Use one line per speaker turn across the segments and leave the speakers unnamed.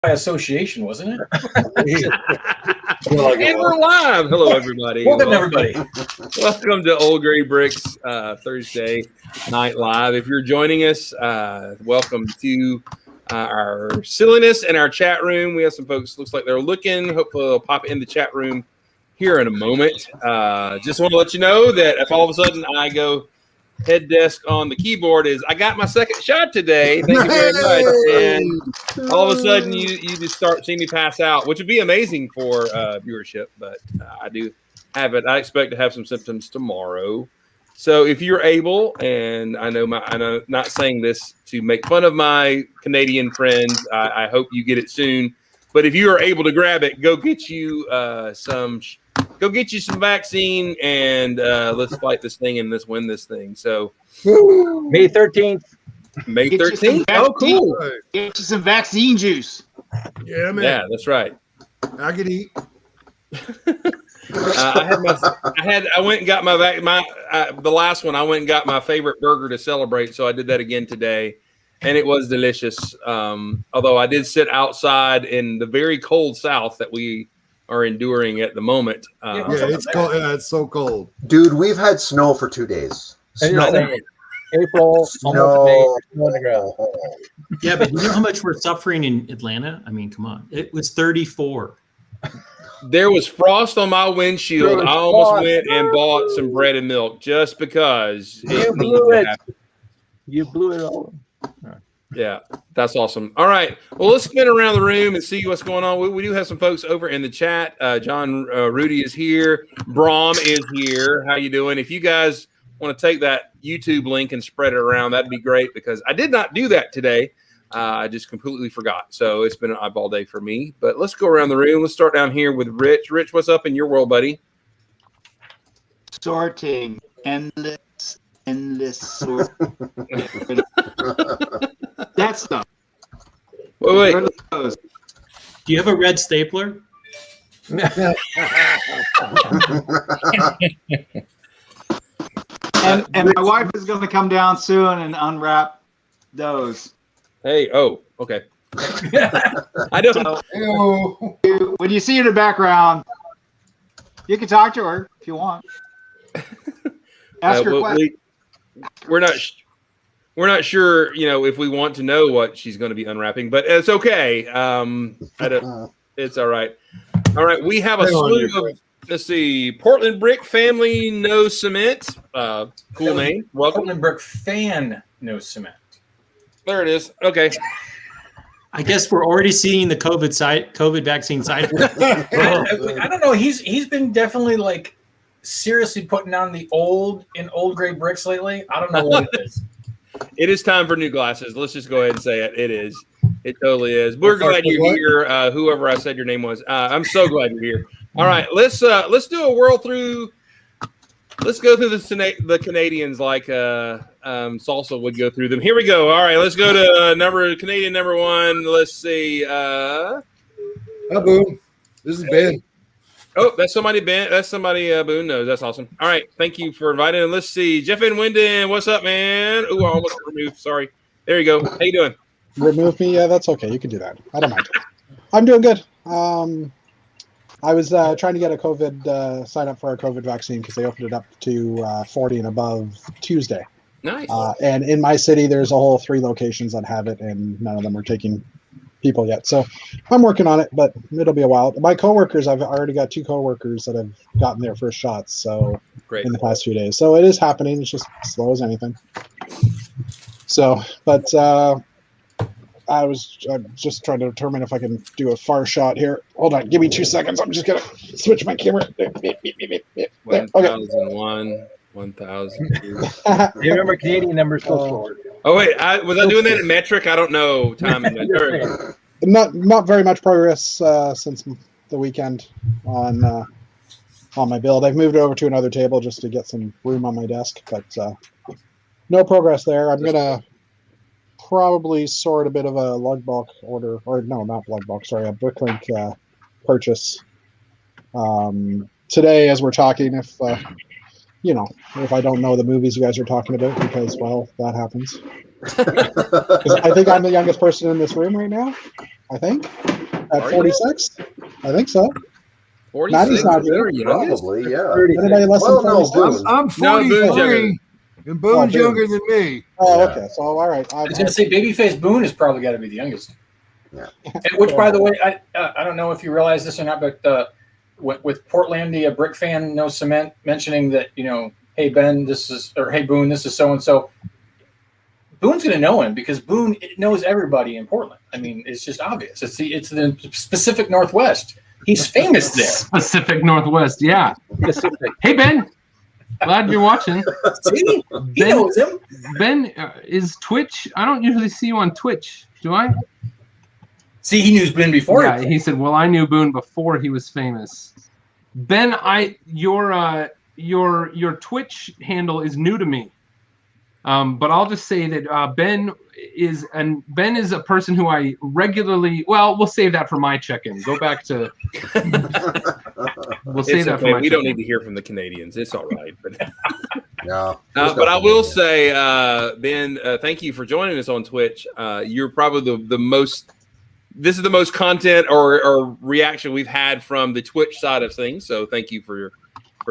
by association, wasn't it?
And we're live. Hello, everybody.
Welcome, everybody.
Welcome to Old Gray Bricks Thursday Night Live. If you're joining us, welcome to our silliness in our chat room. We have some folks, looks like they're looking. Hopefully they'll pop in the chat room here in a moment. Just want to let you know that if all of a sudden I go head desk on the keyboard, is I got my second shot today. Thank you very much. And all of a sudden you just start seeing me pass out, which would be amazing for viewership, but I do have it. I expect to have some symptoms tomorrow. So if you're able, and I know not saying this to make fun of my Canadian friends, I hope you get it soon. But if you are able to grab it, go get you some vaccine, and let's fight this thing and let's win this thing. So
May 13th.
May 13th. Oh, cool.
Get you some vaccine juice.
Yeah, man.
Yeah, that's right.
I could eat.
I went and got the last one. I went and got my favorite burger to celebrate, so I did that again today, and it was delicious. Although I did sit outside in the very cold South that we are enduring at the moment.
Yeah, it's cold. Yeah, it's so cold,
dude. We've had snow for 2 days.
April,
snow.
On the ground.
Yeah, but you know how much we're suffering in Atlanta? I mean, come on. It was 34.
There was frost on my windshield. I almost went and bought some bread and milk just because.
You blew it. You blew it all.
Yeah, that's awesome. All right. Well, let's spin around the room and see what's going on. We do have some folks over in the chat. John Rudy is here. Brahm is here. How you doing? If you guys want to take that YouTube link and spread it around, that'd be great, because I did not do that today. I just completely forgot. So it's been an eyeball day for me. But let's go around the room. Let's start down here with Rich. Rich, what's up in your world, buddy?
Sorting. Endless sort. That stuff.
Wait.
Do you have a red stapler?
and my wife is going to come down soon and unwrap those.
Hey, okay. I don't.
So, when you see her in the background, you can talk to her if you want. Ask her questions.
We're not sure, if we want to know what she's going to be unwrapping, but it's okay. It's all right. All right, we have a slew of, let's see, Portland Brick Family No Cement. Cool name. Welcome.
Portland Brick Fan No Cement.
There it is. Okay.
I guess we're already seeing the COVID vaccine side effects.
I don't know. He's been definitely seriously putting down the old gray bricks lately. I don't know what it is.
It is time for new glasses. Let's just go ahead and say it. It is. It totally is. We're glad you're here. Whoever I said your name was. I'm so glad you're here. All right, let's do a whirl through. Let's go through the Canadians like Salsa would go through them. Here we go. All right, let's go to Canadian number one. Let's see.
Boom. This is Ben.
Oh, that's somebody Ben. That's somebody Boone knows. That's awesome. All right, thank you for inviting. Let's see. Jeff and Wyndon, what's up, man? Oh, I almost removed. Sorry. There you go. How you doing?
Remove me? Yeah, that's okay. You can do that. I don't mind. I'm doing good. I was trying to get a COVID sign up for a COVID vaccine because they opened it up to 40 and above Tuesday.
Nice.
And in my city, there's a whole 3 locations that have it, and none of them are taking people yet. So I'm working on it, but it'll be a while. My coworkers, I've already got 2 coworkers that have gotten their first shots. So
great.
In the past few days. So it is happening. It's just slow as anything. So, but I was just trying to determine if I can do a far shot here. Hold on. Give me 2 seconds. I'm just going to switch my camera.
1001, 1002.
You remember Canadian numbers go forward.
Oh, wait. Was I doing that in metric? I don't know. Time in metric.
Not very much progress since the weekend on my build. I've moved over to another table just to get some room on my desk, but no progress there. I'm going to probably sort a bit of a lug bulk order, or no, not lug bulk, sorry, a Bricklink purchase today as we're talking, if I don't know the movies you guys are talking about, because, well, that happens. 'Cause I think I'm the youngest person in this room right now. I think at 46. I think so.
46.
Maddie's not here.
Probably, yeah.
Anybody less
Well,
than
no,
46?
I'm
No, Boone's
43, and Boone's
Boone.
younger than me.
Oh,
Yeah.
okay. So all right.
I was going to say Babyface Boone has probably got to be the youngest.
Yeah.
And which, by the way, I don't know if you realize this or not, but with Portlandia Brick Fan No Cement mentioning that, hey Ben, hey Boone, this is so and so. Boone's going to know him because Boone knows everybody in Portland. I mean, it's just obvious. It's the Pacific Northwest. He's famous there.
Pacific Northwest, yeah. Hey Ben, glad you're watching.
See, he knows him.
Ben, is Twitch? I don't usually see you on Twitch, do I?
See, he knew Boone before.
Yeah, he said, "Well, I knew Boone before he was famous." Ben, your Twitch handle is new to me, but I'll just say that Ben is a person who I regularly. Well, we'll save that for my check-in. Go back to. We'll save that for my.
We don't need to hear from the Canadians. It's all right, but.
No.
But I will say, Ben, thank you for joining us on Twitch. You're probably the most. This is the most content or reaction we've had from the Twitch side of things. So thank you for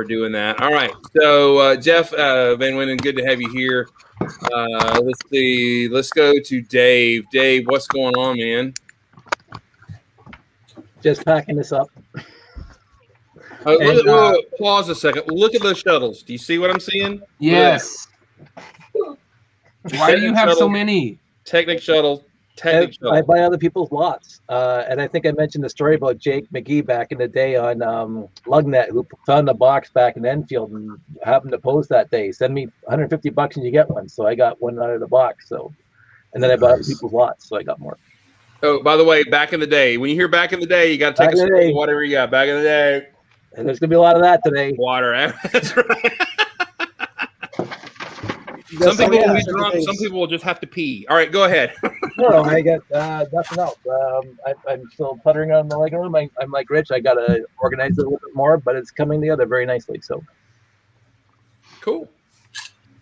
doing that. All right. So Jeff Van Winnen, good to have you here. Let's see. Let's go to Dave. Dave, what's going on, man?
Just packing this up.
Pause a second. Look at those shuttles. Do you see what I'm seeing?
Yes. Why do you have so many?
Technic shuttle.
I buy other people's lots. And I think I mentioned the story about Jake McGee back in the day on Lugnet, who found a box back in Enfield and happened to post that day. Send me $150 and you get one. So I got one out of the box. So, and then I bought other people's lots, so I got more.
Oh, by the way, back in the day, when you hear back in the day, you got to take a sip of whatever you got. Back in the day.
And there's going to be a lot of that today.
Water. That's right. Some people will be drunk. Some people will just have to pee. All right, go ahead.
No, I got nothing else. I'm still puttering on the Lego room. I'm like Rich. I got to organize it a little bit more, but it's coming together very nicely. So
cool.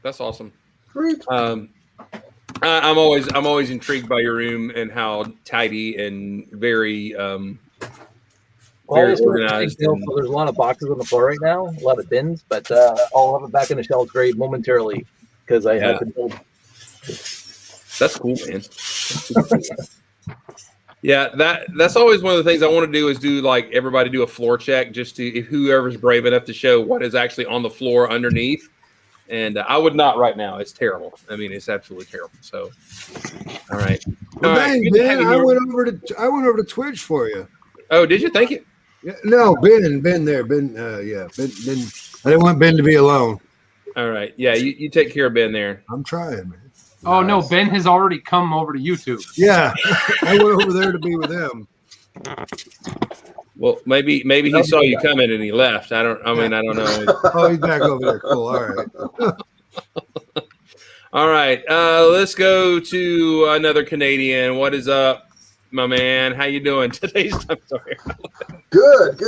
That's awesome.
Great.
I'm always intrigued by your room and how tidy and very organized.
So there's a lot of boxes on the floor right now, a lot of bins, but I'll have it back in the shelves very momentarily. Because I had to build.
That's cool, man. Yeah, that's always one of the things I want to do is everybody do a floor check just to if whoever's brave enough to show what is actually on the floor underneath. And I would not right now. It's terrible. I mean, it's absolutely terrible. So, all right.
Well, Ben, I went over to Twitch for you.
Oh, did you? Thank you.
Yeah, no, Ben there. Ben. Ben. I didn't want Ben to be alone.
All right. Yeah, you take care of Ben there.
I'm trying, man.
Oh, no, Ben has already come over to YouTube.
Yeah, I went over there to be with him.
Well, maybe he saw you coming and he left. I don't know.
Oh, he's back over there. Cool. All right.
All right. Let's go to another Canadian. What is up, my man? How you doing today's? I'm sorry.
Good.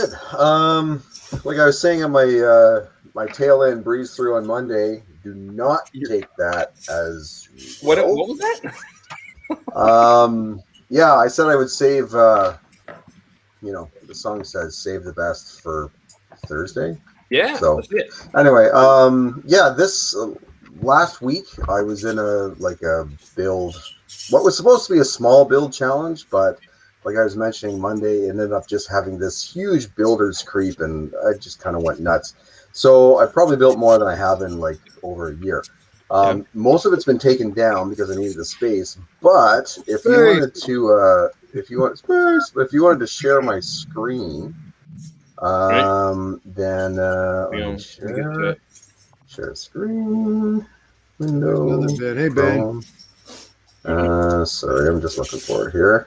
Like I was saying on my tail end breeze through on Monday, do not take that as
what was that?
Yeah, I said I would save the song says save the best for Thursday.
Yeah.
So anyway, this last week I was in a build, what was supposed to be a small build challenge, but like I was mentioning, Monday ended up just having this huge builder's creep, and I just kind of went nuts. So I probably built more than I have in over a year. Most of it's been taken down because I needed the space. But if you wanted to, if you wanted to share my screen, then share screen window.
Hey Ben.
Sorry, I'm just looking for it here.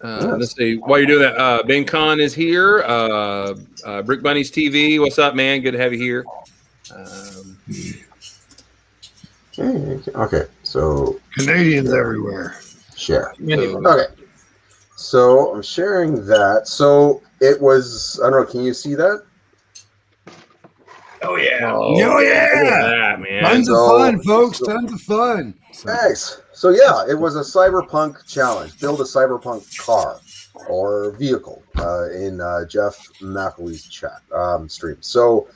Let's see. While you're doing that, Ben Kahn is here. Brick Bunnies TV. What's up, man? Good to have you here.
Okay, so
Canadians everywhere.
Share. Okay, so I'm sharing that. So it was. I don't know. Can you see that?
Oh yeah.
Oh,
look
yeah.
at that, man.
Tons of
So-
fun, folks.
so-
Tons of fun. So,
Thanks. So yeah, it was a cyberpunk challenge. Build a cyberpunk car or vehicle in Jeff McElwee's chat stream. So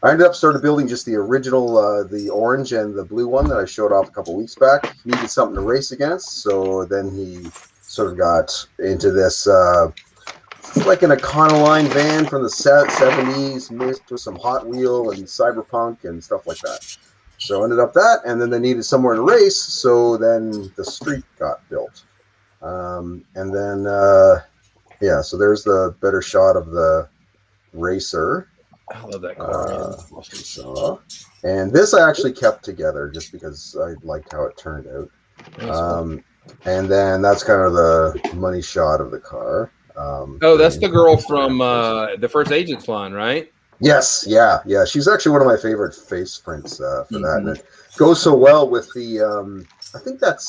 I ended up started building just the original, the orange and the blue one that I showed off a couple weeks back. Needed something to race against, so then he sort of got into this. It's like an Econoline van from the 70s, mixed with some Hot Wheel and cyberpunk and stuff like that. So ended up that, and then they needed somewhere to race, so then the street got built. And then, yeah, so there's the better shot of the racer.
I love that car.
So, and this I actually kept together just because I liked how it turned out. And then that's kind of the money shot of the car.
Oh, that's the girl from the First Agents line, right?
Yes, yeah. She's actually one of my favorite face prints for that, and it goes so well with the. I think that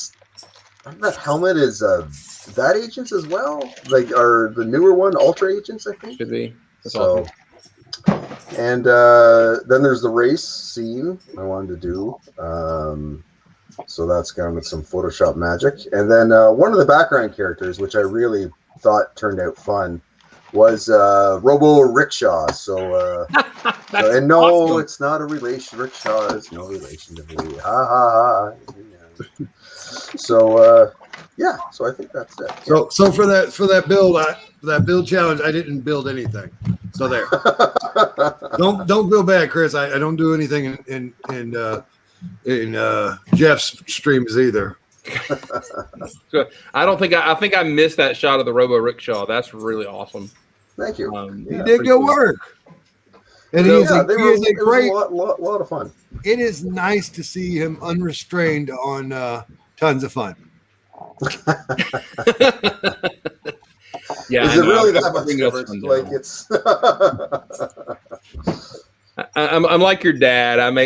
helmet is that Agents as well, like are the newer one, Ultra Agents, I think.
Should be. That's
So,
awesome.
and then there's the race scene I wanted to do. So that's kind of some Photoshop magic, and then one of the background characters, which I really thought turned out fun, was Robo Rickshaw. So, and no,
awesome.
it's not a relation. Rickshaw is no relation to me. Ha ha ha. Yeah. So, yeah. So I think that's it.
so for that build challenge, I didn't build anything. So there. don't feel bad, Chris. I don't do anything in Jeff's streams either.
So I think I missed that shot of the Robo Rickshaw. That's really awesome.
Thank you.
He did good work. And
So,
he's
yeah,
a
it
great.
was a lot of fun.
It is nice to see him unrestrained on Tons of Fun.
Yeah,
Is it really that much difference? Like it's.
I'm like your dad. I'm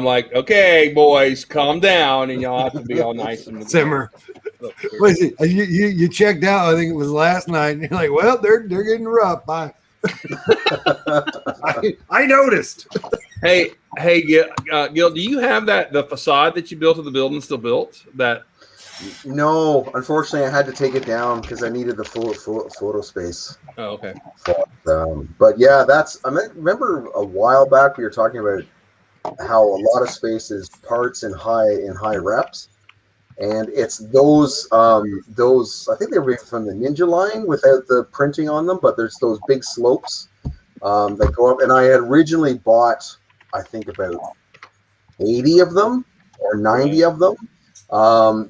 like, okay, boys, calm down, and y'all have to be all nice and
Simmer. What is it? You checked out. I think it was last night. And you're like, well, they're getting rough. I noticed.
Hey, Gil, do you have the facade that you built of the building still built? That
No, unfortunately, I had to take it down because I needed the photo space.
Oh, okay.
But yeah, I remember a while back we were talking about how a lot of space is parts in high reps, and it's those I think they were from the Ninja line without the printing on them, but there's those big slopes that go up, and I had originally bought I think about 80 of them or 90 of them.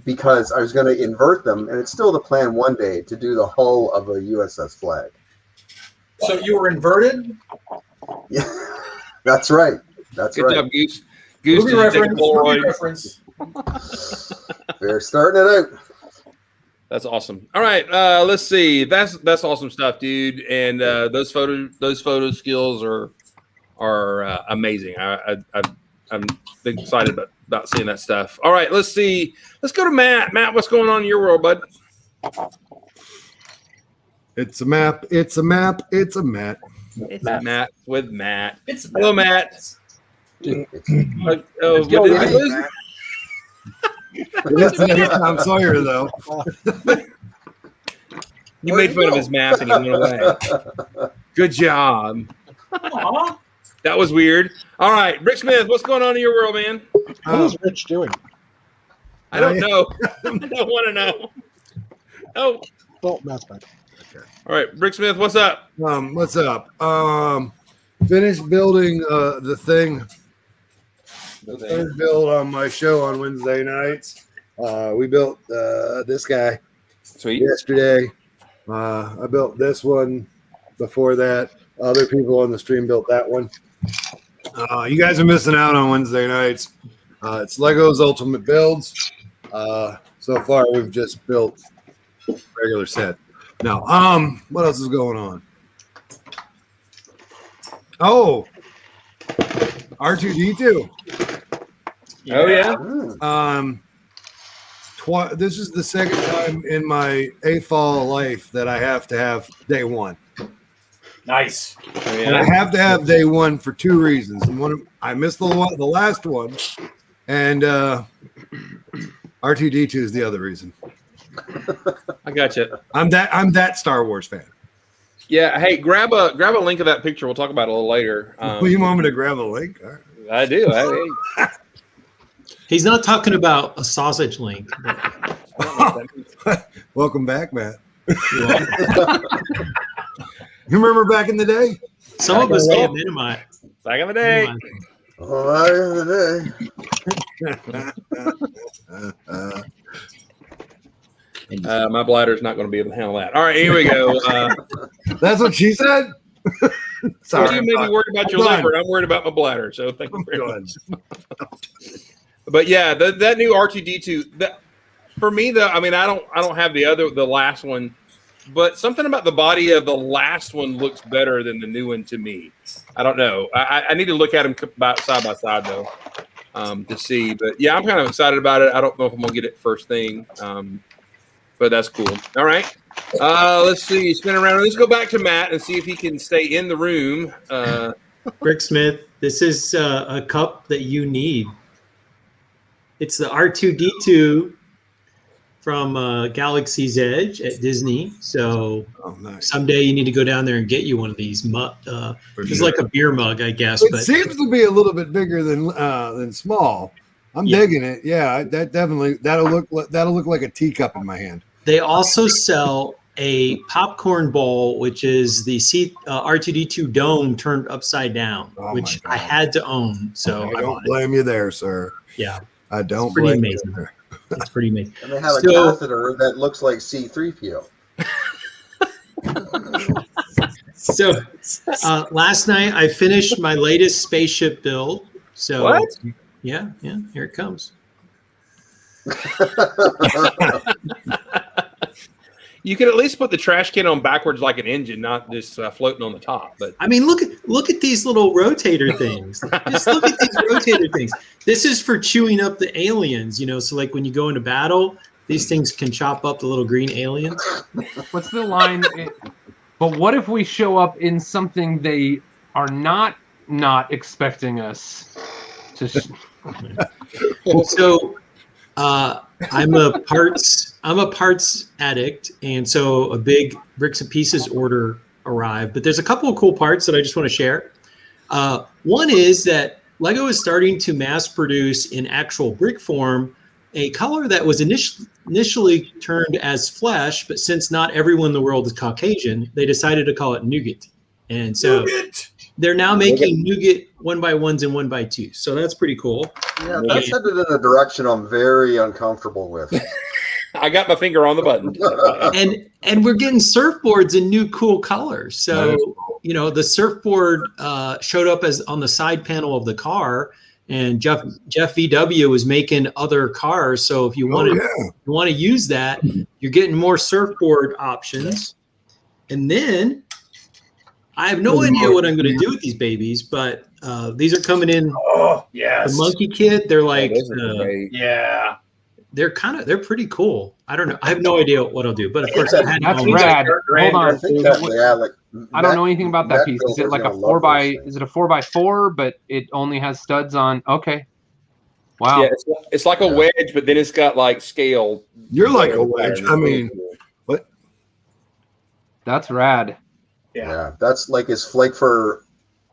Because I was going to invert them, and it's still the plan one day to do the hull of a USS flag.
So you were inverted?
Yeah, that's right. That's
Good
right.
job, Goose. Goose,
Movie
did you take a
reference.
Polaroid?
Movie reference.
We're starting it out.
That's awesome. All right, let's see. That's awesome stuff, dude. And those photo skills are amazing. I'm excited about seeing that stuff. All right, let's see. Let's go to Matt. Matt, what's going on in your world, bud?
It's a map. It's a map. It's a map.
It's Matt with Matt.
It's
Hello, Matt.
I'm Sawyer, though.
You made fun of his map and he went away. Good job.
Aw.
That was weird. All right, Rick Smith, what's going on in your world, man?
What is Rich doing?
I don't know. I don't want to know. Oh,
Oh, Matt's back.
all right, Rick Smith, what's up?
What's up? Finished building the thing. The third build on my show on Wednesday nights. We built this guy
Sweet.
yesterday. I built this one before that. Other people on the stream built that one. You guys are missing out on Wednesday nights. It's Lego's Ultimate Builds. So far, we've just built regular set. Now, what else is going on? Oh, R2D2.
Oh yeah.
This is the second time in my AFOL life that I have to have day one.
Nice.
And I have to have day one for two reasons. And I missed the last one, and R2D2 is the other reason.
I got you.
I'm that Star Wars fan.
Yeah. Hey, grab a link of that picture. We'll talk about it a little later.
You want me to grab a link? All right.
I do.
He's not talking about a sausage link.
Welcome back, Matt. You remember back in the day?
Some of us can't minimize.
Back in the day. My bladder's not going to be able to handle that. All right, here we go.
That's what she said?
Sorry, you may be worried about your liver. I'm worried about my bladder. So thank you very much. But yeah, that new R2D2. For me, though, I mean, I don't have the last one, but something about the body of the last one looks better than the new one to me. I don't know. I need to look at them side by side though, to see. But yeah, I'm kind of excited about it. I don't know if I'm gonna get it first thing, but that's cool. All right. Let's see. Spin around. Let's go back to Matt and see if he can stay in the room.
Rick Smith, this is a cup that you need. It's the R2D2 from Galaxy's Edge at Disney. So
nice.
Someday you need to go down there and get you one of these. It's like a beer mug, I guess.
It seems to be a little bit bigger than small. I'm digging it. Yeah, that'll look like a teacup in my hand.
They also sell a popcorn bowl, which is the R2D2 dome turned upside down, which I had to own. So
I don't blame you there, sir.
Yeah,
I don't.
It's pretty
blame
amazing.
You there.
It's pretty amazing.
And they have a catheter that looks like C-3PO.
So last night I finished my latest spaceship build. So
what?
Yeah, here it comes.
You can at least put the trash can on backwards like an engine, not just floating on the top. But
I mean, look at these little rotator things. Just look at these rotator things. This is for chewing up the aliens, So like when you go into battle, these things can chop up the little green aliens.
What's the line? But what if we show up in something they are not expecting us to?
So I'm a parts addict, and so a big bricks and pieces order arrived. But there's a couple of cool parts that I just want to share. One is that Lego is starting to mass produce in actual brick form a color that was initially turned as flesh, but since not everyone in the world is Caucasian, they decided to call it nougat. And so they're now making nougat 1x1s and 1x2s. So that's pretty cool.
Yeah, that's headed in a direction I'm very uncomfortable with.
I got my finger on the button.
and we're getting surfboards in new cool colors. So, the surfboard showed up as on the side panel of the car, and Jeff VW was making other cars. So if you want to use that, you're getting more surfboard options. And then I have no idea what I'm going to do with these babies, but these are coming in.
Oh, yes.
The Monkey Kid, they're like, they're pretty cool. I don't know. I have no idea what I'll do, but of course I had
that's rad. Hold on. I don't know
Matt-
anything about that
Matt
piece. Is it
Builder's
like a
gonna love
is it a 4x4, but it only has studs on? Okay. Wow.
Yeah, it's like a wedge, but then it's got like scale.
You're like a wedge. I mean, what?
That's rad.
Yeah, that's like it's like for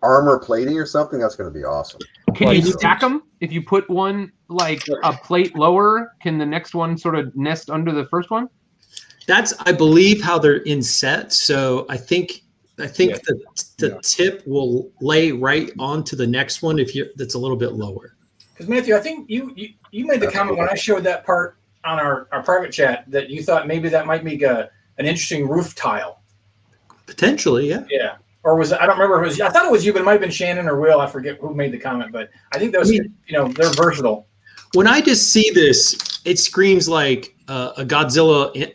armor plating or something. That's going to be awesome.
Can you stack them? If you put one like a plate lower, can the next one sort of nest under the first one?
That's, I believe, how they're in set. So I think the tip will lay right onto the next one that's a little bit lower.
Because Matthew, I think you made the comment when I showed that part on our private chat that you thought maybe that might make an interesting roof tile.
Potentially, yeah.
Yeah. Or was I don't remember if it was, I thought it was you, but it might have been Shannon or Will. I forget who made the comment, but I think that was, they're versatile.
When I just see this, it screams like a Godzilla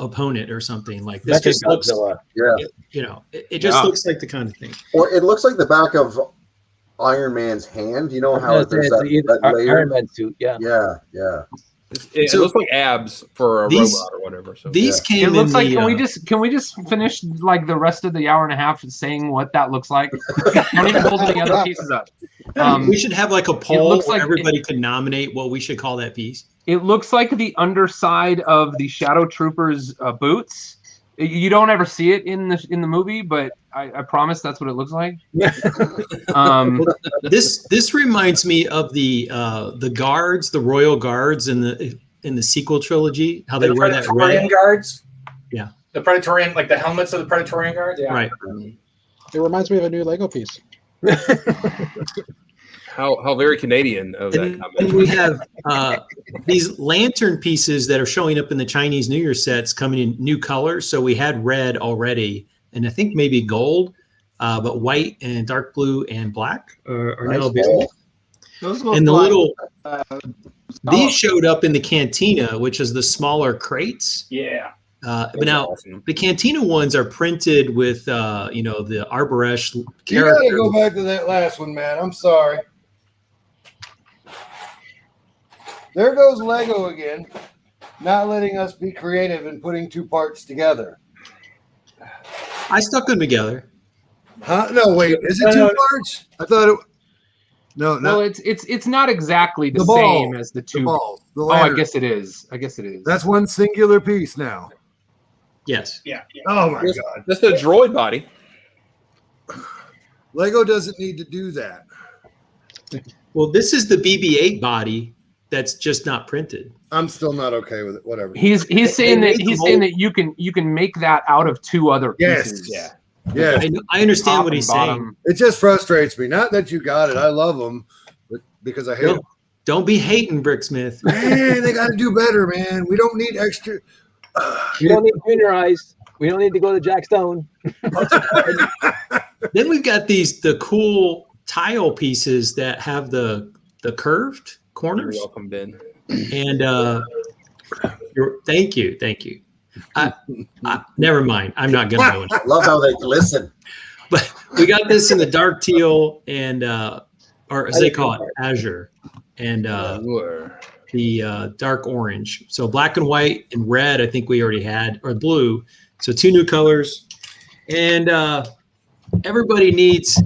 opponent or something like this. Just looks, it just looks like the kind of thing.
Or it looks like the back of Iron Man's hand. You know how there's that layer?
Iron Man suit, yeah.
Yeah.
It looks like abs for a
These-
robot or whatever. So
These
It
came
looks
in
like.
the,
Can we just finish like the rest of the hour and a half saying what that looks like? Don't even hold any other pieces up.
we should have like a poll
looks
where
like
everybody could nominate what we should call that piece.
It looks like the underside of the Shadow Troopers boots. You don't ever see it in the movie, but I promise that's what it looks like.
This reminds me of the guards, the royal guards in the sequel trilogy, how they
The
wear that
Praetorian
red.
guards.
Yeah.
The Praetorian, like the helmets of the Praetorian guards. Yeah.
Right.
It reminds me of a new Lego piece.
how very Canadian of that
And
comment.
we have these lantern pieces that are showing up in the Chinese New Year sets coming in new colors. So we had red already, and I think maybe gold, but white and dark blue and black are now available.
Those look
And the
like,
little
oh,
these showed up in the cantina, which is the smaller crates.
Yeah.
But
That's
now
awesome.
the cantina ones are printed with the Arboresh
You
character.
gotta go back to that last one, man. I'm sorry. There goes Lego again, not letting us be creative and putting two parts together.
I stuck them together.
Huh? No, wait. Is it two parts? I thought it. No,
Well,
not
it's not exactly the
The ball.
same as the
the
two.
balls. The
Oh, I
lantern.
guess it is. I guess it is.
That's one singular piece now.
Yes.
Yeah.
Oh my
That's-
god.
That's the droid body.
Lego doesn't need to do that.
Well, this is the BB-8 body that's just not printed.
I'm still not okay with it. Whatever.
He's saying
made
that
the
he's saying
mold.
that you can make that out of two other
Yes.
pieces.
Yeah.
Yeah.
I understand
Top
what
and
he's
bottom.
It just frustrates me. Not that you got it. I love them, but because I hate
saying.
them.
Don't be hating, Bricksmith.
Man, they got to do better, man. We don't need extra.
We don't need junior eyes. We don't need to go to Jack Stone.
Then we've got the cool tile pieces that have the curved
You're
corners.
welcome, Ben.
And thank you. Never mind. I'm not gonna go into it.
Love how they glisten.
But we got this in the dark teal and or as they call it, azure, and the dark orange. So black and white and red, I think we already had, or blue. So two new colors. And everybody needs,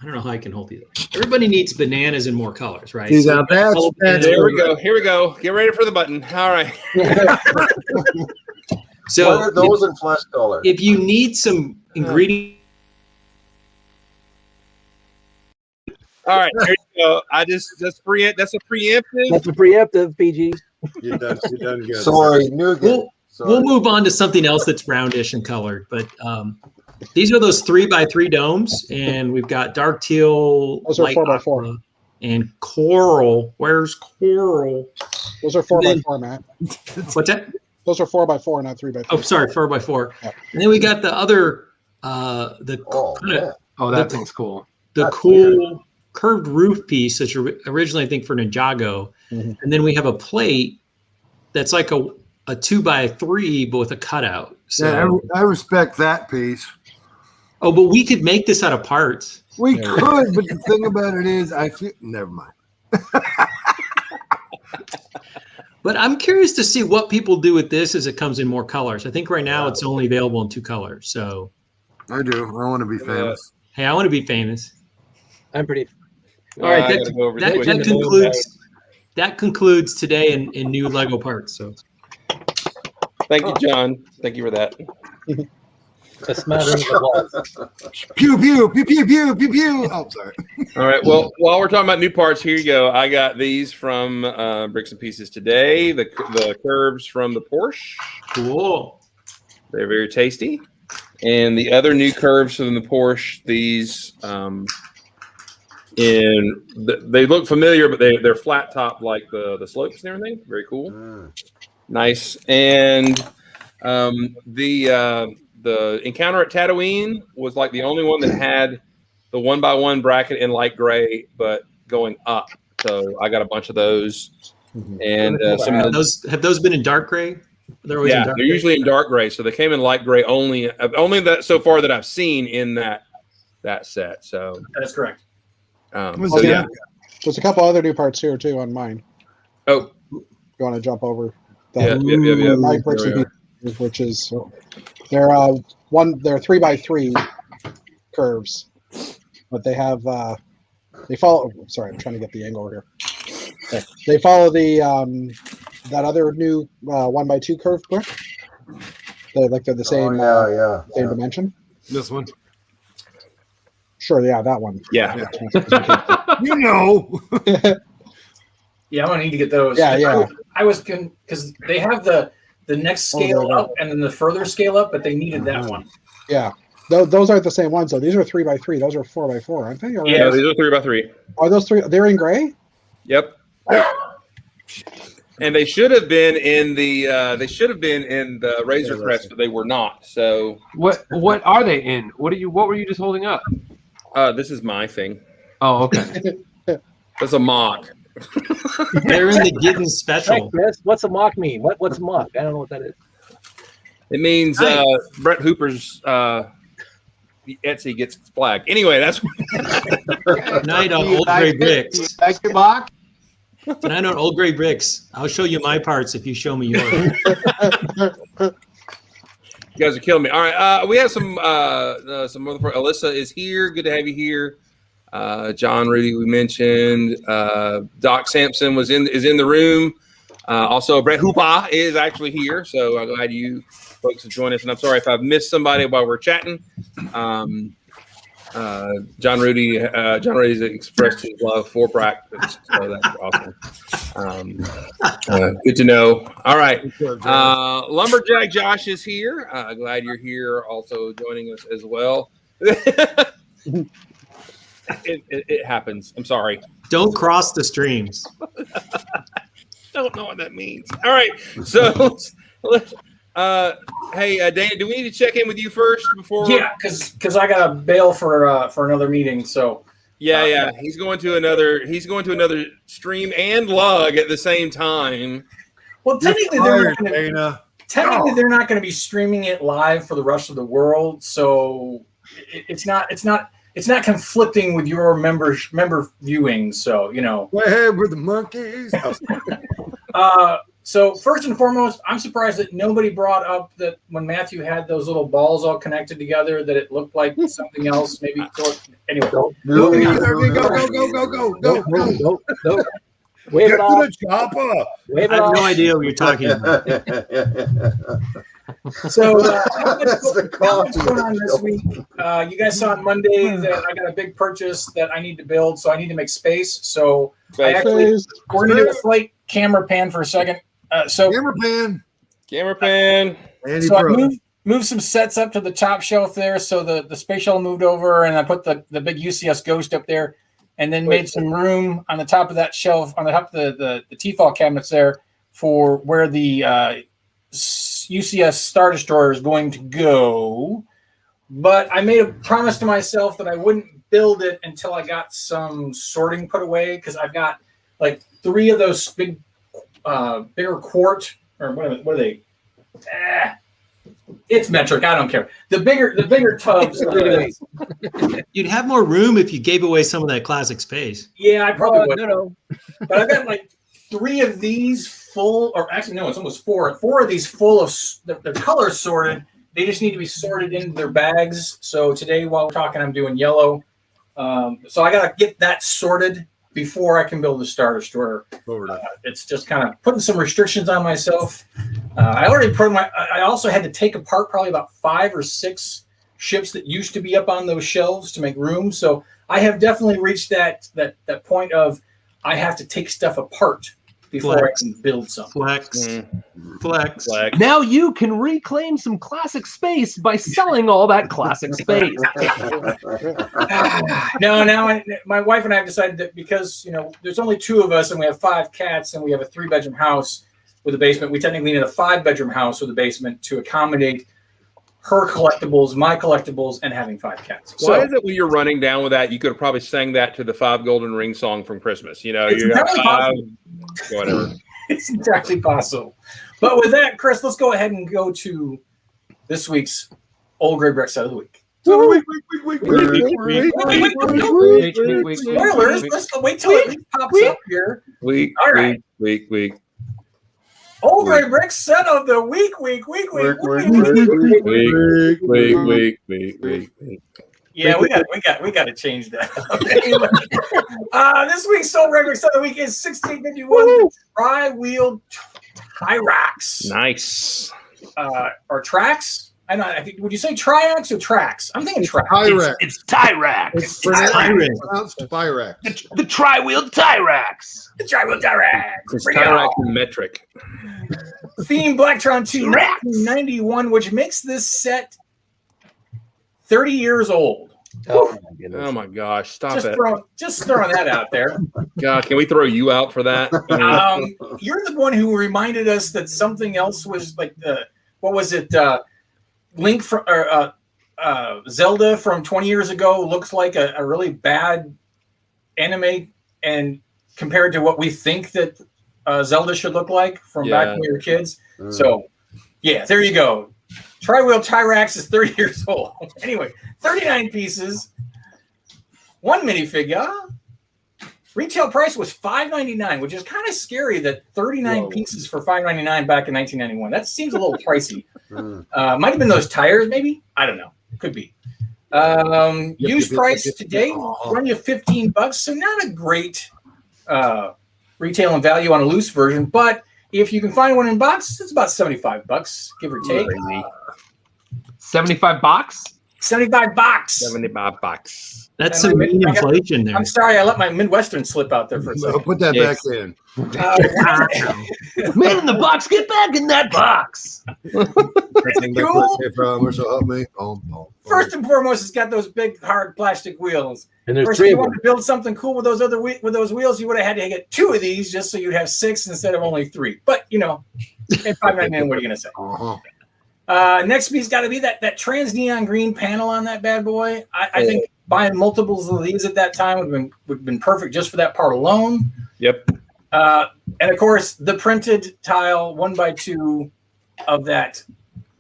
I don't know how I can hold these. Everybody needs bananas in more colors, right?
See,
So
now that's
There we go. Here we go. Get ready for the button. All right.
What
so
are those in flesh color?
if you need some ingredients,
All right. There you go. That's a preemptive.
That's a preemptive, PG.
You're done good.
Sorry, nougat.
We'll-
Sorry.
we'll move on to something else that's roundish and colored. But these are those 3x3 domes, and we've got dark teal,
Those are
light
4x4.
aqua, and coral. Where's coral?
Those are 4x4, Matt.
What's that?
Those are 4x4, not 3x3.
Oh, sorry, 4x4.
Yeah.
And then we got the other, the
Oh,
kinda-
man.
Oh, that thing's cool.
the
That's
cool curved roof piece that's originally, I think, for Ninjago.
Mhm.
And then we have a plate that's like a 2x3, but with a cutout. So,
Yeah, I respect that piece.
oh, but we could make this out of parts.
We
Yeah.
could, but the thing about it is, I feel never mind.
But I'm curious to see what people do with this as it comes in more colors. I think right now it's only available in 2 colors. So,
I do. I want to be famous.
hey, I want to be famous.
I'm pretty.
All right,
I gotta go over
that
quick.
concludes today in new Lego parts. So,
Thank you, John. Thank you for that.
A smattering of applause.
Pew pew pew pew pew pew pew. Oh, sorry.
All right. Well, while we're talking about new parts, here you go. I got these from Bricks and Pieces today. The curves from the Porsche.
cool.
They're very tasty. And the other new curves from the Porsche, these they look familiar, but they're flat top like the slopes and everything. Very cool. Nice. And the encounter at Tatooine was like the only one that had the 1x1 bracket in light gray, but going up. So I got a bunch of those. And some of the,
Have those been in dark gray? They're always in
yeah,
dark
they're
gray?
usually in dark gray. So they came in light gray only that so far that I've seen in that set. So
That's correct.
so yeah.
There's a couple other new parts here too on mine.
Oh,
You want to jump over?
Yeah.
Light bricks and pieces, which is they're 3x3 curves, but they have they follow. Sorry, I'm trying to get the angle over here. Okay. They follow the that other new 1x2 curved brick. They're the same same dimension.
This one.
Sure, yeah, that one.
Yeah.
You know.
Yeah, I'm gonna need to get those.
Yeah.
I was because they have the next scale up and then the further scale up, but they needed that one.
Yeah. Those aren't the same ones though. These are 3x3. Those are 4x4, aren't they? Or
Yeah, these are 3x3.
Are those three? They're in gray.
Yep. And they should have been in the Razor Crest, but they were not. So
What are they in? What were you just holding up?
this is my thing.
Oh, okay.
That's a mock.
They're in the Giddens special.
Hey, Chris, what's a mock mean? What's a mock? I don't know what that is.
It means Brett Hooper's Etsy gets flagged. Anyway, that's
Tonight on Old Gray Bricks.
Like your mock?
Tonight on Old Gray Bricks. I'll show you my parts if you show me yours.
You guys are killing me. All right, we have some other. Alyssa is here. Good to have you here. John Rudy, we mentioned. Doc Sampson is in the room. Also, Brett Hooper is actually here. So I'm glad you folks have joined us. And I'm sorry if I've missed somebody while we're chatting. John Rudy's expressed his love for practice. So that's awesome. Good to know. All right. Lumberjack Josh is here. Glad you're here, also joining us as well. It happens. I'm sorry.
Don't cross the streams.
Don't know what that means. All right. So, hey, Dana, do we need to check in with you first before?
Yeah, because I got to bail for another meeting. So
yeah, he's going to another stream and lug at the same time.
Well, technically they're not going to be streaming it live for the rest of the world. So it's not conflicting with your member viewing. So
Where were the monkeys?
So first and foremost, I'm surprised that nobody brought up that when Matthew had those little balls all connected together, that it looked like something else. Maybe anyway.
Go.
Wave it off.
I have no idea what you're talking about.
So what's going on this week? You guys saw on Monday that I got a big purchase that I need to build, so I need to make space. So we're going to do a slight camera pan for a second.
Camera pan.
So I moved some sets up to the top shelf there. So the space shuttle moved over, and I put the big UCS Ghost up there, and then made some room on the top of that shelf, on the top of the T-fall cabinets there for where the UCS Star Destroyer is going to go. But I made a promise to myself that I wouldn't build it until I got some sorting put away, because I've got like 3 of those bigger quart, or what are they? It's metric. I don't care. The bigger tubs.
You'd have more room if you gave away some of that classic space.
Yeah, I probably would. No. But I've got like 3 of these full, or actually no, it's almost 4. 4 of these full of the color sorted. They just need to be sorted into their bags. So today, while we're talking, I'm doing yellow. So I got to get that sorted before I can build the Star Destroyer. It's just kind of putting some restrictions on myself. I already put I also had to take apart probably about 5 or 6 ships that used to be up on those shelves to make room. So I have definitely reached that point of I have to take stuff apart before I can build something.
Flex.
Now you can reclaim some classic space by selling all that classic space.
No, now my wife and I have decided that because there's only 2 of us and we have 5 cats and we have a 3-bedroom house with a basement, we technically need a 5-bedroom house with a basement to accommodate her collectibles, my collectibles, and having 5 cats.
Why is it when you're running down with that, you could have probably sang that to the 5 Golden Ring song from Christmas? You got 5, whatever.
It's entirely possible. But with that, Chris, let's go ahead and go to this week's Old Gray Bricks Set of the Week. Spoilers. Let's wait till it pops up here.
Week.
Old Gray Brick set of the week. Yeah, we got to change that. This week's Old Gray Brick set of the week is 1651 Tri-Wheel Tyrax.
Nice.
Or Trax? I think, would you say Triax or Trax? I'm thinking Trax.
Tyrax.
It's Tyrax.
It's pronounced Tyrax.
The Tri-Wheel Tyrax.
The Tri-Wheel Tyrax.
It's Tyrax in metric.
Theme Blacktron 2 1991, which makes this set 30 years old.
Oh my goodness.
Oh my gosh! Stop
Just
it!
throwing that out there.
God, can we throw you out for that?
You're the one who reminded us that something else was like what was it? Link from Zelda from 20 years ago looks like a really bad anime, and compared to what we think that Zelda should look like from back when we were kids. So, yeah, there you go. Tri-Wheel Tyrax is 30 years old. Anyway, 39 pieces, one minifigure. Retail price was $5.99, which is kind of scary that 39 pieces for $5.99 back in 1991. That seems a little pricey. Might have been those tires, maybe. I don't know. Could be. Used price today run you $15, so not a great retail and value on a loose version. But if you can find one in box, it's about $75, give or take.
75 bucks.
$75.
That's some mean inflation there.
I'm sorry, I let my Midwestern slip out there for a second.
I'll put that back in.
Man in the box, get back in that box.
First and foremost, it's got those big, hard plastic wheels.
And there's
First, if you wanted to build something cool with those wheels, you would have had to get 2 of these just so you'd have 6 instead of only 3. But at $5.99, what are you gonna say? Next piece got to be that trans neon green panel on that bad boy. I think buying multiples of these at that time would have been perfect just for that part alone.
Yep.
And of course, the printed tile 1x2 of that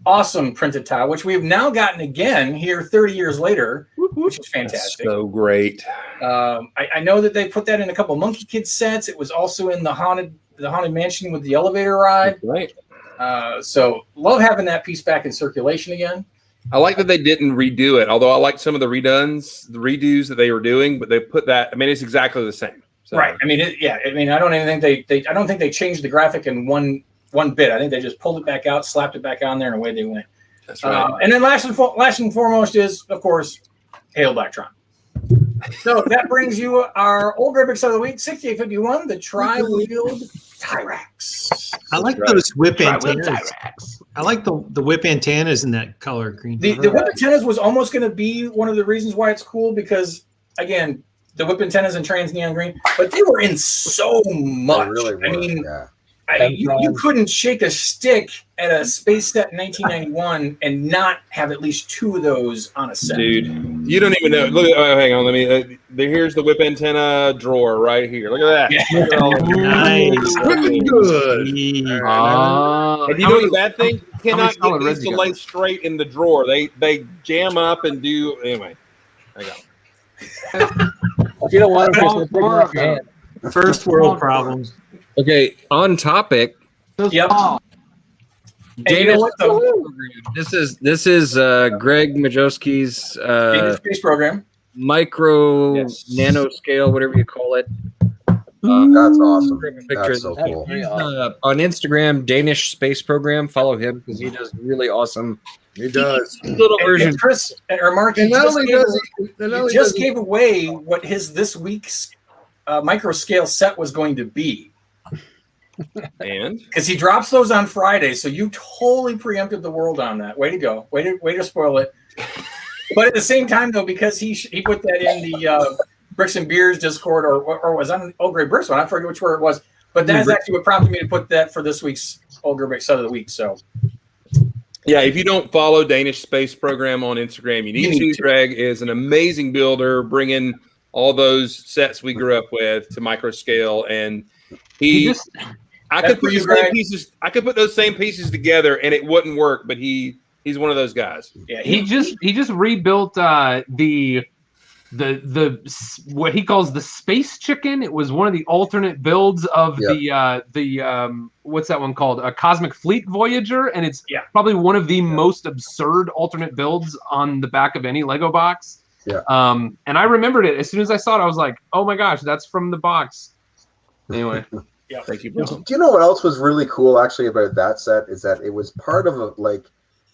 awesome printed tile, which we have now gotten again here 30 years later, which is fantastic.
That's so great.
I know that they put that in a couple Monkey Kids sets. It was also in the haunted mansion with the elevator ride.
Right.
So love having that piece back in circulation again.
I like that they didn't redo it, although I like some of the redos that they were doing, but they put that. I mean, it's exactly the same. So.
Right. I mean, I don't even think I don't think they changed the graphic in one bit. I think they just pulled it back out, slapped it back on there, and away they went.
That's right.
And then last and foremost is, of course, Hail Blacktron. So that brings you our old Rubik's of the week, 6851, the tri-wheeled Tyrax.
I like those whip antennas. I like the whip antennas in that color green.
The whip antennas was almost going to be one of the reasons why it's cool because, again, the whip antennas in trans neon green, but they were in so much.
Really were,
I mean, you couldn't shake a stick at a space set in 1991 and not have at least 2 of those on a set.
Dude, you don't even know. Look at. Hang on. Let me. Here's the whip antenna drawer right here. Look at that.
Yeah.
Nice.
Looking good.
And you know what that thing cannot get these to lay straight in the drawer. They jam up and do anyway. I got it.
If you don't want to just pick off your hand.
First world problems.
Okay, on topic.
Yep.
Dana, this is Greg Majowski's
space program.
micro nanoscale, whatever you call it.
That's awesome.
That's
so cool.
He's on Instagram, Danish Space Program. Follow him because he does really awesome.
He does.
Little version.
And Chris or Mark, he just gave away what his this week's micro scale set was going to be.
And
because he drops those on Friday, so you totally preempted the world on that. Way to go! Way to spoil it. But at the same time, though, because he put that in the Bricks and Beers Discord or was on Old Gray Bricks one. I forget which word it was, but that's actually what prompted me to put that for this week's Old Gray Bricks of the week. So.
yeah, if you don't follow Danish Space Program on Instagram, you need to. Greg is an amazing builder, bringing all those sets we grew up with to micro scale, and I could put those same pieces together, and it wouldn't work. But he's one of those guys.
Yeah, he just rebuilt the what he calls the space chicken. It was one of the alternate builds of the what's that one called? A Cosmic Fleet Voyager, and it's probably one of the most absurd alternate builds on the back of any Lego box.
Yeah.
And I remembered it as soon as I saw it. I was like, oh my gosh, that's from the box. Anyway.
Yeah, thank you.
Do you know what else was really cool actually about that set is that it was part of I think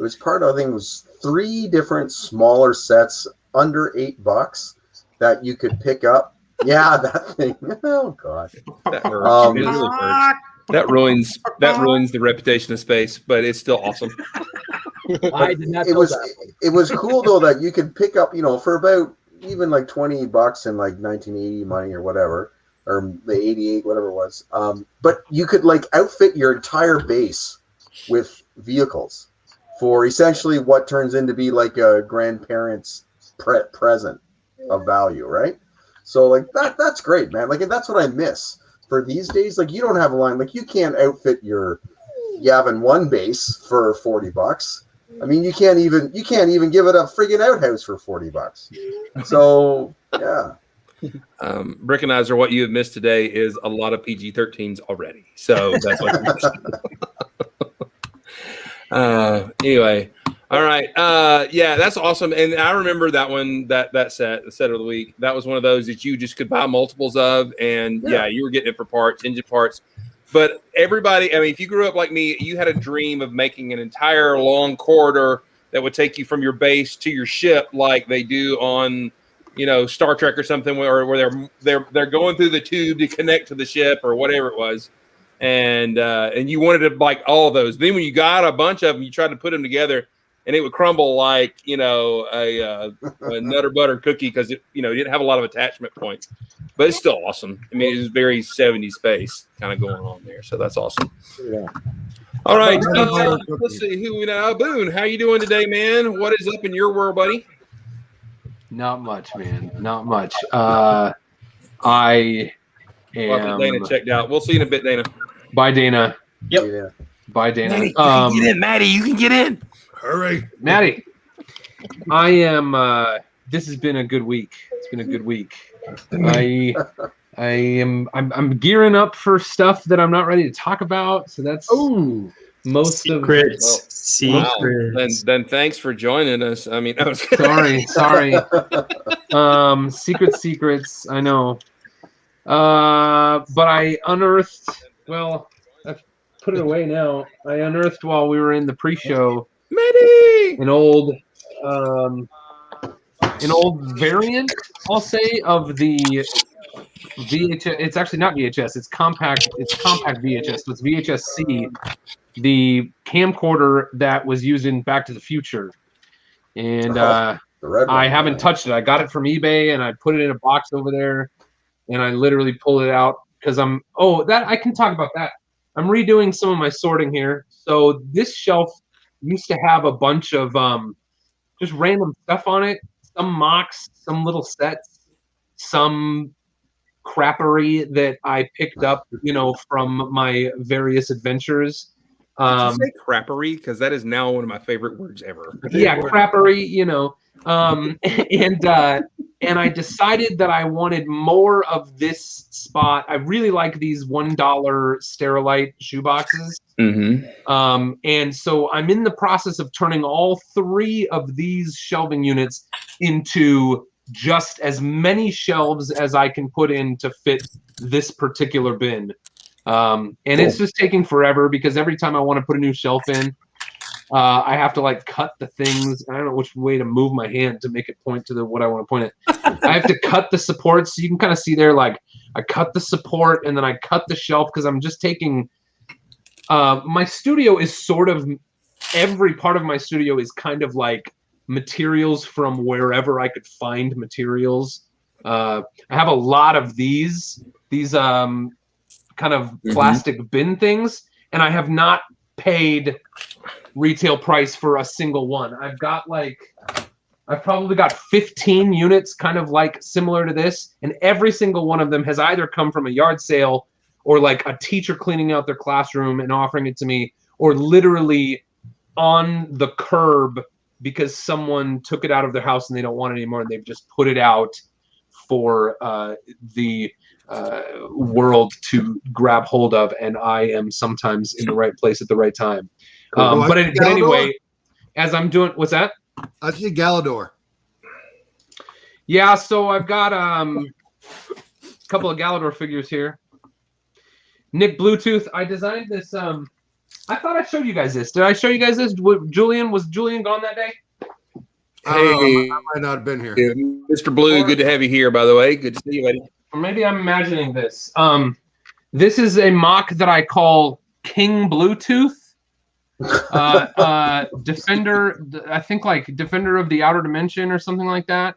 it was 3 different smaller sets under $8 that you could pick up. Yeah, that thing. Oh god,
that hurts. It really hurts. That ruins the reputation of space, but it's still awesome.
I did not.
It was cool though that you could pick up, for about even like $20 in like 1980 money or whatever, or the 88, whatever it was. But you could like outfit your entire base with vehicles for essentially what turns into be like a grandparent's present of value, right? So like that's great, man. Like, and that's what I miss for these days. Like, you don't have a line, like you can't outfit your Yavin 1 base for $40. I mean, you can't even give it a friggin' outhouse for $40. So yeah.
Brickanizer, what you have missed today is a lot of PG-13s already. So that's what anyway. All right. Yeah, that's awesome. And I remember that one, that set, the set of the week. That was one of those that you just could buy multiples of. And yeah, you were getting it for parts, engine parts. But everybody, I mean, if you grew up like me, you had a dream of making an entire long corridor that would take you from your base to your ship like they do on, Star Trek or something, where they're going through the tube to connect to the ship or whatever it was. And you wanted to like all of those. Then when you got a bunch of them, you tried to put them together, and it would crumble like a Nutter Butter cookie because it didn't have a lot of attachment points. But it's still awesome. I mean, it's very 70s space kind of going on there, so that's awesome.
Yeah.
All right, let's see who we know. Boone, how you doing today, man? What is up in your world, buddy?
Not much, man. Not much. I am.
Dana checked out. We'll see you in a bit, Dana.
Bye, Dana.
Yep.
Yeah.
Bye, Dana.
Maddie, you can get in. Maddie, you can get in.
Hurry.
Maddie, I am. This has been a good week. It's been a good week. I'm gearing up for stuff that I'm not ready to talk about. So that's most
secrets.
Wow. Then thanks for joining us. I mean,
sorry. Secrets. I know. But I unearthed. Well, I've put it away now. I unearthed while we were in the pre-show. An old variant, I'll say, of the VHS. It's actually not VHS. It's compact. It's compact VHS. So it's VHS-C, the camcorder that was used in Back to the Future. And I haven't touched it. I got it from eBay and I put it in a box over there, and I literally pulled it out because I can talk about that. I'm redoing some of my sorting here. So this shelf used to have a bunch of just random stuff on it. Some mocks, some little sets, some crappery that I picked up, from my various adventures.
Did you say crappery? Because that is now one of my favorite words ever.
Yeah, crappery, and I decided that I wanted more of this spot. I really like these $1 Sterilite shoeboxes.
Mm-hmm.
And so I'm in the process of turning all 3 of these shelving units into just as many shelves as I can put in to fit this particular bin. And it's just taking forever because every time I want to put a new shelf in, I have to like cut the things. I don't know which way to move my hand to make it point to what I want to point at. I have to cut the supports. So you can kind of see there, like I cut the support and then I cut the shelf because I'm just taking. My studio is sort of every part of my studio is kind of like materials from wherever I could find materials. I have a lot of these kind of plastic bin things, and I have not paid retail price for a single one. I've probably got 15 units kind of like similar to this, and every single one of them has either come from a yard sale or like a teacher cleaning out their classroom and offering it to me, or literally on the curb because someone took it out of their house and they don't want it anymore, and they've just put it out for the world to grab hold of, and I am sometimes in the right place at the right time. But anyway, as I'm doing, what's that?
I see Galador.
Yeah, so I've got a couple of Galador figures here. Nick Bluetooth, I designed this. I thought I showed you guys this. Did I show you guys this? Was Julian gone that day?
Hey,
I might not have been here.
Mr. Blue, good to have you here, by the way. Good to see you, buddy.
Or maybe I'm imagining this. This is a mock that I call King Bluetooth. Defender, I think like Defender of the Outer Dimension or something like that.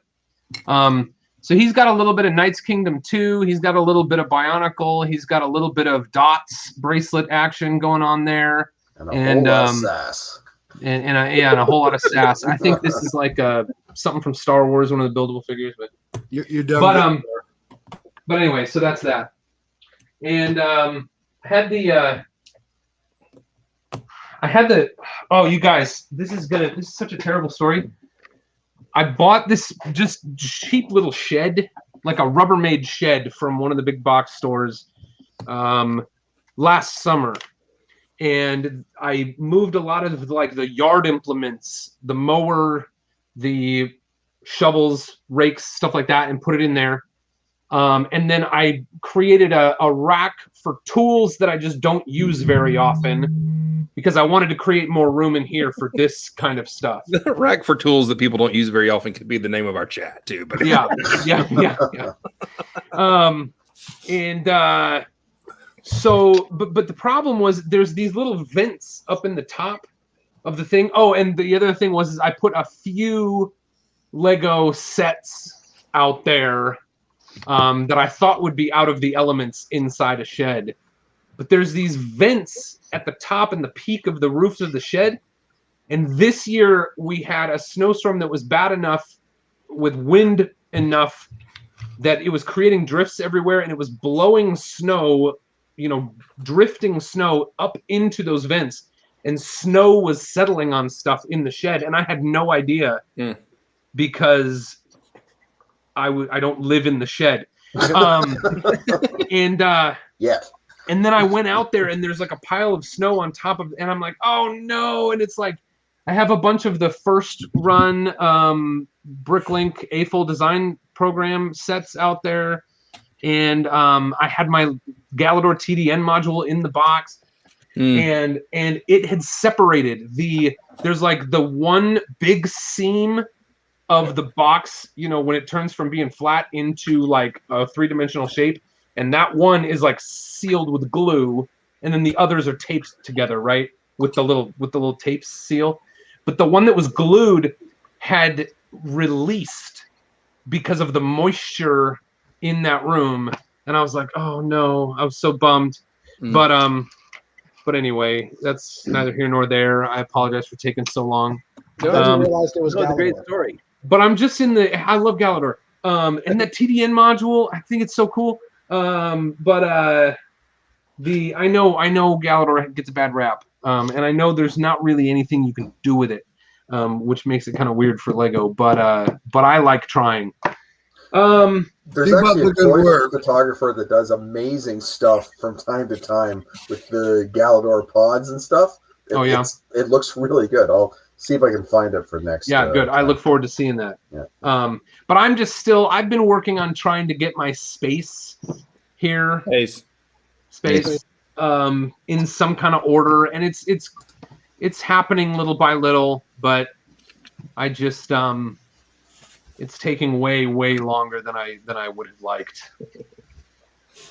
So he's got a little bit of Knights Kingdom 2. He's got a little bit of Bionicle. He's got a little bit of Dots bracelet action going on there.
And a whole lot of sass.
And a whole lot of sass. I think this is like something from Star Wars, one of the buildable figures. But
you're done.
But anyway, so that's that. And I had the oh, you guys, this is such a terrible story. I bought this just cheap little shed, like a Rubbermaid shed from one of the big box stores last summer. And I moved a lot of like the yard implements, the mower, the shovels, rakes, stuff like that, and put it in there. And then I created a rack for tools that I just don't use very often, because I wanted to create more room in here for this kind of stuff.
The rack for tools that people don't use very often could be the name of our chat too. But
yeah. So, but the problem was there's these little vents up in the top of the thing. Oh, and the other thing was I put a few Lego sets out there that I thought would be out of the elements inside a shed. But there's these vents at the top and the peak of the roofs of the shed. And this year we had a snowstorm that was bad enough with wind enough that it was creating drifts everywhere, and it was blowing snow, drifting snow up into those vents, and snow was settling on stuff in the shed. And I had no idea because I don't live in the shed. And then I went out there, and there's like a pile of snow on top of, and I'm like, oh no. And it's like, I have a bunch of the first run Bricklink A-Full Design Program sets out there. And I had my Galador TDN module in the box, and it had separated. There's like the one big seam of the box, when it turns from being flat into like a 3-dimensional shape. And that one is like sealed with glue, and then the others are taped together, right? With the little tape seal. But the one that was glued had released because of the moisture in that room. And I was like, oh no, I was so bummed. But anyway, that's neither here nor there. I apologize for taking so long.
I realized it was
a great story.
But I'm just I love Galador. And that TDN module, I think it's so cool. I know Galador gets a bad rap, and I know there's not really anything you can do with it, which makes it kind of weird for Lego. But I like trying.
There's actually a toy photographer that does amazing stuff from time to time with the Galador pods and stuff. It looks really good. I'll see if I can find it for next.
Yeah, good. I look forward to seeing that.
Yeah.
But I've been working on trying to get my space here. Space. In some kind of order, and it's happening little by little, but I just it's taking way longer than I would have liked.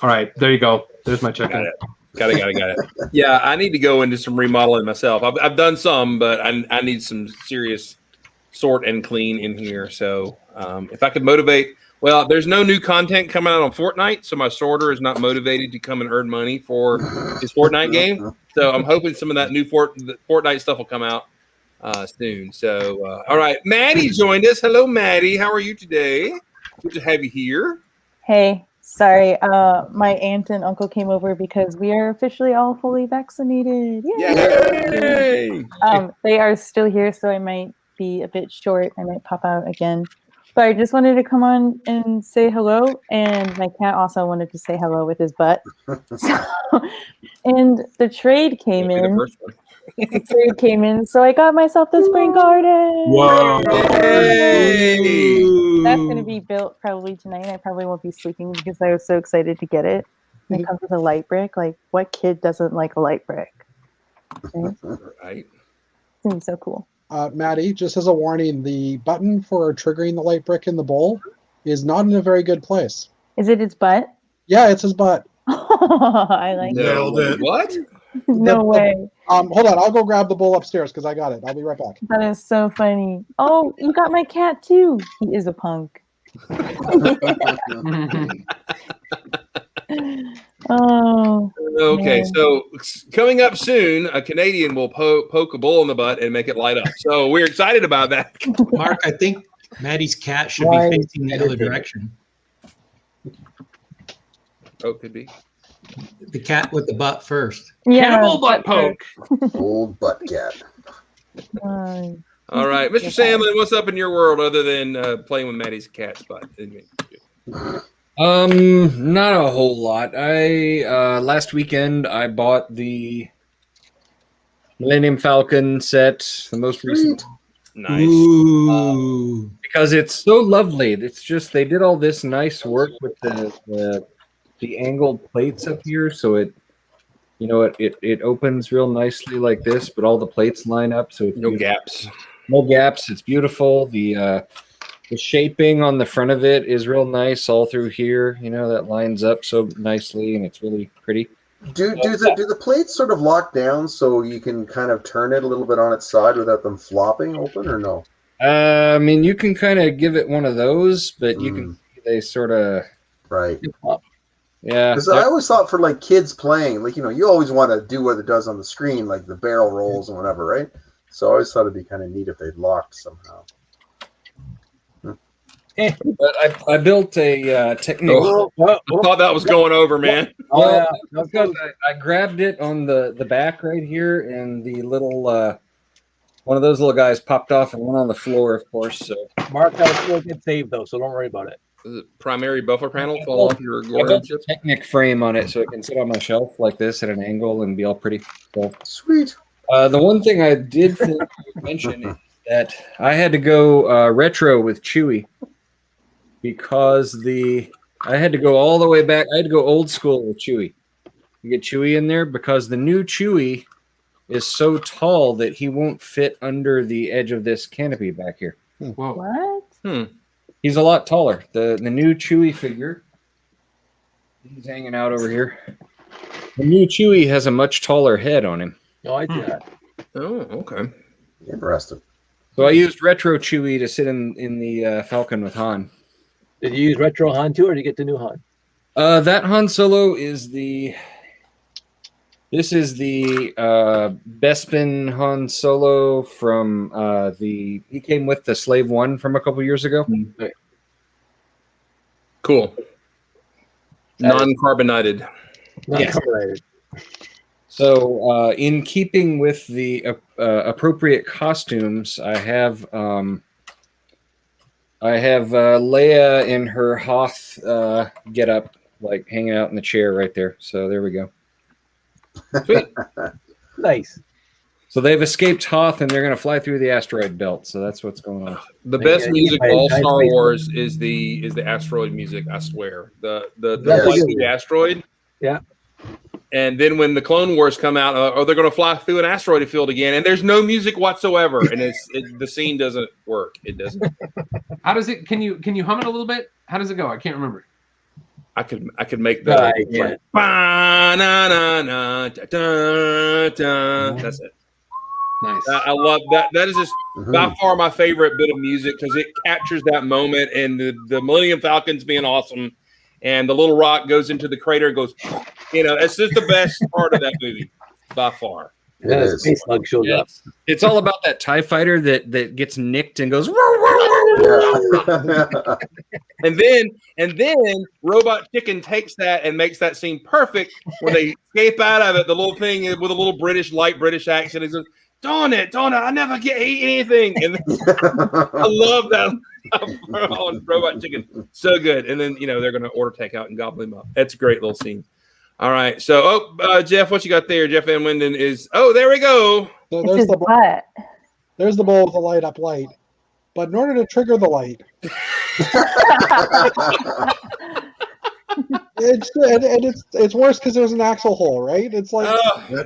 All right, there you go. There's my check-in.
Got it. Yeah, I need to go into some remodeling myself. I've done some, but I need some serious sort and clean in here. So if I could motivate, well, there's no new content coming out on Fortnite, so my sorter is not motivated to come and earn money for his Fortnite game. So I'm hoping some of that new Fortnite stuff will come out soon. So all right, Maddie joined us. Hello, Maddie. How are you today? Good to have you here.
Hey. Sorry, my aunt and uncle came over because we are officially all fully vaccinated.
Yay!
They are still here, so I might be a bit short. I might pop out again. But I just wanted to come on and say hello. And my cat also wanted to say hello with his butt. And the trade came in. The trade came in, so I got myself the spring garden.
Whoa!
Hey!
That's going to be built probably tonight. I probably won't be sleeping because I was so excited to get it. And it comes with a light brick. Like, what kid doesn't like a light brick? Right?
Right.
It's going to be so cool.
Maddie, just as a warning, the button for triggering the light brick in the bowl is not in a very good place.
Is it his butt?
Yeah, it's his butt.
I like
Nailed it.
What?
No way.
Hold on, I'll go grab the bowl upstairs because I got it. I'll be right back.
That is so funny. Oh, you got my cat too. He is a punk. Oh.
Okay,
man.
so coming up soon, a Canadian will poke a bull in the butt and make it light up. So we're excited about that.
Mark, I think Maddie's cat should
Why
be facing the other
editing?
direction.
Oh, could be.
The cat with the butt first.
Yeah.
Cannibal butt poke.
Old butt cat.
All right, Mr. Sandlin, what's up in your world other than playing with Maddie's cat's butt?
Not a whole lot. I last weekend I bought the Millennium Falcon set, the most recent.
Nice.
Ooh.
Because it's so lovely. It's just they did all this nice work with the angled plates up here, so it opens real nicely like this, but all the plates line up, so it's
No
beautiful.
gaps.
No gaps. It's beautiful. The shaping on the front of it is real nice all through here. That lines up so nicely, and it's really pretty.
Do the plates sort of lock down so you can kind of turn it a little bit on its side without them flopping open, or no?
I mean, you can kind of give it one of those, but you can they sort of
Right.
yeah.
Because I always thought for like kids playing, like you always want to do what it does on the screen, like the barrel rolls and whatever, right? So I always thought it'd be kind of neat if they'd locked somehow.
But I built a Technic.
I thought that was going over, man.
Well, because I grabbed it on the back right here, and the little one of those little guys popped off and went on the floor, of course. So
Mark, that was still a good save though, so don't worry about it.
The primary buffer panel fall off your
I built a Technic frame on it so it can sit on my shelf like this at an angle and be all pretty. So,
sweet.
The one thing I did think to mention is that I had to go retro with Chewy because I had to go all the way back. I had to go old school with Chewy. You get Chewy in there because the new Chewy is so tall that he won't fit under the edge of this canopy back here.
Whoa.
What?
He's a lot taller. The new Chewy figure, he's hanging out over here. The new Chewy has a much taller head on him.
No, I did that.
Oh, okay.
Interesting.
So I used retro Chewy to sit in the Falcon with Han.
Did you use retro Han too, or did you get the new Han?
That Han Solo is This is the Bespin Han Solo from he came with the Slave One from a couple years ago.
Cool. Non-carbonated.
Non-carbonated.
So, in keeping with the appropriate costumes, I have Leia in her Hoth getup, like hanging out in the chair right there. So there we go.
Sweet.
Nice.
So they've escaped Hoth and they're going to fly through the asteroid belt. So that's what's going on.
The best music of all Star Wars is the asteroid music. I swear, the flight through the asteroid.
Yeah.
And then when the Clone Wars come out, they're going to fly through an asteroid field again, and there's no music whatsoever, and the scene doesn't work. It doesn't.
How does it? Can you hum it a little bit? How does it go? I can't remember.
I could make the like, that's it.
Nice.
I love that. That is just by far my favorite bit of music because it captures that moment, and the Millennium Falcon's being awesome, and the little rock goes into the crater and goes, it's just the best part of that movie by far.
Yeah, Space Slug shows up.
It's all about that TIE fighter that gets nicked and goes. and then Robot Chicken takes that and makes that scene perfect when they escape out of it. The little thing with a little light British accent is,
darn it, I never eat anything. And I love that on Robot Chicken. So good. And then, they're going to order takeout and gobble him up. That's a great little scene. All right. So, Jeff, what you got there? Jeff Van Winden is, there we go.
So
It's his butt.
there's the bowl with the light up light. But in order to trigger the light, it's worse because there's an axle hole, right? It's like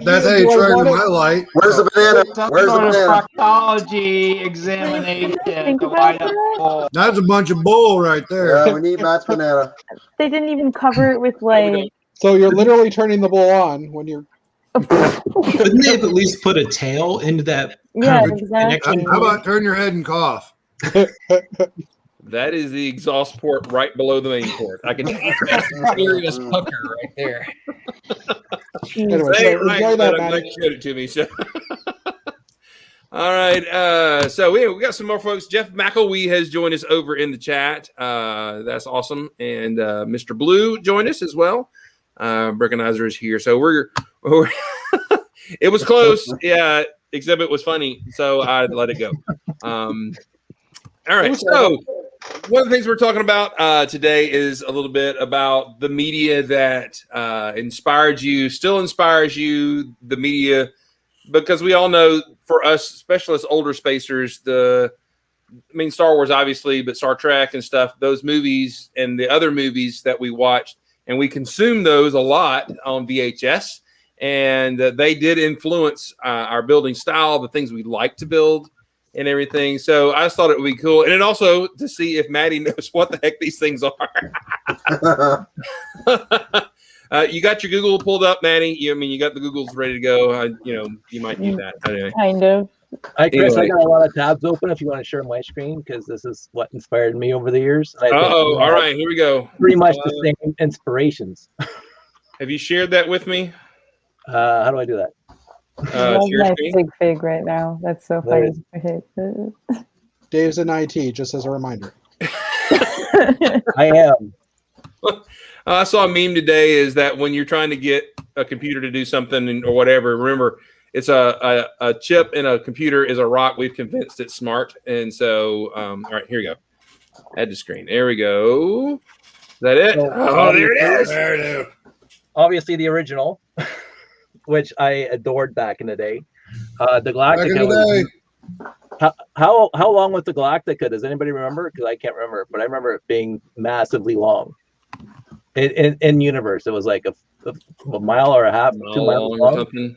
that's how you trigger my light.
Where's the banana?
Some
Where's the
sort of
banana?
proctology examination
Think
to
about
light up
that.
the bowl.
That's a bunch of bull right there.
Yeah, we need Matt's banana.
They didn't even cover it with like.
So you're literally turning the bowl on when you're.
Couldn't they have at least put a tail into that?
Yeah,
connection?
exactly.
How about turn your head and cough?
That is the exhaust port right below the main port. I can
Serious pucker right there.
Anyway,
Hey,
so
right,
enjoy
but
that,
I'm glad
Maddie.
you showed it to me. So. All right. So we got some more folks. Jeff McElwee has joined us over in the chat. That's awesome. And Mr. Blue joined us as well. Brickenizer is here. So we're it was close. Yeah, except it was funny. So I let it go. All right. So one of the things we're talking about today is a little bit about the media that inspired you, still inspires you, the media, because we all know for us, especially as older spacers, Star Wars, obviously, but Star Trek and stuff, those movies and the other movies that we watched, and we consumed those a lot on VHS, and they did influence our building style, the things we like to build, and everything. So I just thought it would be cool. And then also to see if Maddie knows what the heck these things are. You got your Google pulled up, Maddie? You got the Googles ready to go. You might need that. Anyway.
Kind of.
Hi, Chris.
Anyway.
I got a lot of tabs open if you want to share my screen because this is what inspired me over the years. And I think
All right. Here we go.
pretty much the same inspirations.
Have you shared that with me?
How do I do that?
Love
Share
my
screen?
sig fig right now. That's so
There
funny.
Dave's in IT, just as a reminder.
I am.
I saw a meme today is that when you're trying to get a computer to do something or whatever, remember it's a chip in a computer is a rock. We've convinced it's smart. And so, all right, here we go. Add to screen. There we go. Is that it? Oh, there it is.
There it is.
Obviously, the original, which I adored back in the day. The
Back in
Galactica.
the day.
How long was the Galactica? Does anybody remember? Because I can't remember, but I remember it being massively long. In universe, it was like a mile or a half, 2 miles long.
Something.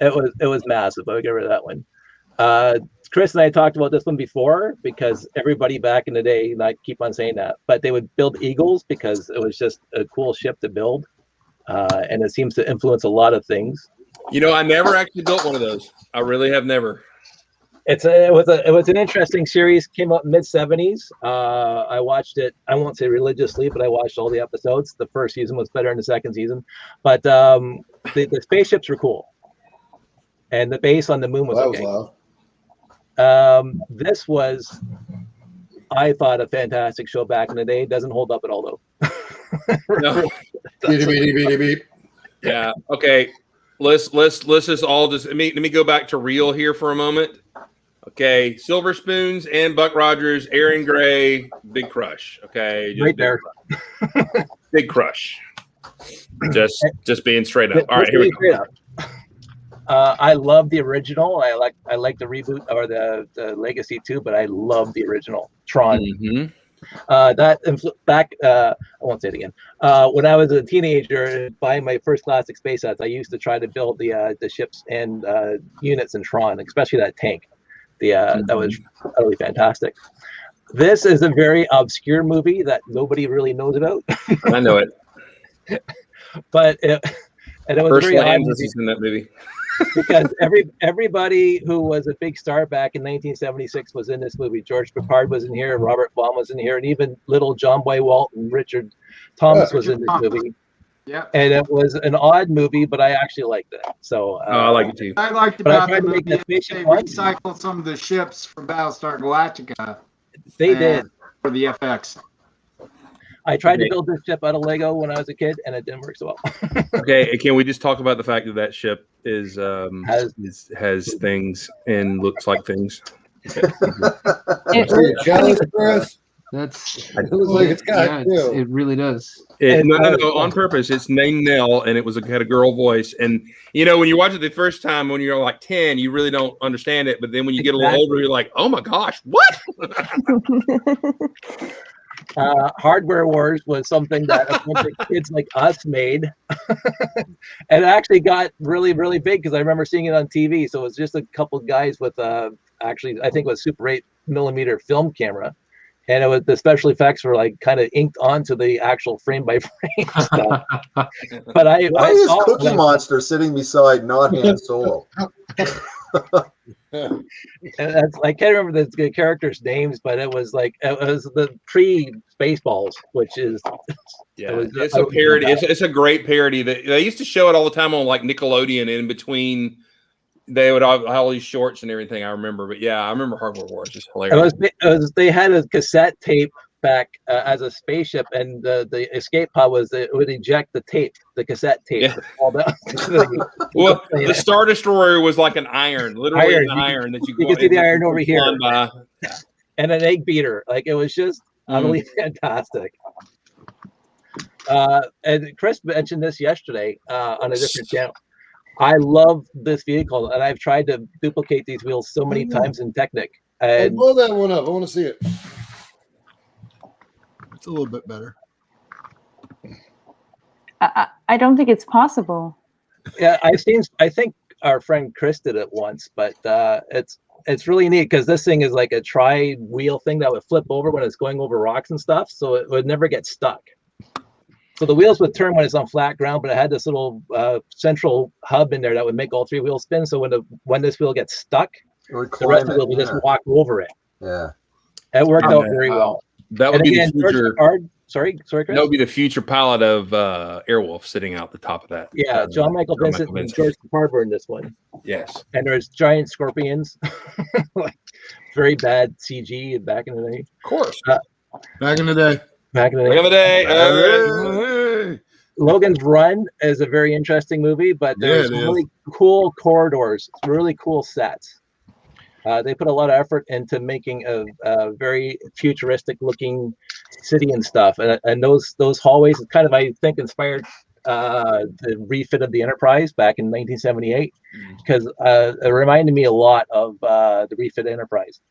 It was massive. I would get rid of that one. Chris and I talked about this one before because everybody back in the day, and I keep on saying that, but they would build Eagles because it was just a cool ship to build, and it seems to influence a lot of things.
I never actually built one of those. I really have never.
It was an interesting series. Came out in mid-70s. I watched it. I won't say religiously, but I watched all the episodes. The first season was better than the second season, but the spaceships were cool, and the base on the moon was okay. This was, I thought, a fantastic show back in the day. It doesn't hold up at all though.
No.
Beep.
Yeah. Okay. Let's just all just let me go back to real here for a moment. Okay, Silver Spoons and Buck Rogers, Aaron Gray, Big Crush. Okay,
Right there.
Big Crush. Just being straight up. All right, here we go.
I love the original. I like the reboot or the legacy too, but I love the original Tron.
Mm-hmm.
I won't say it again. When I was a teenager, buying my first classic space sets, I used to try to build the ships and units in Tron, especially that tank. That was utterly fantastic. This is a very obscure movie that nobody really knows about.
I know it.
But it was
First
very odd
is in that movie.
because everybody who was a big star back in 1976 was in this movie. George Peppard was in here, Robert Baum was in here, and even little John Boy Walt and Richard Thomas was in this movie.
Yeah.
And it was an odd movie, but I actually liked it. So
I like it too.
I liked
But I
about
tried
the
to make
movie
the spaceship
they
fun.
recycled some of the ships from Battlestar Galactica
They did.
for the FX.
I tried to build this ship out of Lego when I was a kid, and it didn't work so well.
Okay, can we just talk about the fact that that ship has things and looks like things?
Jealous, Chris?
It
looks like it's got two.
It really does.
No, on purpose. It's named Nell, and it had a girl voice. And when you watch it the first time, when you're like 10, you really don't understand it. But then when you get a little older, you're like, oh my gosh, what?
Hardware Wars was something that a bunch of kids like us made, and it actually got really, really big because I remember seeing it on TV. So it was just a couple of guys with actually, I think it was Super 8mm film camera. And it was the special effects were like kind of inked onto the actual frame by frame stuff. But
why is Cookie Monster sitting beside not Han Solo?
And I can't remember the characters' names, but it was the pre-Spaceballs, which is
it's a parody. It's a great parody. That they used to show it all the time on like Nickelodeon. In between, they would have all these shorts and everything. I remember, but yeah, I remember Hardware Wars. Just hilarious.
They had a cassette tape back as a spaceship, and the escape pod it would eject the cassette tape.
Yeah.
All that.
Well, the Star Destroyer was like an iron, literally an iron that
you can see the iron over here,
by.
and an egg beater. Like it was just utterly fantastic. And Chris mentioned this yesterday on a different channel. I love this vehicle, and I've tried to duplicate these wheels so many times in Technic. And
blow that one up. I want to see it. It's a little bit better.
I don't think it's possible.
Yeah, I think our friend Chris did it once, but it's really neat because this thing is like a tri-wheel thing that would flip over when it's going over rocks and stuff, so it would never get stuck. So the wheels would turn when it's on flat ground, but it had this little central hub in there that would make all three wheels spin. So when this wheel gets stuck, the rest of the wheel would just walk over it.
Yeah,
it worked out very well.
That would be the future.
Sorry, Chris?
That would be the future pilot of Airwolf sitting out the top of that.
Yeah, John Michael Vincent and George Carver in this one.
Yes.
And there's giant scorpions, like very bad CG back in the day.
Of course.
Back in the day.
Logan's Run is a very interesting movie, but there's really cool corridors, really cool sets. They put a lot of effort into making a very futuristic looking city and stuff. And those hallways kind of, I think, inspired the refit of the Enterprise back in 1978, because it reminded me a lot of the refit Enterprise.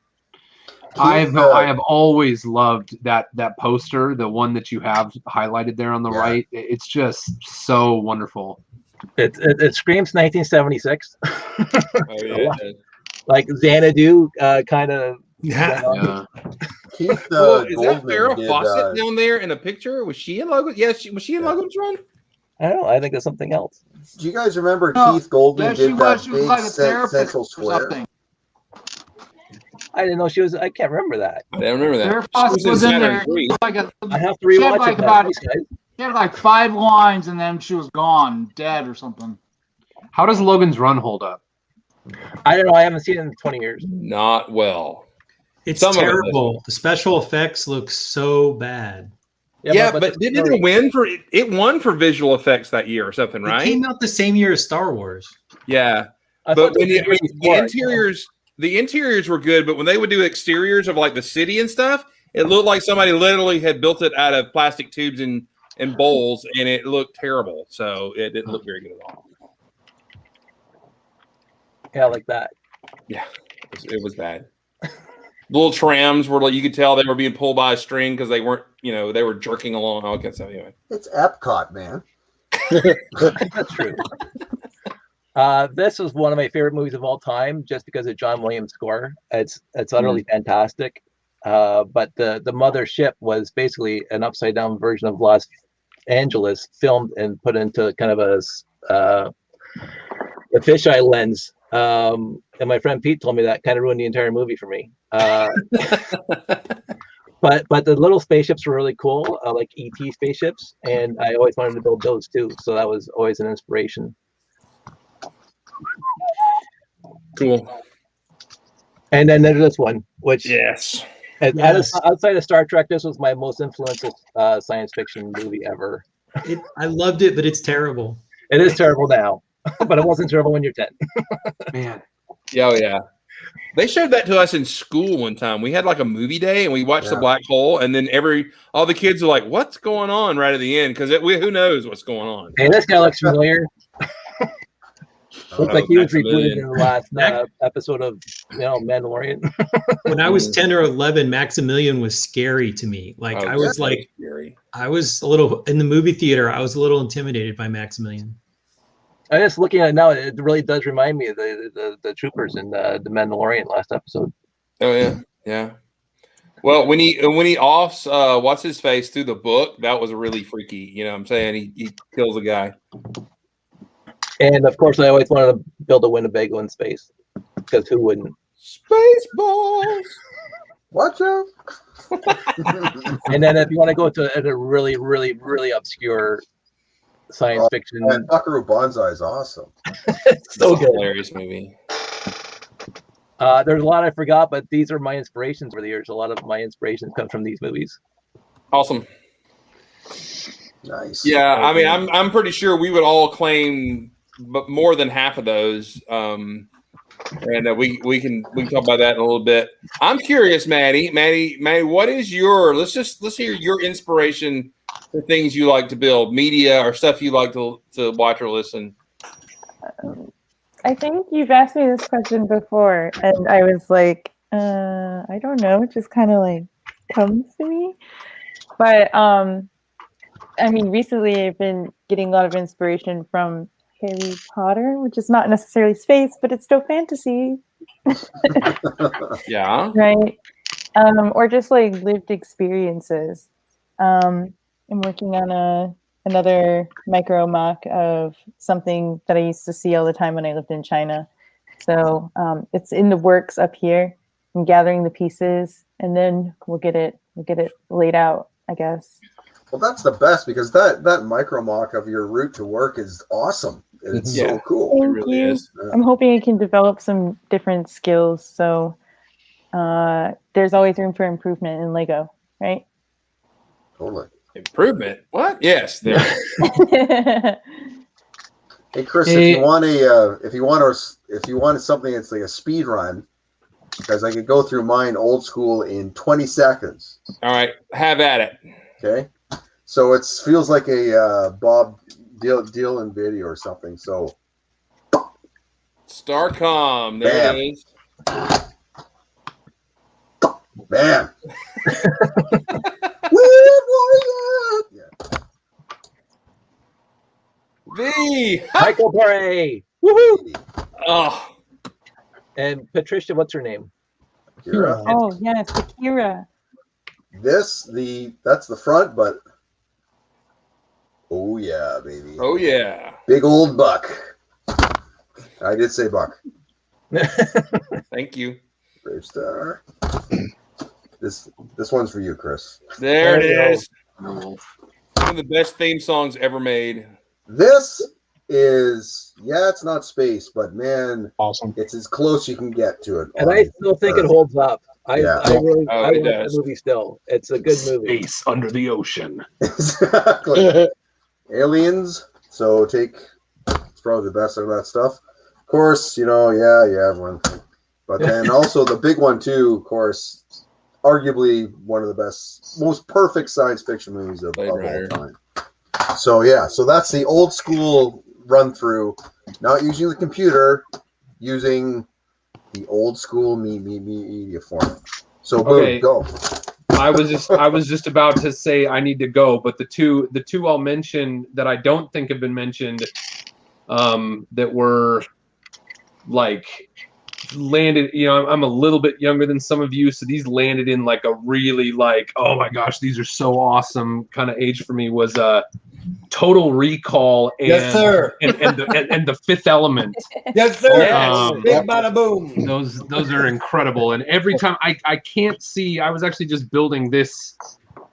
I have always loved that poster, the one that you have highlighted there on the right. It's just so wonderful.
It screams 1976.
Oh yeah.
Like Xanadu kind of.
Yeah. Keith, is that Farrah Fawcett down there in a picture? Was she in Logan? Yes, was she in Logan's Run?
I don't know. I think it's something else.
Do you guys remember Keith Goldman did that big central square?
I didn't know she was. I can't remember that.
I don't remember that.
She was in there.
I have to rewatch it.
She had like 5 lines, and then she was gone, dead or something.
How does Logan's Run hold up?
I don't know. I haven't seen it in 20 years.
Not well.
It's terrible. The special effects look so bad.
Yeah, but didn't it win for it? It won for visual effects that year or something, right?
It came out the same year as Star Wars.
Yeah, but when the interiors were good, but when they would do exteriors of like the city and stuff, it looked like somebody literally had built it out of plastic tubes and bowls, and it looked terrible. So it didn't look very good at all.
Yeah, like that.
Yeah, it was bad. Little trams were like, you could tell they were being pulled by a string because they weren't, they were jerking along. Okay, so anyway,
it's Epcot, man.
That's true. This was one of my favorite movies of all time, just because of John Williams' score. It's utterly fantastic. But the mothership was basically an upside down version of Los Angeles, filmed and put into kind of a fisheye lens. And my friend Pete told me that kind of ruined the entire movie for me. But the little spaceships were really cool, like ET spaceships, and I always wanted to build those too. So that was always an inspiration.
Cool.
And then there's this one, which And
Yes.
outside of Star Trek, this was my most influential science fiction movie ever.
I loved it, but it's terrible.
It is terrible now, but it wasn't terrible when you're 10.
Man.
Yeah, oh, yeah. They showed that to us in school one time. We had like a movie day, and we watched The Black Hole, and then all the kids were like, "What's going on?" right at the end, because who knows what's going on.
Hey, this guy looks familiar. Looks like he was rebooted in the last episode of Mandalorian.
When I was 10 or 11, Maximilian was scary to me. Like I was like,
scary.
I was a little in the movie theater. I was a little intimidated by Maximilian.
I'm just looking at it now. It really does remind me of the troopers in the Mandalorian last episode.
Oh yeah, yeah. Well, when he offs what's his face through the book, that was really freaky. You know what I'm saying? He kills a guy.
And of course, I always wanted to build a Winnebago in space, because who wouldn't?
Spaceballs.
Watch out.
And then if you want to go to a really, really, really obscure science fiction,
man, Buckaroo Banzai is awesome.
It's so good.
Hilarious movie.
There's a lot I forgot, but these are my inspirations for the years. A lot of my inspirations come from these movies.
Awesome.
Nice.
Yeah, I mean, I'm pretty sure we would all claim more than half of those. And we can talk about that in a little bit. I'm curious, Maddie, what is let's hear your inspiration for things you like to build, media or stuff you like to watch or listen.
I think you've asked me this question before, and I was like, I don't know. It just kind of like comes to me. But I mean, recently I've been getting a lot of inspiration from Harry Potter, which is not necessarily space, but it's still fantasy.
Yeah.
Right. Or just like lived experiences. I'm working on another micro mock of something that I used to see all the time when I lived in China. So it's in the works up here. I'm gathering the pieces, and then we'll get it laid out, I guess.
Well, that's the best, because that micro mock of your route to work is awesome. It's so cool.
Thank
It really
you.
is. Yeah.
I'm hoping I can develop some different skills. So there's always room for improvement in Lego, right?
Totally.
Improvement? What? Yes. There.
Hey, Chris, if you want something that's like a speed run, because I could go through mine old school in 20 seconds.
All right, have at it.
Okay, so it feels like a Bob Dylan video or something. So,
Starcom, there it is.
Bam.
V.
Michael Bray. Woohoo!
Oh.
And Patricia, what's her name?
Kira.
Oh yes, Akira.
That's the front, but oh yeah, baby.
Oh yeah.
Big old buck. I did say buck.
Thank you.
Brave Star. This one's for you, Chris.
There it is. One of the best theme songs ever made.
This is, it's not space, but man,
awesome.
It's as close you can get to it.
And I still think it holds up. I really like
it
the movie still. It's a good movie.
Space under the ocean.
Exactly. Aliens. So it's probably the best of that stuff. Of course, everyone. But then also the big one too, of course, arguably one of the best, most perfect science fiction movies of all time. So so that's the old school run through, not using the computer, using the old school media format. So boom, go.
I was just about to say I need to go, but the two I'll mention that I don't think have been mentioned, that were like landed, I'm a little bit younger than some of you, so these landed in like a really like, oh my gosh, these are so awesome kind of age for me, was Total Recall and
yes, sir.
and the Fifth Element.
Yes, sir. Big bada boom.
Those are incredible, and every time I can't see. I was actually just building this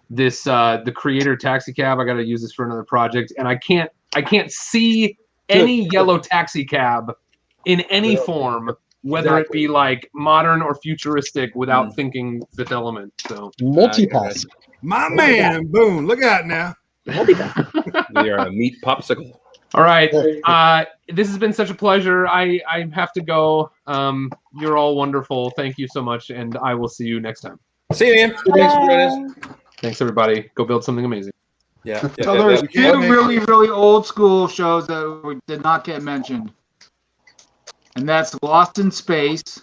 the Creator taxi cab. I got to use this for another project, and I can't see any yellow taxi cab in any form whether it be like modern or futuristic without thinking Fifth Element. So
Multipass.
My man, Boone, look out now.
We are a meat popsicle.
all right, this has been such a pleasure. I have to go. You're all wonderful. Thank you so much, and I will see you next time.
See you, man. Thanks for joining us.
Thanks, everybody. Go build something amazing.
Yeah.
So there's two really, really old school shows that did not get mentioned. And that's Lost in Space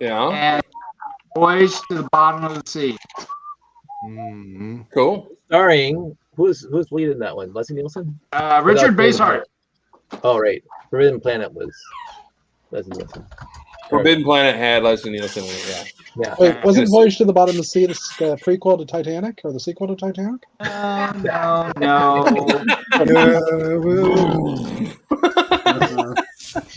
Yeah.
and Voyage to the Bottom of the Sea.
Mm-hmm.
Cool.
Starring who's leading that one? Leslie Nielsen.
Richard Basehart.
Oh right, Forbidden Planet was Leslie Nielsen.
Forbidden Planet had Leslie Nielsen in it. Yeah.
Yeah.
Wait, wasn't Voyage to the Bottom of the Sea the prequel to Titanic or the sequel to Titanic?
No.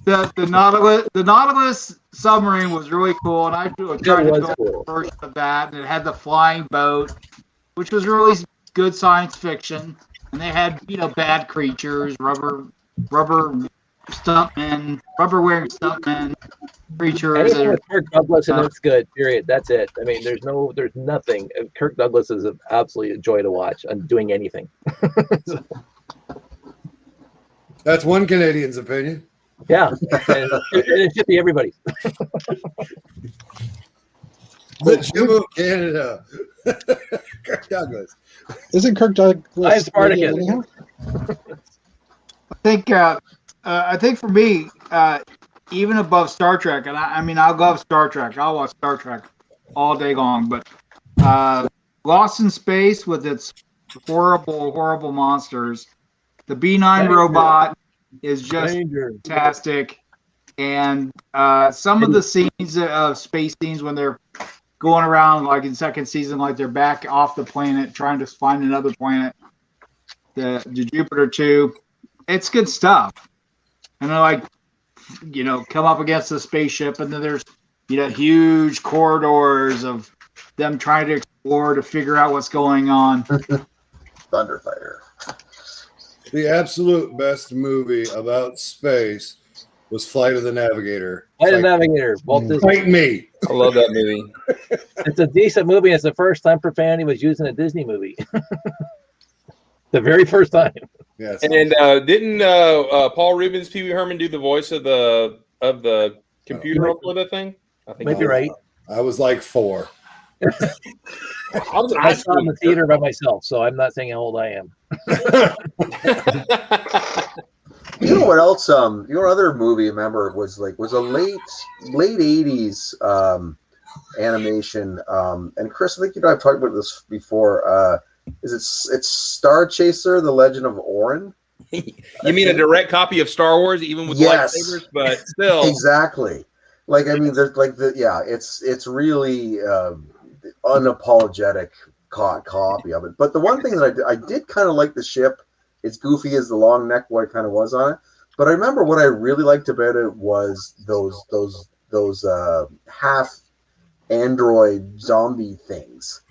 The Nautilus submarine was really cool, and I tried to build a version of that, and it had the flying boat, which was really good science fiction. And they had, bad creatures, rubber stuntmen, rubber wearing stuntmen, creatures.
Anything with Kirk Douglas and it's good. Period. That's it. I mean, there's nothing. Kirk Douglas is absolutely a joy to watch on doing anything.
That's one Canadian's opinion.
Yeah, and it should be everybody's.
The Jim of Canada. Kirk Douglas.
Isn't Kirk Douglas
Spartacus.
anyhow?
I think for me, even above Star Trek, and I mean, I'll love Star Trek. I'll watch Star Trek all day long, but Lost in Space with its horrible, horrible monsters. The B9 robot is just fantastic. And some of the scenes of space scenes when they're going around, like in second season, like they're back off the planet trying to find another planet, the Jupiter 2. It's good stuff. And they're like, come up against the spaceship, and then there's, huge corridors of them trying to explore to figure out what's going on.
Thunderfighter.
The absolute best movie about space was Flight of the Navigator.
Flight of the Navigator. Walt Disney.
Fight me.
I love that movie.
It's a decent movie. It's the first time profanity was used in a Disney movie. The very first time.
Yes.
And didn't Paul Rubens, Pee Wee Herman do the voice of the computer for that thing? I think
Maybe right.
I was like 4.
I saw it in the theater by myself, so I'm not saying how old I am.
You know what else? You know, other movie I remember was a late 80s animation. And Chris, I think I've talked about this before. It's Star Chaser: The Legend of Orin?
You mean a direct copy of Star Wars, even with lightsabers, but still
exactly. Like, I mean, there's it's really unapologetic copy of it. But the one thing that I did kind of like the ship. It's goofy as the long neck, what it kind of was on it. But I remember what I really liked about it was those half android zombie things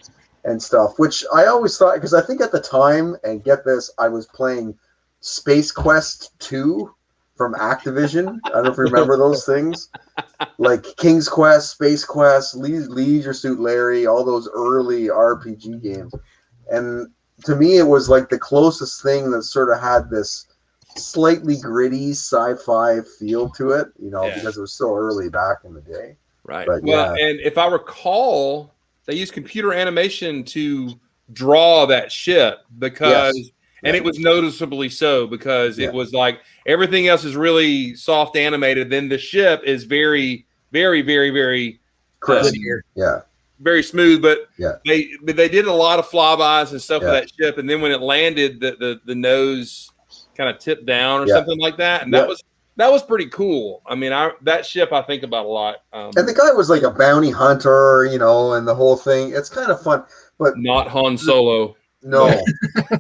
and stuff, which I always thought, because I think at the time, and get this, I was playing Space Quest 2 from Activision. I don't know if you remember those things. Like King's Quest, Space Quest, Leisure Suit Larry, all those early RPG games. And to me, it was like the closest thing that sort of had this slightly gritty sci-fi feel to it, because it was so early back in the day.
Right.
But,
well, and if I recall, they used computer animation to draw that ship because, and it was noticeably so because it was like everything else is really soft animated. Then the ship is very, very, very, very
crisp. Very
smooth, but they did a lot of flybys and stuff with that ship, and then when it landed, the nose kind of tipped down or something like that, and that was pretty cool. I mean, that ship I think about a lot.
And the guy was like a bounty hunter, and the whole thing. It's kind of fun, but
not Han Solo.
No,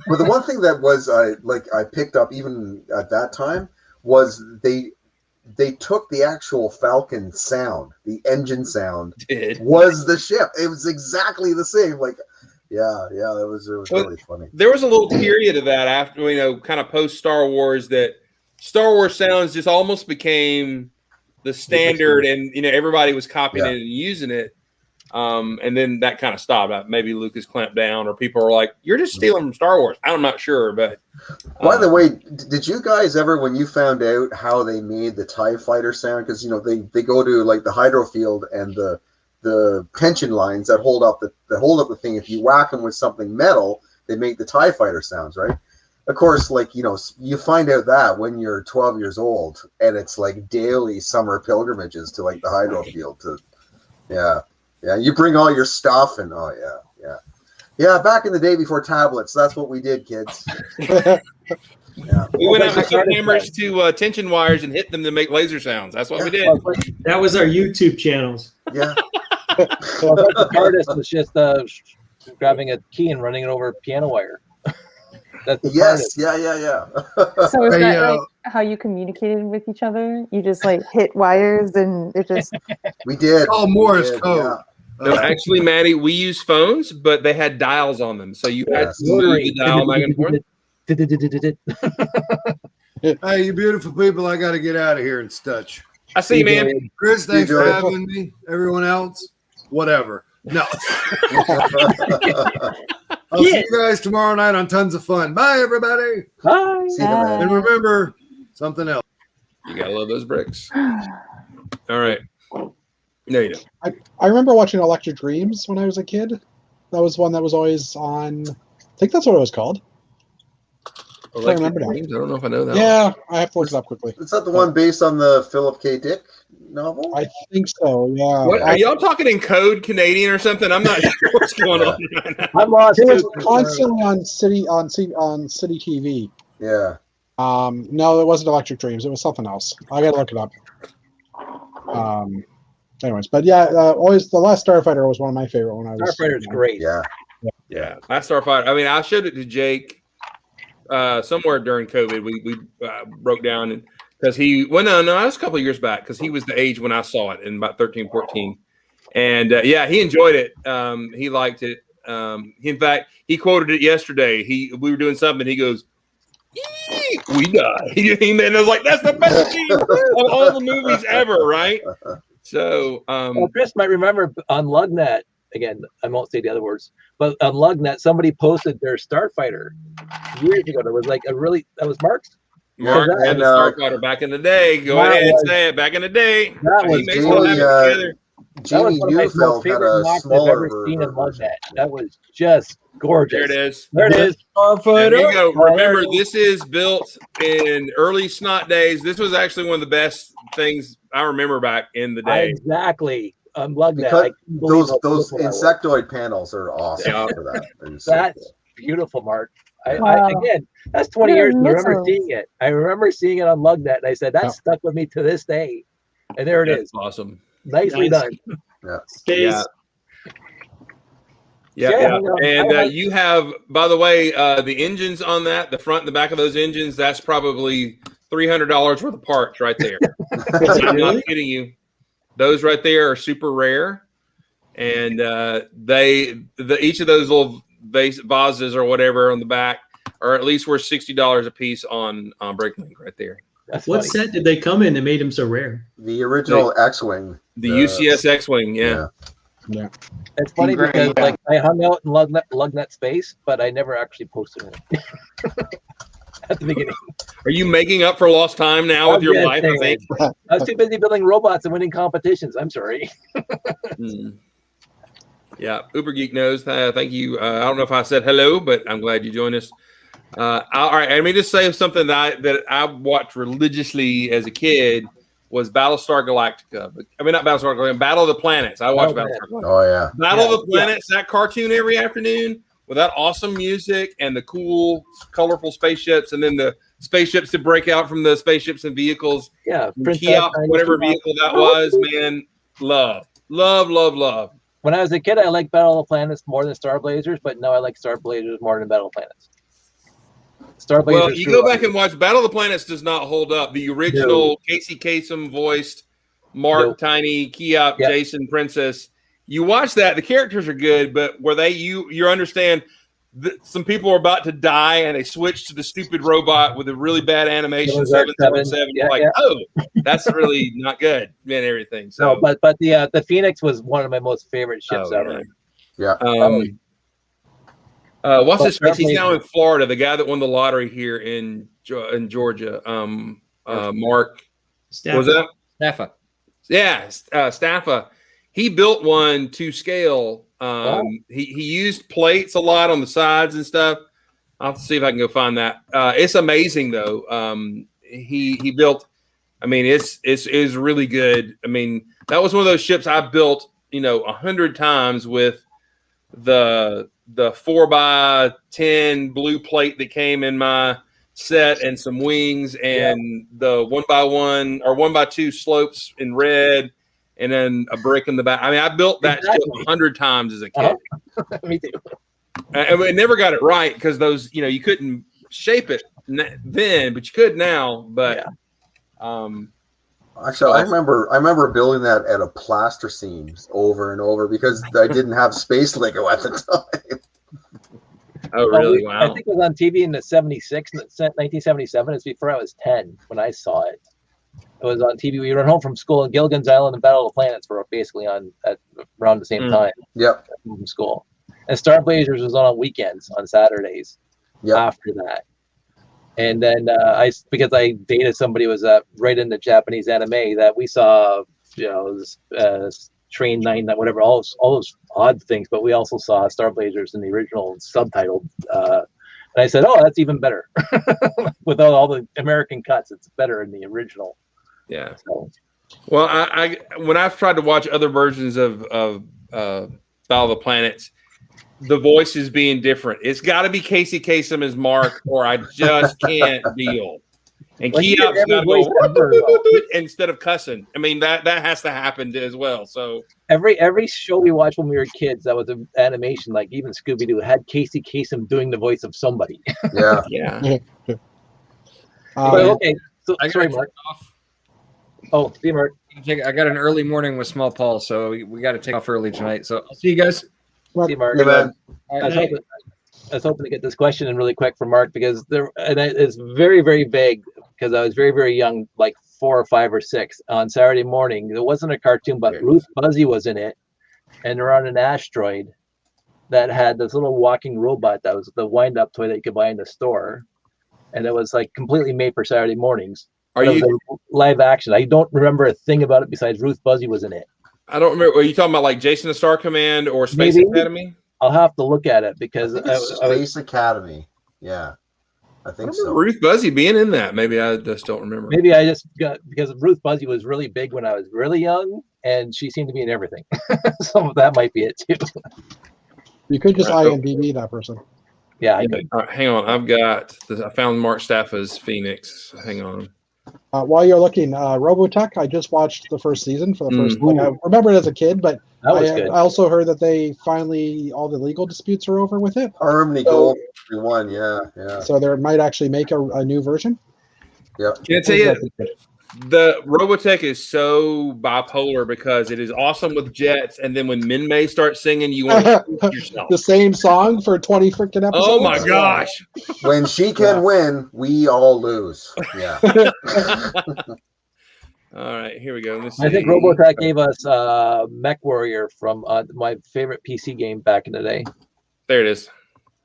but the one thing that was I picked up even at that time was they took the actual Falcon sound, the engine sound was the ship. It was exactly the same. Like, it was really funny.
There was a little period of that after, kind of post Star Wars, that Star Wars sounds just almost became the standard, and everybody was copying it and using it. And then that kind of stopped. Maybe Lucas clamped down, or people were like, "You're just stealing from Star Wars." I'm not sure, but
by the way, did you guys ever, when you found out how they made the TIE fighter sound, because they go to like the hydro field and the tension lines that hold up the thing. If you whack them with something metal, they make the TIE fighter sounds, right? Of course, like, you find out that when you're 12 years old, and it's like daily summer pilgrimages to like the hydro field you bring all your stuff and back in the day before tablets, that's what we did, kids.
We went out and took hammers to tension wires and hit them to make laser sounds. That's what we did.
That was our YouTube channels.
Yeah.
So the TARDIS was just grabbing a key and running it over a piano wire. That's the
yes.
TARDIS.
Yeah.
So is that like how you communicated with each other? You just like hit wires and it just.
We did.
Oh, Morse code.
Yeah.
No, actually, Maddie, we use phones, but they had dials on them, so you had to move the dial back and forth.
Hey, you beautiful people! I got to get out of here and stutch.
I see you, man.
Chris, thanks for having me. Everyone else, whatever. No. I'll see you guys tomorrow night on Tons of Fun. Bye, everybody.
Bye.
See you, man.
And remember something else.
You gotta love those bricks. All right. No, you don't.
I remember watching Electric Dreams when I was a kid. That was one that was always on. I think that's what it was called.
Electric
remember that.
Dreams? I don't know if I know that.
Yeah, I have to look it up quickly.
Is that the one based on the Philip K. Dick novel?
I think so. Yeah.
What, are y'all talking in code Canadian or something? I'm not sure what's going on right now.
I'm lost.
It was constantly on City TV.
Yeah.
No, it wasn't Electric Dreams. It was something else. I gotta look it up. Anyways, but yeah, always the Last Starfighter was one of my favorite when I was.
Starfighter's great.
Yeah. Last Starfighter. I mean, I showed it to Jake somewhere during COVID. We broke down and because he no, that was a couple of years back because he was the age when I saw it in about 13, 14. And he enjoyed it. He liked it. In fact, he quoted it yesterday. We were doing something. He goes, "We die." And I was like, "That's the best scene of all the movies ever, right?" So,
Chris might remember on Lugnet, again, I won't say the other words, but on Lugnet, somebody posted their Starfighter years ago. There was like that was Mark's.
Mark and the Starfighter back in the day. Go ahead and say it. Back in the day.
That was
Jamie Neufeld had a smaller
version in Lugnet. That was just gorgeous.
There it is.
There it is.
There you go. Remember, this is built in early snot days. This was actually one of the best things I remember back in the day.
Exactly. Lugnet.
Those insectoid panels are awesome for that.
That's beautiful, Mark. Again, that's 20 years. I remember seeing it. I remember seeing it on Lugnet, and I said that stuck with me to this day. And there it is.
Awesome.
Nicely done.
Yeah. Yeah. And you have, by the way, the engines on that, the front and the back of those engines, that's probably $300 worth of parts right there. I'm not kidding you. Those right there are super rare. And each of those little vases or whatever on the back are at least worth $60 a piece on Breaklink right there.
What set did they come in that made them so rare?
The original X-Wing.
The UCS X-Wing, yeah.
It's funny because like I hung out in Lugnet space, but I never actually posted it at the beginning.
Are you making up for lost time now with your life? I think
I was too busy building robots and winning competitions. I'm sorry.
Yeah, Uber Geek knows. Thank you. I don't know if I said hello, but I'm glad you joined us. All right, let me just say something that I watched religiously as a kid was Battlestar Galactica. I mean, not Battlestar Galactica, Battle of the Planets. I watched Battlestar Galactica.
Oh, yeah.
Battle of the Planets, that cartoon every afternoon with that awesome music and the cool, colorful spaceships, and then the spaceships to break out from the spaceships and vehicles.
Yeah.
Kia, whatever vehicle that was, man. Love.
When I was a kid, I liked Battle of the Planets more than Star Blazers, but now I like Star Blazers more than Battle of the Planets.
Well, you go back and watch Battle of the Planets does not hold up. The original Casey Kasem voiced Mark, Tiny, Kiop, Jason, Princess. You watch that, the characters are good, but where you understand some people are about to die, and they switch to the stupid robot with a really bad animation. 777.
Yeah,
like,
yeah.
oh, that's really not good, and everything. So,
No, but the Phoenix was one of my most favorite ships ever.
Yeah.
What's
But
his face? He's
apparently-
now in Florida. The guy that won the lottery here in Georgia. Mark.
Staffa.
Was that?
Staffa.
Yeah, Staffa. He built one to scale. He used plates a lot on the sides and stuff. I'll have to see if I can go find that. It's amazing though. He built. I mean, it's really good. I mean, that was one of those ships I built, 100 times with the 4x10 blue plate that came in my set and some wings and the 1x1 or 1x2 slopes in red. And then a brick in the back. I mean, I built that ship 100 times as a kid.
Me too.
And we never got it right because those, you couldn't shape it then, but you could now. But
actually, I remember building that at a plaster seams over and over because I didn't have space Lego at the time.
Oh, really? Wow.
I think it was on TV in the 1977. It's before I was 10 when I saw it. It was on TV. We were home from school, and Gilligan's Island and Battle of the Planets were basically on at around the same time.
Yep.
From school, and Star Blazers was on weekends on Saturdays. After that, and then because I dated somebody who was right into Japanese anime, that we saw Train 9, whatever, all those odd things. But we also saw Star Blazers in the original subtitled. And I said, "Oh, that's even better." Without all the American cuts, it's better in the original.
Yeah.
So.
Well, I when I've tried to watch other versions of Battle of the Planets, the voices being different. It's got to be Casey Kasem as Mark, or I just can't deal. And Keop's got to go instead of cussing. I mean, that has to happen as well. So
every show we watched when we were kids, that was an animation, like even Scooby Doo had Casey Kasem doing the voice of somebody.
Yeah.
Yeah.
Okay. So
I
sorry,
gotta
Mark.
take off.
Oh, see, Mark.
I got an early morning with Small Paul, so we got to take off early tonight. So I'll see you guys.
See, Mark.
Hey, man.
I was hoping to get this question in really quick from Mark because it's very, very vague because I was very, very young, like 4 or 5 or 6 on Saturday morning. It wasn't a cartoon, but Ruth Buzzy was in it, and they're on an asteroid that had this little walking robot that was the wind-up toy that you could buy in the store, and it was like completely made for Saturday mornings.
Are you
live action? I don't remember a thing about it besides Ruth Buzzy was in it.
I don't remember. Are you talking about like Jason the Star Command or Space
Maybe.
Academy?
I'll have to look at it because
Space Academy. Yeah, I think so.
Ruth Buzzy being in that. Maybe I just don't remember.
Maybe I just got because Ruth Buzzy was really big when I was really young, and she seemed to be in everything. So that might be it too.
You could just IMDb that person.
Yeah, I could.
All right, hang on. I found Mark Staffa's Phoenix. Hang on.
While you're looking, Robotech, I just watched the first season for the first. Like, I remember it as a kid, but I also heard that they finally all the legal disputes are over with it.
Harmony Gold won, yeah.
So they might actually make a new version.
Yeah.
Can I tell you, the Robotech is so bipolar because it is awesome with jets, and then when Min-May starts singing, you want to shoot yourself.
The same song for 20 freaking episodes.
Oh my gosh!
When she can win, we all lose. Yeah.
All right, here we go. Let's see.
I think Robotech gave us Mech Warrior from my favorite PC game back in the day.
There it is.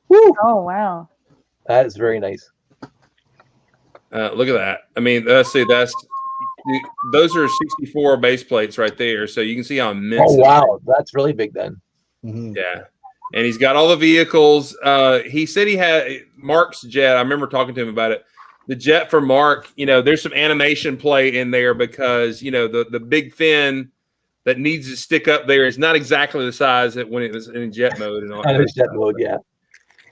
Woo! Oh wow.
That is very nice.
Look at that. I mean, let's see. Those are 64 base plates right there, so you can see how immense.
Oh wow, that's really big then.
Mm-hmm.
Yeah, and he's got all the vehicles. He said he had Mark's jet. I remember talking to him about it. The jet for Mark, there's some animation play in there because the big fin that needs to stick up there is not exactly the size that when it was in jet mode and all.
Jet mode, yeah.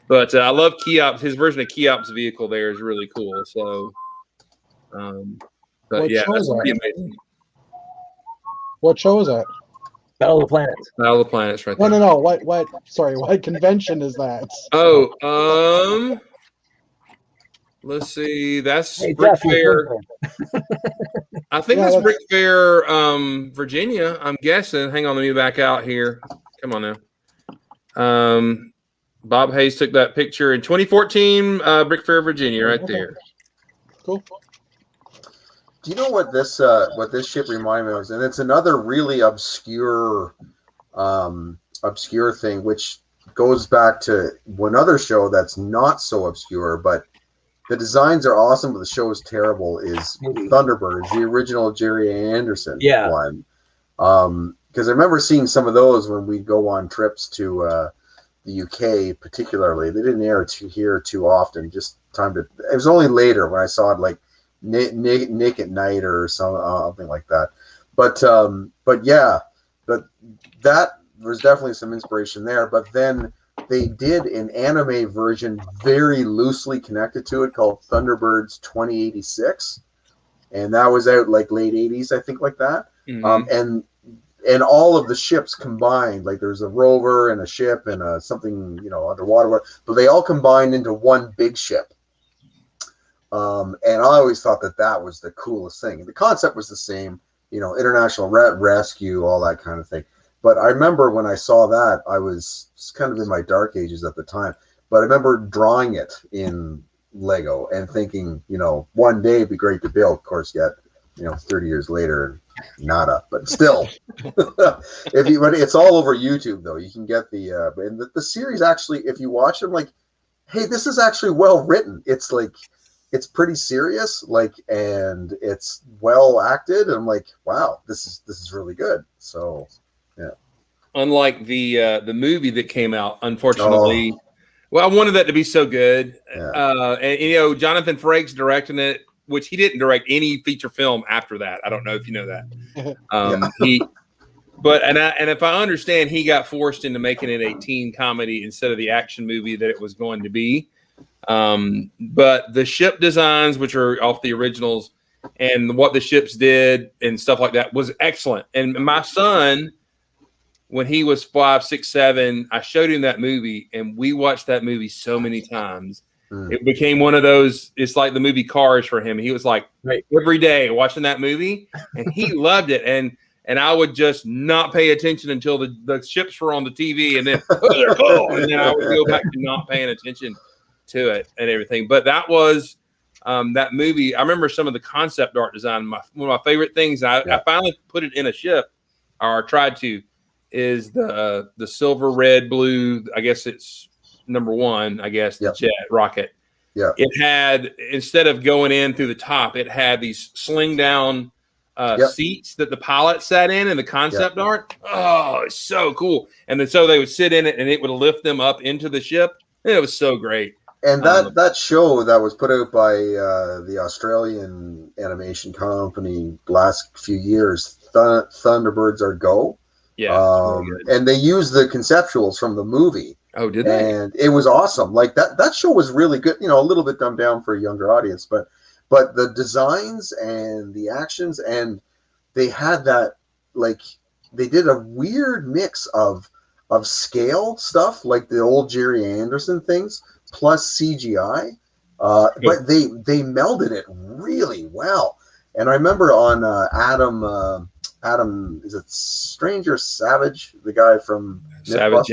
But I love Keop's. His version of Keop's vehicle there is really cool. So, but
What
yeah,
show
that's
is that?
pretty amazing.
What show is that?
Battle of the Planets.
Battle of the Planets, right there.
No. What? Sorry, what convention is that?
Oh, let's see. That's Brick Fair. I think that's Brick Fair, Virginia. I'm guessing. Hang on, let me back out here. Come on now. Bob Hayes took that picture in 2014, Brick Fair, Virginia, right there.
Cool.
Do you know what this ship reminded me of? And it's another really obscure thing, which goes back to one other show that's not so obscure, but the designs are awesome, but the show is terrible. Is Thunderbirds, the original Jerry Anderson one? Because I remember seeing some of those when we'd go on trips to the UK, particularly. They didn't air here too often. Just time to. It was only later when I saw it, like Nick at Night or something like that. But yeah, that there's definitely some inspiration there. But then they did an anime version very loosely connected to it called Thunderbirds 2086, and that was out like late 80s, I think, like that. Mm-hmm. And all of the ships combined, like there's a rover and a ship and something, underwater, but they all combined into one big ship. And I always thought that was the coolest thing. The concept was the same, international rescue, all that kind of thing. But I remember when I saw that, I was kind of in my dark ages at the time. But I remember drawing it in Lego and thinking, one day it'd be great to build. Of course, yet, 30 years later, nada. But still, it's all over YouTube though. You can get the series actually. If you watch them, like, hey, this is actually well written. It's like, it's pretty serious, and it's well acted. And I'm like, wow, this is really good. So. Yeah.
Unlike the movie that came out, unfortunately, well, I wanted that to be so good. Yeah. And Jonathan Frakes directing it, which he didn't direct any feature film after that. I don't know if you know that. And if I understand, he got forced into making it a teen comedy instead of the action movie that it was going to be. But the ship designs, which are off the originals, and what the ships did and stuff like that was excellent. And my son, when he was 5, 6, 7, I showed him that movie, and we watched that movie so many times. It became one of those. It's like the movie Cars for him. He was like every day watching that movie, and he loved it. And I would just not pay attention until the ships were on the TV, and then they're cool, and then I would go back to not paying attention to it and everything. But that was that movie. I remember some of the concept art design. One of my favorite things. I finally put it in a ship, or tried to. Is the silver, red, blue? I guess it's number 1. I guess the jet rocket. Yeah. It had, instead of going in through the top, it had these sling down seats that the pilot sat in the concept art. Oh, it's so cool. And then so they would sit in it, and it would lift them up into the ship. And it was so great.
And that show that was put out by the Australian animation company last few years, Thunderbirds Are Go. Yeah, and they used the conceptuals from the movie.
Oh, did they?
And it was awesome. Like that show was really good. A little bit dumbed down for a younger audience, but the designs and the actions, and they had that, like, they did a weird mix of scale stuff, like the old Jerry Anderson things, plus CGI. But they melded it really well. And I remember on Adam, is it Stranger Savage, the guy from
Savage?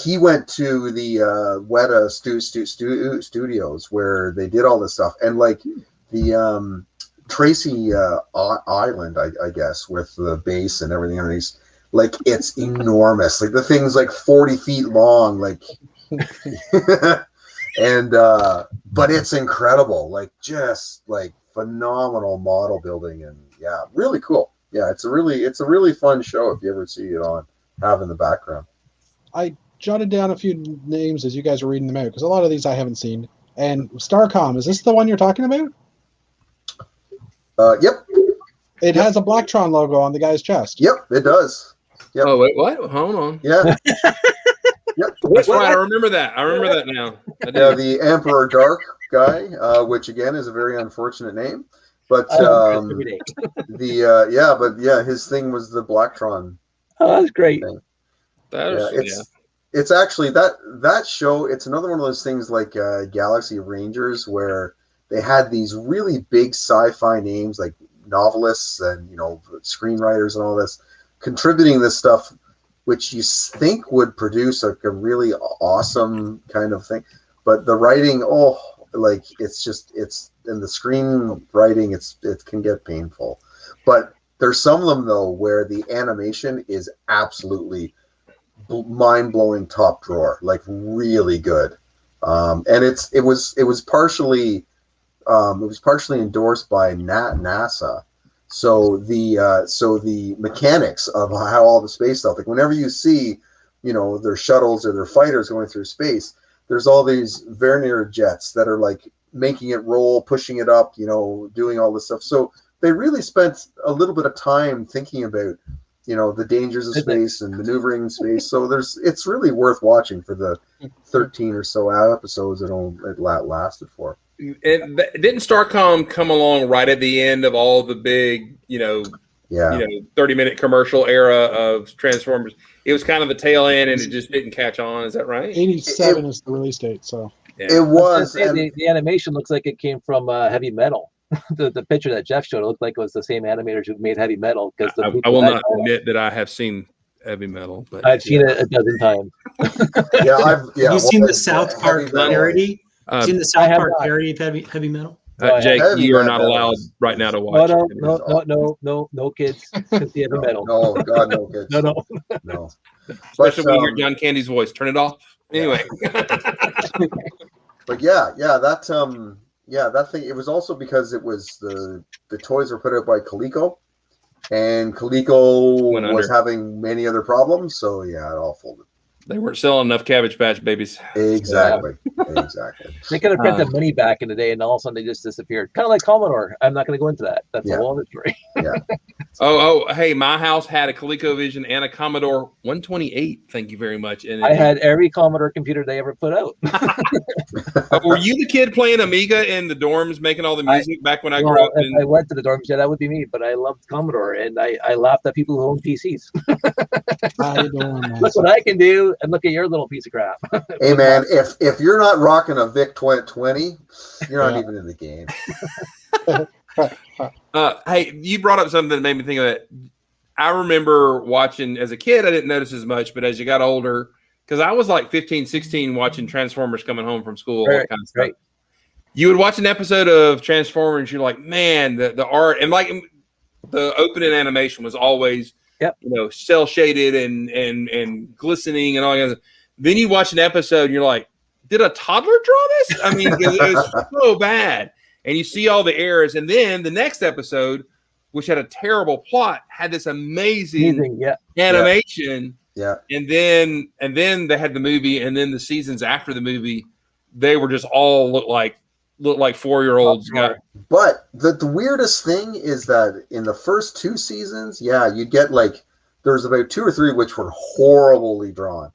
He went to the Weta Studios where they did all this stuff, and like the Tracy Island, I guess, with the base and everything underneath, like it's enormous. Like the thing's like 40 feet long, like, and but it's incredible, like just like phenomenal model building, and really cool. Yeah, it's a really fun show if you ever see it on, have in the background.
I jotted down a few names as you guys were reading them out, because a lot of these I haven't seen. And Starcom, is this the one you're talking about?
Yep.
It has a Blacktron logo on the guy's chest.
Yep, it does. Yep.
Oh, wait, what? Hold on.
Yeah. Yep.
That's right. I remember that. I remember that now.
Yeah, the Emperor Dark guy, which again is a very unfortunate name. But his thing was the Blacktron.
Oh, that's great.
Thing. It's actually that show. It's another one of those things like Galaxy Rangers, where they had these really big sci-fi names like novelists and screenwriters and all this contributing this stuff which you think would produce like a really awesome kind of thing, but the writing, like it's in the screenwriting, it can get painful. But there's some of them though where the animation is absolutely mind-blowing, top drawer, like really good. And it was partially endorsed by NASA. So the mechanics of how all the space stuff, like whenever you see, their shuttles or their fighters going through space, there's all these vernier jets that are like making it roll, pushing it up, doing all this stuff. So they really spent a little bit of time thinking about, the dangers of space and maneuvering in space. So it's really worth watching for the 13 or so episodes it lasted for.
And didn't Starcom come along right at the end of all the big, 30-minute commercial era of Transformers? It was kind of the tail end, and it just didn't catch on. Is that right?
87 is the release date. So
it was.
The animation looks like it came from Heavy Metal. the picture that Jeff showed, it looked like it was the same animators who made Heavy Metal. Because
I will not admit that I have seen Heavy Metal, but
I've seen it a dozen times.
Have you seen the South Park parody? Seen the South Park parody of Heavy Metal?
Jake, you are not allowed right now to watch.
No kids can see Heavy Metal.
No, God, no kids.
No.
Especially when you hear John Candy's voice. Turn it off. Anyway.
But that thing. It was also because it was the toys were put out by Coleco, and Coleco was having many other problems. So it all folded.
They weren't selling enough Cabbage Patch Babies.
Exactly. Exactly.
They could have printed money back in the day, and all of a sudden they just disappeared. Kind of like Commodore. I'm not going to go into that. That's a whole other story.
Yeah.
Hey, my house had a ColecoVision and a Commodore 128. Thank you very much. And
I had every Commodore computer they ever put out.
Were you the kid playing Amiga in the dorms, making all the music back when I grew up?
If I went to the dorms, that would be me. But I loved Commodore, and I laughed at people who own PCs. Look what I can do. And look at your little piece of crap.
Hey man, if you're not rocking a VIC 20, you're not even in the game.
Hey, you brought up something that made me think of it. I remember watching as a kid, I didn't notice as much, but as you got older, because I was like 15, 16 watching Transformers coming home from school, all that kind of stuff. Right. You would watch an episode of Transformers, you're like, man, the art, and like the opening animation was always cell shaded and glistening and all that. Then you watch an episode and you're like, did a toddler draw this? I mean, it was so bad. And you see all the errors. And then the next episode, which had a terrible plot, had this amazing animation.
Yeah.
And then they had the movie, and then the seasons after the movie, they were just all look like 4-year-olds.
But the weirdest thing is that in the first 2 seasons, you get like there's about 2 or 3 which were horribly drawn.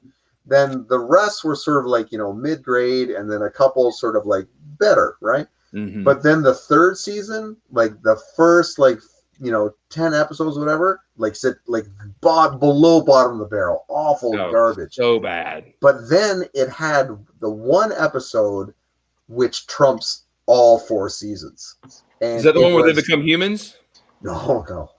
Then the rest were sort of like mid-grade, and then a couple sort of like better, right?
Mm-hmm.
But then the 3rd season, like the first 10 episodes, whatever, like sit like below bottom of the barrel, awful garbage,
so bad.
But then it had the one episode which trumps all 4 seasons. And
is that the one where they become humans?
No.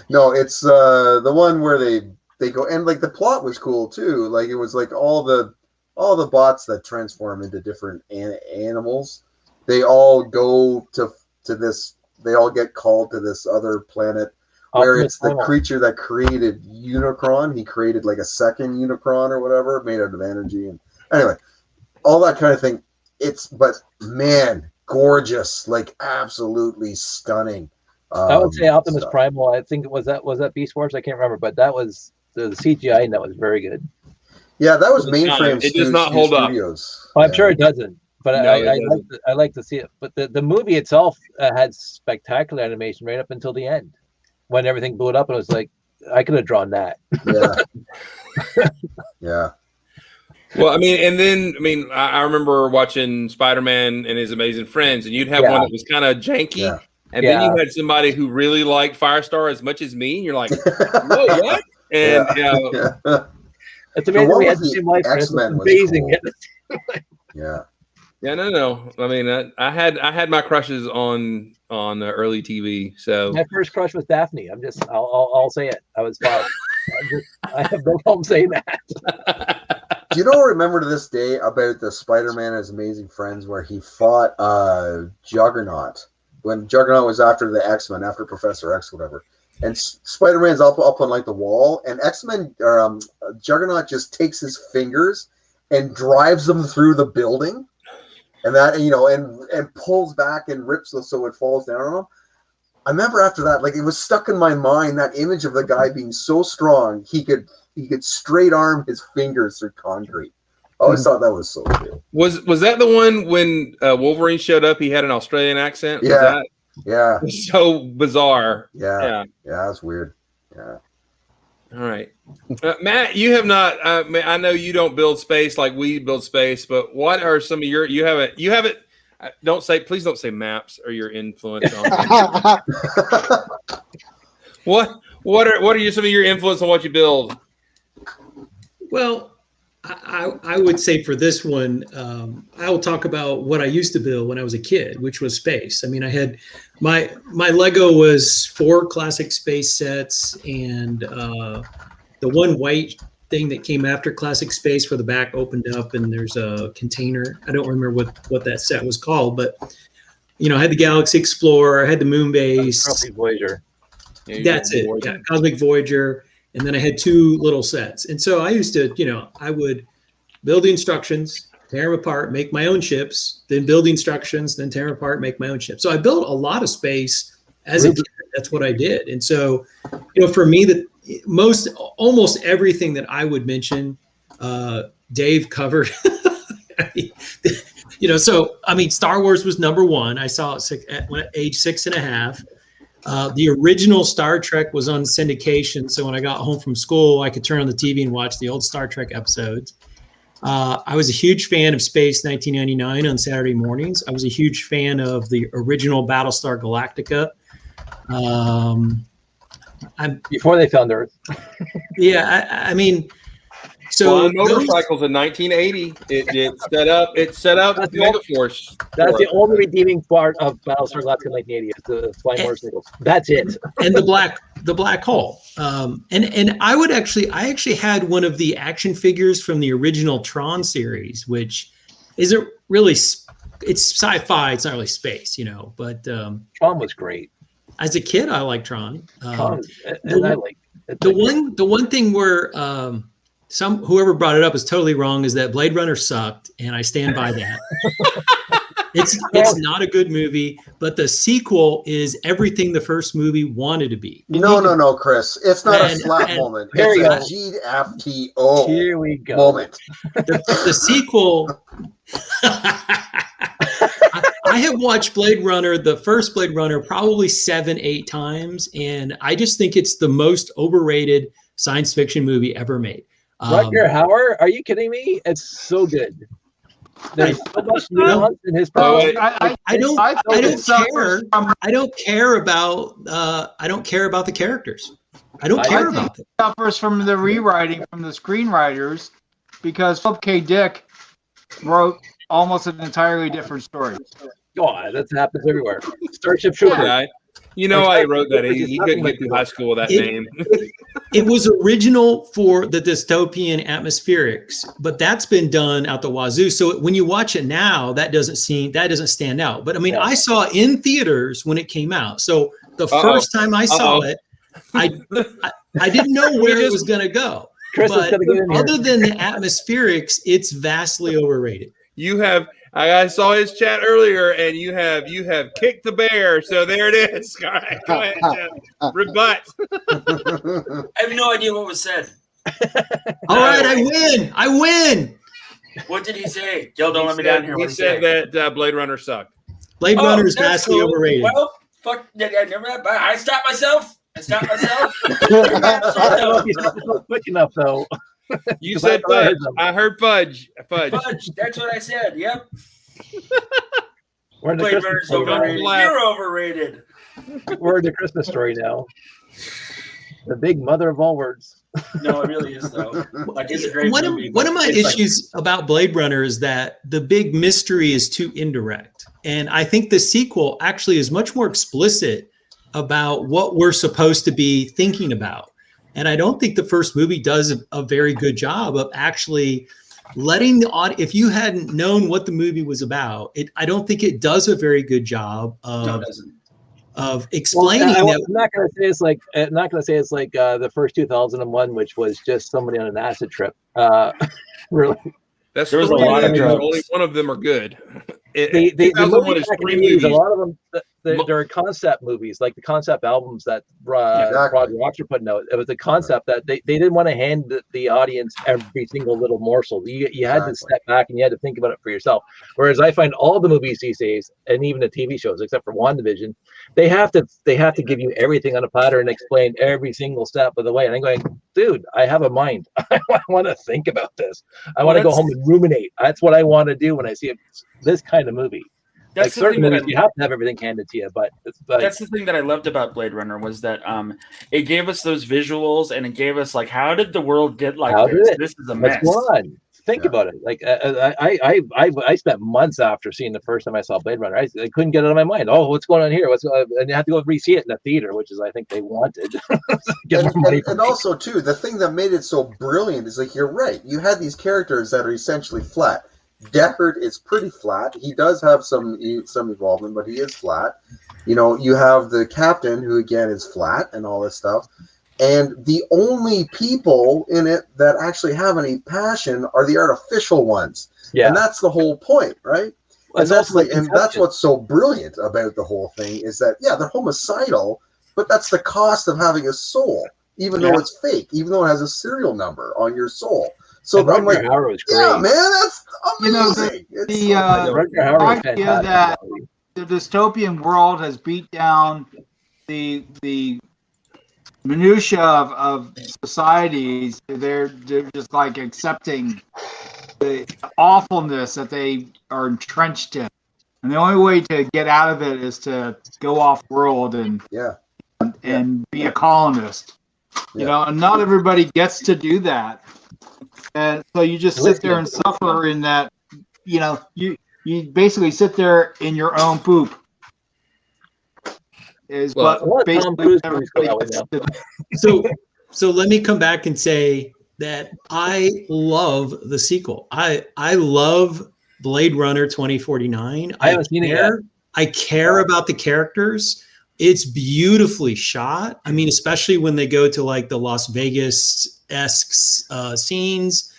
It's the one where they go, and like the plot was cool too. Like it was like all the bots that transform into different animals. They all go to this. They all get called to this other planet where it's the creature that created Unicron. He created like a second Unicron or whatever, made out of energy. And anyway, all that kind of thing. But man, gorgeous, like absolutely stunning.
I would say Optimus Primal. I think was that Beast Wars. I can't remember, but that was the CGI, and that was very good.
Yeah, that was Mainframe.
It does not hold
Studios.
up. I'm sure it doesn't, but I like to see it. But the movie itself had spectacular animation right up until the end, when everything blew it up, and it was like I could have drawn that.
Yeah. Yeah.
Well, I remember watching Spider-Man and His Amazing Friends, and you'd have one that was kind of janky, and then you had somebody who really liked Firestar as much as me, and you're like, whoa, what? And
it's amazing we had the same life. It's amazing.
Yeah.
Yeah, no. I mean, I had my crushes on early TV. So
my first crush was Daphne. I'll say it. I was 5. I have no problem saying that.
Do you know, remember to this day about the Spider-Man and His Amazing Friends where he fought Juggernaut when Juggernaut was after the X-Men, after Professor X, whatever, and Spider-Man's up on like the wall, and X-Men or Juggernaut just takes his fingers and drives them through the building, and that and pulls back and rips them so it falls down on him. I remember after that, like it was stuck in my mind, that image of the guy being so strong he could straight arm his fingers through concrete. I always thought that was so cool.
Was that the one when Wolverine showed up? He had an Australian accent.
Yeah, yeah.
It was so bizarre.
Yeah, that's weird. Yeah.
All right, Matt, you have not. I know you don't build space like we build space, but what are some of your? You haven't. Please don't say maps or your influence on. What are some of your influence on what you build?
Well, I would say for this one, I will talk about what I used to build when I was a kid, which was space. I mean, I had my Lego was 4 classic space sets and the one white thing that came after classic space where the back opened up and there's a container. I don't remember what that set was called, but I had the Galaxy Explorer, I had the Moon Base.
Cosmic Voyager.
That's it. Yeah, Cosmic Voyager. And then I had 2 little sets. And so I used to, I would build the instructions, tear them apart, make my own ships, then build the instructions, then tear them apart, make my own ships. So I built a lot of space as a kid. That's what I did. And so, for me, almost everything that I would mention, Dave covered. So, I mean, Star Wars was number 1. I saw it at age 6.5. The original Star Trek was on syndication, so when I got home from school, I could turn on the TV and watch the old Star Trek episodes. I was a huge fan of Space 1999 on Saturday mornings. I was a huge fan of the original Battlestar Galactica.
Before they found Earth.
Yeah, I mean, so
motorcycles in 1980, it set up Megaforce.
That's the only redeeming part of Battlestar Galactica 1980 is the flying motorcycles. That's it.
And the black hole. And I actually had one of the action figures from the original Tron series, which isn't really, it's sci-fi. It's not really space, but
Tron was great.
As a kid, I liked Tron.
The
one thing where whoever brought it up is totally wrong is that Blade Runner sucked, and I stand by that. It's not a good movie, but the sequel is everything the first movie wanted to be.
No, Chris. It's not a slap moment. It's a GFTO
Here we go.
moment.
The sequel. I have watched Blade Runner, the first Blade Runner, probably 7-8 times, and I just think it's the most overrated science fiction movie ever made.
Rutger Hauer? Are you kidding me? It's so good. There's so much nuance in his power.
I don't care about the characters. I don't care about them.
It suffers from the rewriting from the screenwriters because Philip K. Dick wrote almost an entirely different story.
Oh, that happens everywhere. Starship Trooper.
Yeah, I wrote that. He couldn't get through high school with that name.
It was original for the dystopian atmospherics, but that's been done out the wazoo. So when you watch it now, that doesn't stand out. But I mean, I saw it in theaters when it came out. So the first time I saw it, I didn't know where it was going to go. But other than the atmospherics, it's vastly overrated.
I saw his chat earlier, and you have kicked the bear. So there it is. All right, go ahead, Jeff. Rebut.
I have no idea what was said.
All right, I win.
What did he say? Gil, don't let me down here.
He said that Blade Runner sucked.
Blade Runner is vastly overrated.
Well, fuck. I stopped myself.
Quick enough, though.
You said fudge. I heard fudge. Fudge.
That's what I said. Yep.
Blade
Runner's overrated. You're overrated.
We're in the Christmas story now. The big mother of all words.
No, it really is, though. Like, it's a great movie.
One of my issues about Blade Runner is that the big mystery is too indirect. And I think the sequel actually is much more explicit about what we're supposed to be thinking about. And I don't think the first movie does a very good job of actually letting the audience, if you hadn't known what the movie was about, I don't think it does a very good job of explaining that.
I'm not going to say it's like the first 2001, which was just somebody on an acid trip. Really.
There
was a lot of drugs.
Only one of them are good.
The
2001 is 3 movies.
A lot of them, they're concept movies, like the concept albums that Roger Watts are putting out. It was a concept that they didn't want to hand the audience every single little morsel. You had to step back and you had to think about it for yourself. Whereas I find all the movies these days, and even the TV shows, except for WandaVision, they have to give you everything on a platter and explain every single step of the way. And I'm going, dude, I have a mind. I want to think about this. I want to go home and ruminate. That's what I want to do when I see this kind of movie. Like certain movies, you have to have everything handed to you, but
that's the thing that I loved about Blade Runner was that it gave us those visuals and it gave us like, how did the world get like this? This is a mess.
Think about it. Like I spent months after seeing the first time I saw Blade Runner. I couldn't get it out of my mind. Oh, what's going on here? And you have to go re-see it in the theater, which is I think they wanted.
and also too, the thing that made it so brilliant is like you're right. You had these characters that are essentially flat. Deckard is pretty flat. He does have some involvement, but he is flat. You know, you have the captain who again is flat and all this stuff. And the only people in it that actually have any passion are the artificial ones. Yeah. And that's the whole point, right? And that's what's so brilliant about the whole thing is that, yeah, they're homicidal, but that's the cost of having a soul, even though it's fake, even though it has a serial number on your soul. So I'm like, yeah, man, that's amazing.
The idea that the dystopian world has beat down the minutia of societies. They're just like accepting the awfulness that they are entrenched in, and the only way to get out of it is to go off world and be a colonist. You know, and not everybody gets to do that. And so you just sit there and suffer in that, you know, you basically sit there in your own poop.
So let me come back and say that I love the sequel. I love Blade Runner 2049.
I haven't seen it yet.
I care about the characters. It's beautifully shot. I mean, especially when they go to like the Las Vegas-esque scenes.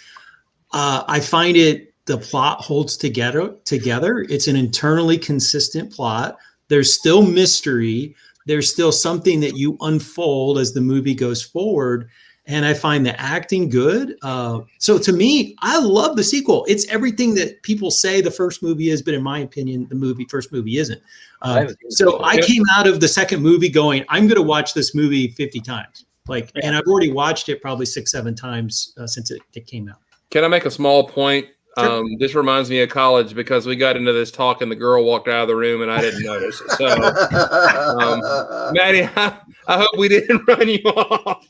I find the plot holds together. It's an internally consistent plot. There's still mystery. There's still something that you unfold as the movie goes forward. And I find the acting good. So to me, I love the sequel. It's everything that people say the first movie is, but in my opinion, the first movie isn't. So I came out of the second movie going, I'm going to watch this movie 50 times. And I've already watched it probably 6-7 times since it came out.
Can I make a small point? Sure. This reminds me of college because we got into this talk and the girl walked out of the room and I didn't notice. So, Maddie, I hope we didn't run you off.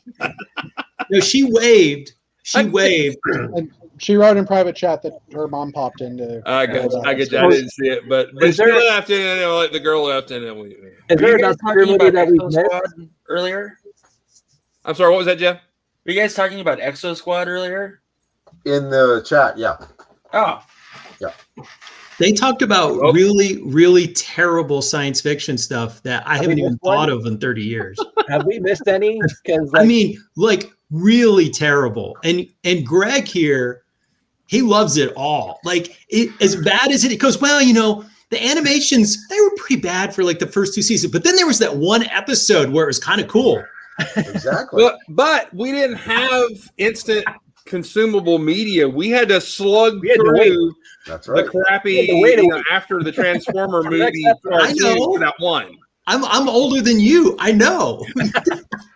No, she waved.
And she wrote in private chat that her mom popped into.
I get you. I didn't see it, but she left and the girl left and then we.
Is there another movie that we missed
earlier?
I'm sorry. What was that, Jeff?
Were you guys talking about Exo Squad earlier?
In the chat, yeah.
Oh.
Yeah.
They talked about really, really terrible science fiction stuff that I haven't even thought of in 30 years.
Have we missed any?
I mean, really terrible. And Greg here, he loves it all. As bad as it goes, well, the animations, they were pretty bad for the first 2 seasons. But then there was that one episode where it was kind of cool.
Exactly.
But we didn't have instant consumable media. We had to slug through the crappy after the Transformer movie.
I know
that one.
I'm older than you. I know.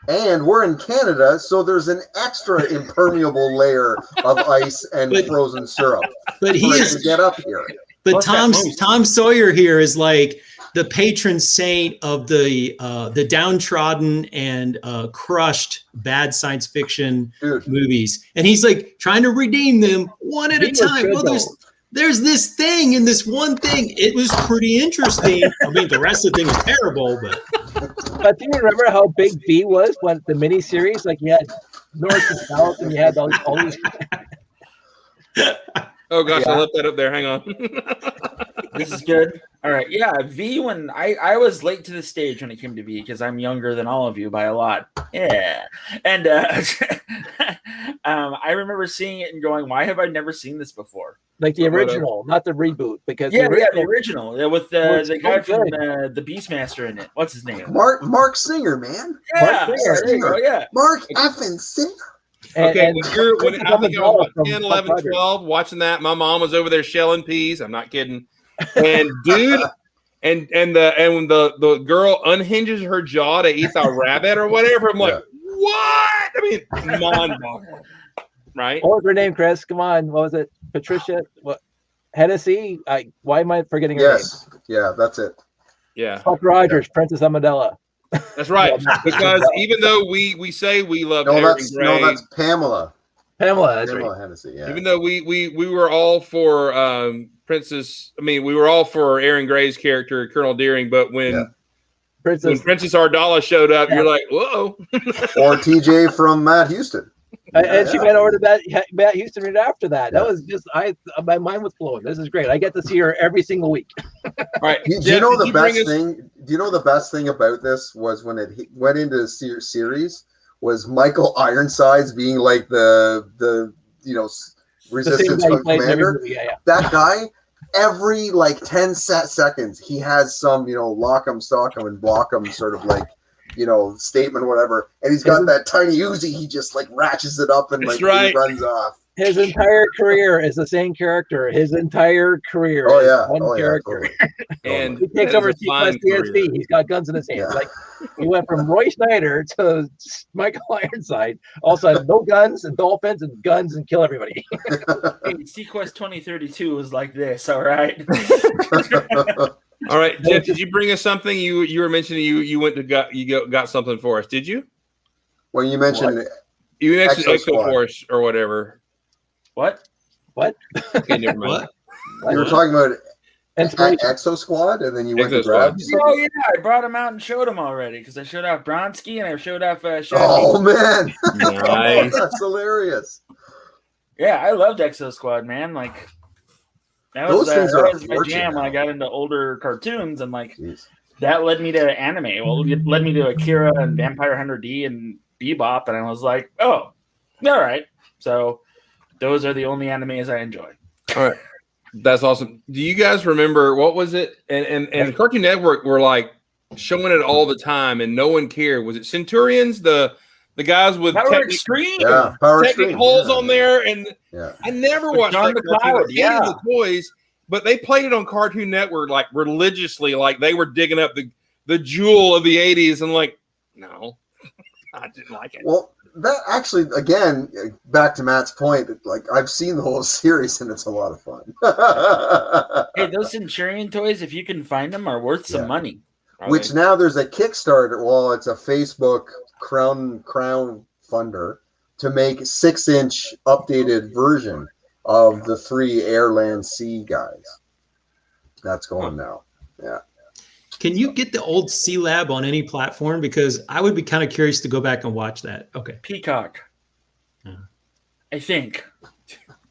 And we're in Canada, so there's an extra impermeable layer of ice and frozen syrup.
But he is
to get up here.
But Tom Sawyer here is like the patron saint of the downtrodden and crushed bad science fiction movies, and he's trying to redeem them one at a time. Well, there's this thing and this one thing. It was pretty interesting. I mean, the rest of the thing was terrible, but
do you remember how big V was when the miniseries? Like you had North and South, and you had all these.
Oh gosh, I left that up there. Hang on.
This is good. All right. Yeah. V, when I was late to the stage when it came to V because I'm younger than all of you by a lot. Yeah. And I remember seeing it and going, why have I never seen this before?
Like the original, not the reboot. Because
the original. Yeah, with the guy from the Beastmaster in it. What's his name?
Mark Singer, man.
Yeah. There you go. Yeah.
Mark effing Singer.
Okay,
and
I think I was about 10, 11, 12 watching that. My mom was over there shelling peas. I'm not kidding. And dude, and the girl unhinges her jaw to eat the rabbit or whatever. I'm like, what? I mean, mind-boggling, right?
What was her name, Chris? Come on, what was it? Patricia? What? Hennessy? Why am I forgetting her name?
Yeah, that's it.
Yeah,
Buck Rogers, Princess Amidala.
That's right. Because even though we say we love
that's Pamela.
That's right.
Hennessy. Yeah.
Even though we were all for Princess, I mean, we were all for Aaron Gray's character, Colonel Deering, but when Princess Ardala showed up, you're like, whoa.
Or TJ from Matt Houston.
And she went over to Matt Houston right after that. That was just my mind was blown. This is great. I get to see her every single week.
All right.
Do you know the best thing? Do you know the best thing about this was when it went into the series was Michael Ironsides being like the resistance commander. That guy, every like 10 seconds, he has some lock 'em, stock 'em, and block 'em sort of like statement or whatever, and he's got that tiny Uzi. He just like ratchets it up and like he runs off.
His entire career is the same character. His entire career is one character.
Totally.
And he takes over Sequest DSP. He's got guns in his hands. Like he went from Roy Schneider to Michael Ironside. All of a sudden, no guns and dolphins and guns and kill everybody.
Hey, Sequest 2032 was like this. All right.
All right, Jeff, did you bring us something? You were mentioning you went to got something for us. Did you?
When you mentioned
you mentioned Exo Force or whatever.
What?
Okay, never mind.
What? You were talking about Exo Squad, and then you went to grab.
Oh yeah, I brought him out and showed him already because I showed off Bronsky and I showed off.
Oh man,
nice.
That's hilarious.
Yeah, I loved Exo Squad, man. Like that was my jam when I got into older cartoons, and like that led me to anime. Well, it led me to Akira and Vampire Hunter D and Bebop, and I was like, oh, all right. So those are the only animes I enjoy.
All right. That's awesome. Do you guys remember what was it? And Cartoon Network were like showing it all the time, and no one cared. Was it Centurions? The guys with
Power Extreme,
technic holes on there, and I never watched
John
that
McCloud,
the toys, but they played it on Cartoon Network like religiously, like they were digging up the jewel of the '80s, and like, no, I didn't like it.
Well, that actually, again, back to Matt's point, like I've seen the whole series and it's a lot of fun.
Hey, those Centurion toys, if you can find them, are worth some money.
Which now there's a Kickstarter. Well, it's a Facebook crown funder to make 6-inch updated version of the 3 Air, Land, Sea guys. That's going now. Yeah.
Can you get the old C Lab on any platform? Because I would be kind of curious to go back and watch that. Okay.
Peacock. I think.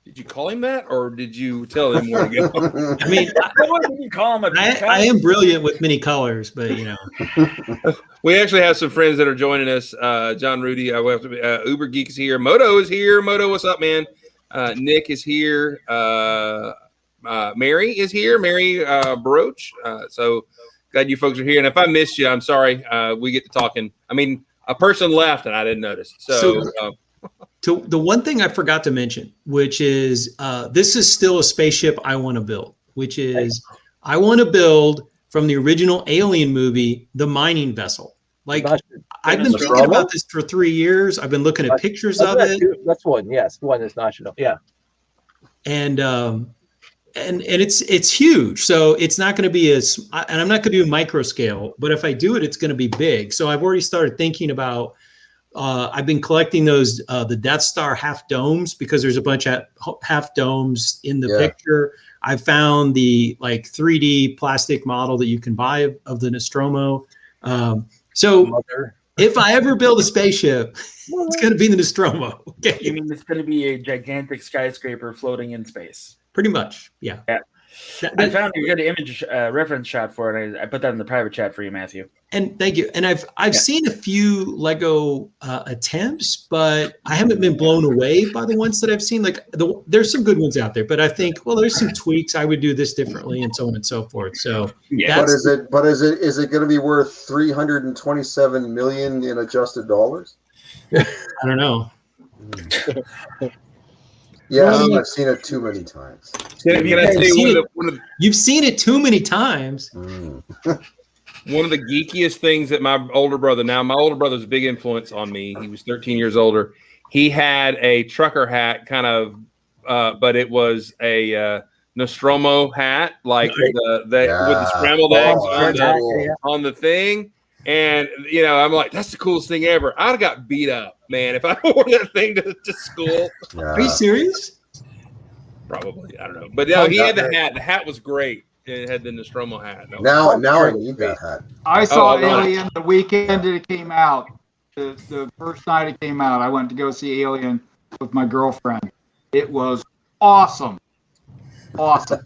Did you call him that, or did you tell him where to go?
I mean,
you call him a peacock?
I am brilliant with many colors, but
we actually have some friends that are joining us. John Rudy, Uber Geek is here. Moto is here. Moto, what's up, man? Nick is here. Mary is here. Mary Baroche. So glad you folks are here. And if I missed you, I'm sorry. We get to talking. I mean, a person left and I didn't notice. So
the one thing I forgot to mention, which is this is still a spaceship I want to build, which is I want to build from the original Alien movie, the mining vessel. Like I've been thinking about this for 3 years. I've been looking at pictures of it.
That's one. Yes. One is national. Yeah.
And it's huge. So it's not going to be and I'm not going to do micro scale, but if I do it, it's going to be big. So I've already started thinking about I've been collecting those the Death Star half domes because there's a bunch of half domes in the picture. I found the like 3D plastic model that you can buy of the Nostromo. So if I ever build a spaceship, it's going to be the Nostromo. Okay.
You mean it's going to be a gigantic skyscraper floating in space?
Pretty much, yeah.
Yeah. I found a good image reference shot for it. I put that in the private chat for you, Matthew.
And thank you. And I've seen a few Lego attempts, but I haven't been blown away by the ones that I've seen. Like there's some good ones out there, but I think, well, there's some tweaks. I would do this differently, and so on and so forth. So
yeah. But is it going to be worth 327 million in adjusted dollars?
I don't know.
Yeah, I've seen it too many times.
You've seen it too many times.
One of the geekiest things that my older brother's a big influence on me. He was 13 years older. He had a trucker hat kind of, but it was a Nostromo hat, like with the scrambled eggs on the thing. And, you know, I'm like, that's the coolest thing ever. I'd have got beat up, man, if I wore that thing to school.
Yeah. Are you serious?
Probably. I don't know. But no, he had the hat. The hat was great. It had the Nostromo hat.
Now I need that hat.
I saw Alien the weekend it came out. The first night it came out, I went to go see Alien with my girlfriend. It was awesome. Awesome.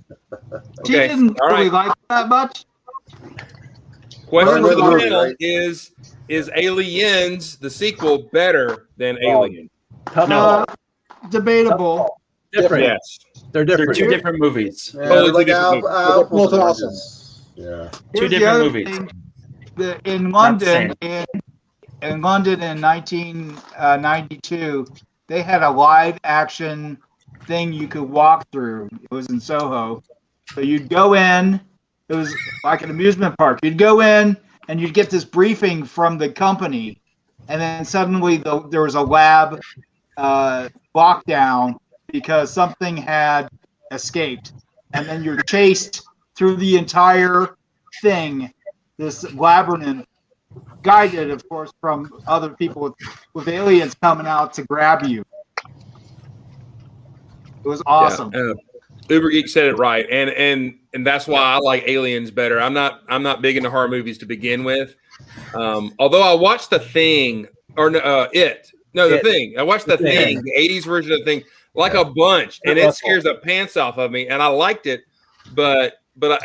She didn't really like it that much.
Question for the panel is Aliens, the sequel, better than Alien?
No. Debatable.
Different.
Yes.
They're different.
They're two different movies.
Yeah, like both awesome. Yeah.
Two different movies.
In London, in 1992, they had a live action thing you could walk through. It was in Soho. So you'd go in. It was like an amusement park. You'd go in and you'd get this briefing from the company, and then suddenly there was a lab lockdown because something had escaped, and then you're chased through the entire thing, this labyrinth, guided, of course, from other people with aliens coming out to grab you. It was awesome.
Yeah, Uber Geek said it right, and that's why I like Aliens better. I'm not big into horror movies to begin with. Although I watched The Thing The Thing. I watched The Thing, the 80s version of The Thing, like a bunch, and it scares the pants off of me, and I liked it, but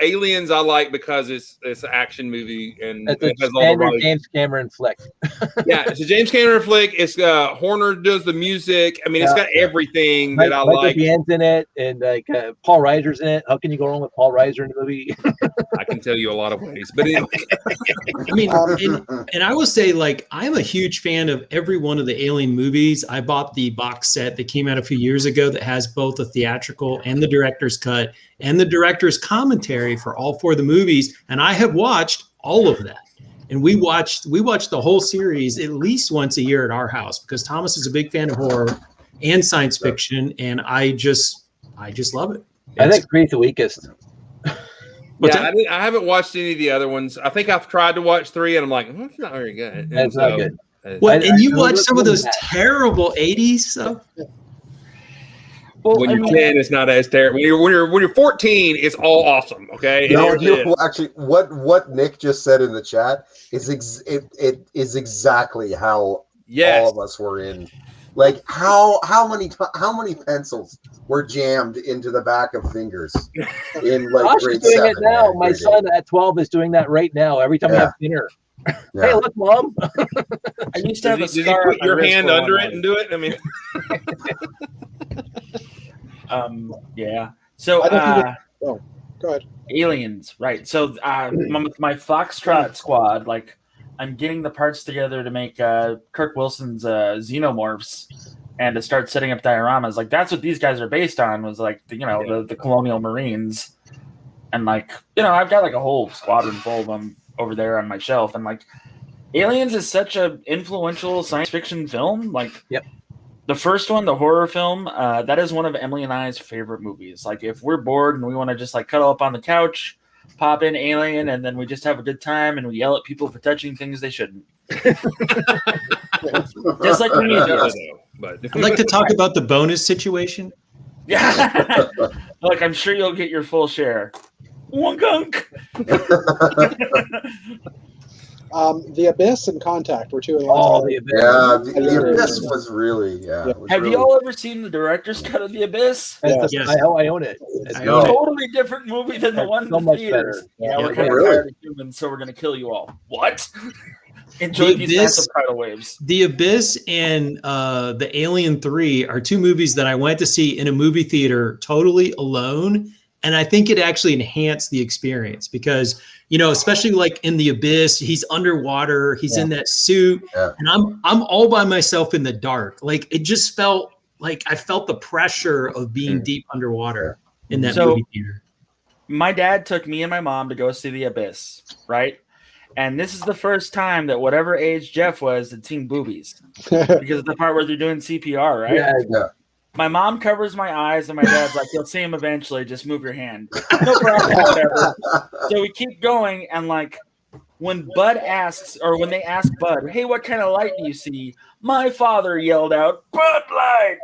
Aliens I like because it's an action movie and
it's a standard James Cameron flick.
Yeah, it's a James Cameron flick. It's Horner does the music. I mean, it's got everything that I like.
Michael Biehn's in it, and like Paul Reiser's in it. How can you go wrong with Paul Reiser in the movie?
I can tell you a lot of ways, but anyway.
I mean, and I will say, like, I'm a huge fan of every one of the Alien movies. I bought the box set that came out a few years ago that has both the theatrical and the director's cut and the director's commentary for all four of the movies, and I have watched all of that. And we watched the whole series at least once a year at our house because Thomas is a big fan of horror and science fiction, and I just love it.
I think 3's the weakest.
Yeah, I haven't watched any of the other ones. I think I've tried to watch 3, and I'm like, it's not very good.
That's not good.
Well, and you watch some of those terrible 80s stuff.
Well, when you're 10, it's not as terrible. When you're 14, it's all awesome. Okay.
No, actually, what Nick just said in the chat is it is exactly how all of us were in. Like how many pencils were jammed into the back of fingers in like
Josh
grade
is doing
7?
it now. My son at 12 is doing that right now. Every time we have dinner. Hey, look, Mom.
I used to have a
Did you
scar.
put your hand under it and do it? I mean.
Yeah. So,
go ahead.
Aliens, right? So, with my Foxtrot squad, like, I'm getting the parts together to make Kirk Wilson's xenomorphs, and to start setting up dioramas. Like, that's what these guys are based on. Was like, the colonial Marines, and like, I've got like a whole squadron full of them over there on my shelf, and like, Aliens is such a influential science fiction film. Like, the first one, the horror film, that is one of Emily and I's favorite movies. Like, if we're bored and we want to just like cuddle up on the couch, pop in Alien, and then we just have a good time, and we yell at people for touching things they shouldn't. Just like Prometheus.
But
I'd like to talk about the bonus situation.
Yeah. Look, I'm sure you'll get your full share. One gunk.
The Abyss and Contact were two of the
Oh,
ones.
the Abyss.
Yeah, the Abyss was really,
Yeah.
it was
Have
really,
you all ever seen the director's cut of The Abyss?
Yeah.
Yes.
I own it. It's
I
No.
own it.
Totally different movie than the
It's
one in
so
the
much
theaters.
better.
Yeah,
Yeah,
we're kind of
really?
tired of humans, so we're going to kill you all. What? Enjoy
The
these
Abyss-
massive tidal waves.
The Abyss and the Alien 3 are two movies that I went to see in a movie theater totally alone. And I think it actually enhanced the experience because, you know, especially like in The Abyss, he's underwater, he's in that suit, and I'm all by myself in the dark. Like it just felt like I felt the pressure of being deep underwater in that movie theater.
My dad took me and my mom to go see The Abyss, right? And this is the first time that whatever age Jeff was had seen boobies because of the part where they're doing CPR, right?
yeah.
My mom covers my eyes, and my dad's like, "You'll see him eventually. Just move your hand." No problem, whatever. So we keep going, and like when Bud asks, or when they ask Bud, "Hey, what kind of light do you see?" My father yelled out, "Bud Light!"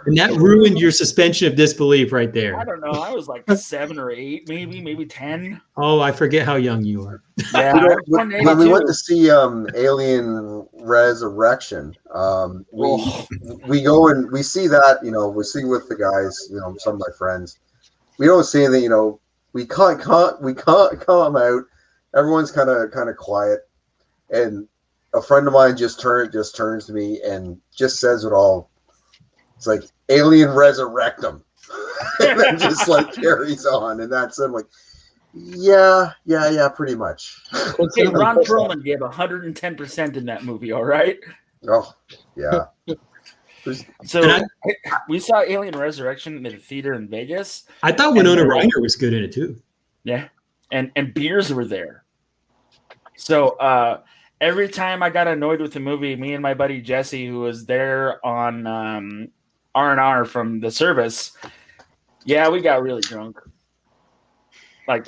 And that ruined your suspension of disbelief right
I
there.
don't know. I was like 7 or 8, maybe 10.
Oh, I forget how young you are.
Yeah,
You know,
I was born in
when we
82.
went to see Alien Resurrection, we go and we see that, you know, we see with the guys, you know, some of my friends. We don't see anything, you know, we can't come out. Everyone's kind of quiet, and a friend of mine just turns to me and just says it all. It's like Alien Resurrect them, and then just like carries on, and that's it. I'm like, yeah, pretty much.
Okay, Ron Perlman gave 110% in that movie. All right.
Oh, yeah.
So we saw Alien Resurrection in the theater in Vegas.
I thought Winona Ryder was good in it too.
Yeah, and beers were there. So every time I got annoyed with the movie, me and my buddy Jesse, who was there on R&R from the service, yeah, we got really drunk. Like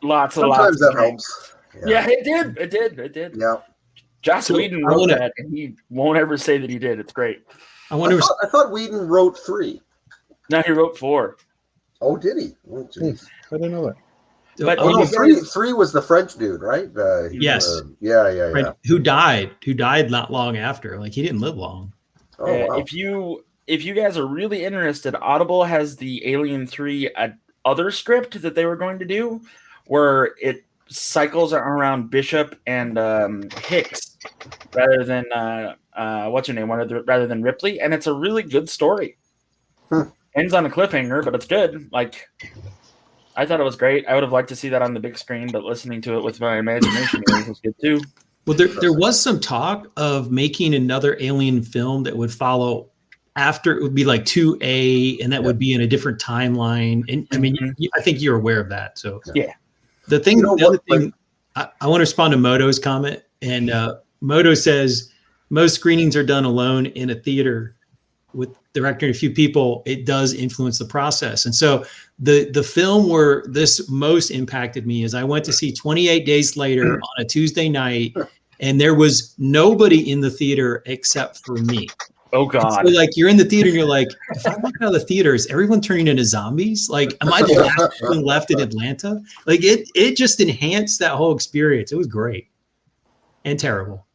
lots.
Sometimes that helps.
Yeah, it did.
Yeah.
Joss Whedon wrote that, and he won't ever say that he did. It's great.
I thought Whedon wrote 3.
No, he wrote 4.
Oh, did he? Oh, geez.
I didn't know that.
But
no, 3 was the French dude, right?
Yes.
Yeah.
Who died not long after. Like he didn't live long.
Oh, wow.
If you guys are really interested, Audible has the Alien 3 other script that they were going to do, where it cycles around Bishop and Hicks rather than what's her name, rather than Ripley, and it's a really good story. Ends on a cliffhanger, but it's good. Like, I thought it was great. I would have liked to see that on the big screen, but listening to it with my imagination was good too.
Well, there was some talk of making another Alien film that would follow after. It would be like 2A, and that would be in a different timeline. And I mean, I think you're aware of that. So
yeah.
The other thing, I want to respond to Moto's comment, and Moto says most screenings are done alone in a theater with director and a few people. It does influence the process. And so the film where this most impacted me is I went to see 28 Days Later on a Tuesday night, and there was nobody in the theater except for me.
Oh God!
So like you're in the theater and you're like, if I walk out of the theater, is everyone turning into zombies? Like, am I the last one left in Atlanta? Like it just enhanced that whole experience. It was great and terrible.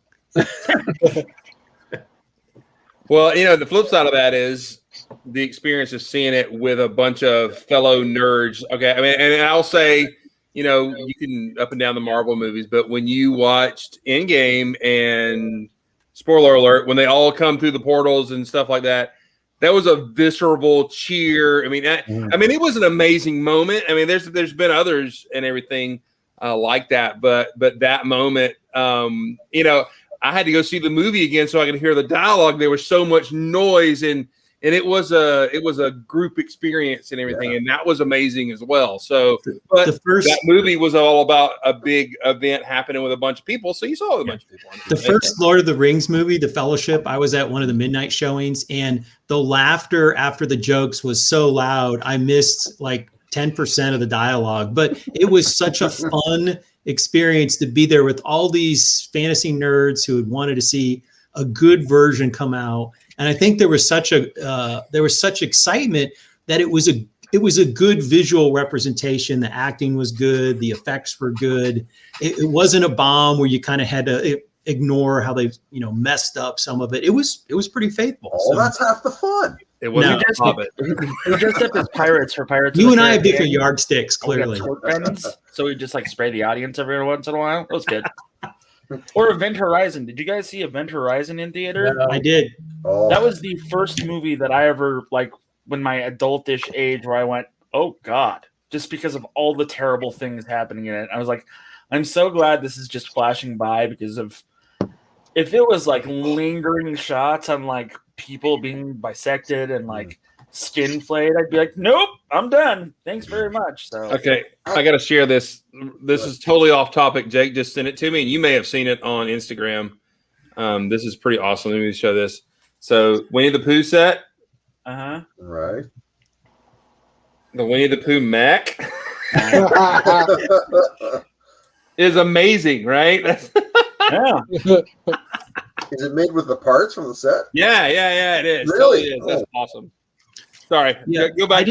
Well, you know, the flip side of that is the experience of seeing it with a bunch of fellow nerds. Okay, I mean, and I'll say, you know, you can up and down the Marvel movies, but when you watched Endgame and spoiler alert, when they all come through the portals and stuff like that, that was a visceral cheer. I mean, it was an amazing moment. I mean, there's been others and everything like that, but that moment, you know, I had to go see the movie again so I could hear the dialogue. There was so much noise, and and it was a group experience and everything, and that was amazing as well. So, but that movie was all about a big event happening with a bunch of people, so you saw a bunch of people.
The first Lord of the Rings movie, The Fellowship, I was at one of the midnight showings, and the laughter after the jokes was so loud, I missed like 10% of the dialogue, but it was such a fun experience to be there with all these fantasy nerds who had wanted to see a good version come out. And I think there was such excitement that it was a good visual representation. The acting was good. The effects were good. It wasn't a bomb where you kind of had to ignore how they, messed up some of it. It was pretty faithful.
Oh, so that's half the fun.
It wasn't
a Hobbit. We dressed up as pirates for Pirates.
You and I have different yardsticks, clearly.
So we just like spray the audience every once in a while. It was good. Or Event Horizon. Did you guys see Event Horizon in theater?
I did.
Oh.
That was the first movie that I ever, like, when my adultish age, where I went, oh, God, just because of all the terrible things happening in it. I was like, I'm so glad this is just flashing by, because if it was, like, lingering shots on, like, people being bisected and, like, skin flayed, I'd be like, nope, I'm done. Thanks very much. So
okay, I got to share this. This is totally off topic. Jake just sent it to me, and you may have seen it on Instagram. This is pretty awesome. Let me show this. So Winnie the Pooh set.
Right.
The Winnie the Pooh mech is amazing, right?
Yeah.
Is it made with the parts from the set?
Yeah, it is.
Really?
Totally is. That's awesome. Sorry.
Yeah,
go back.
I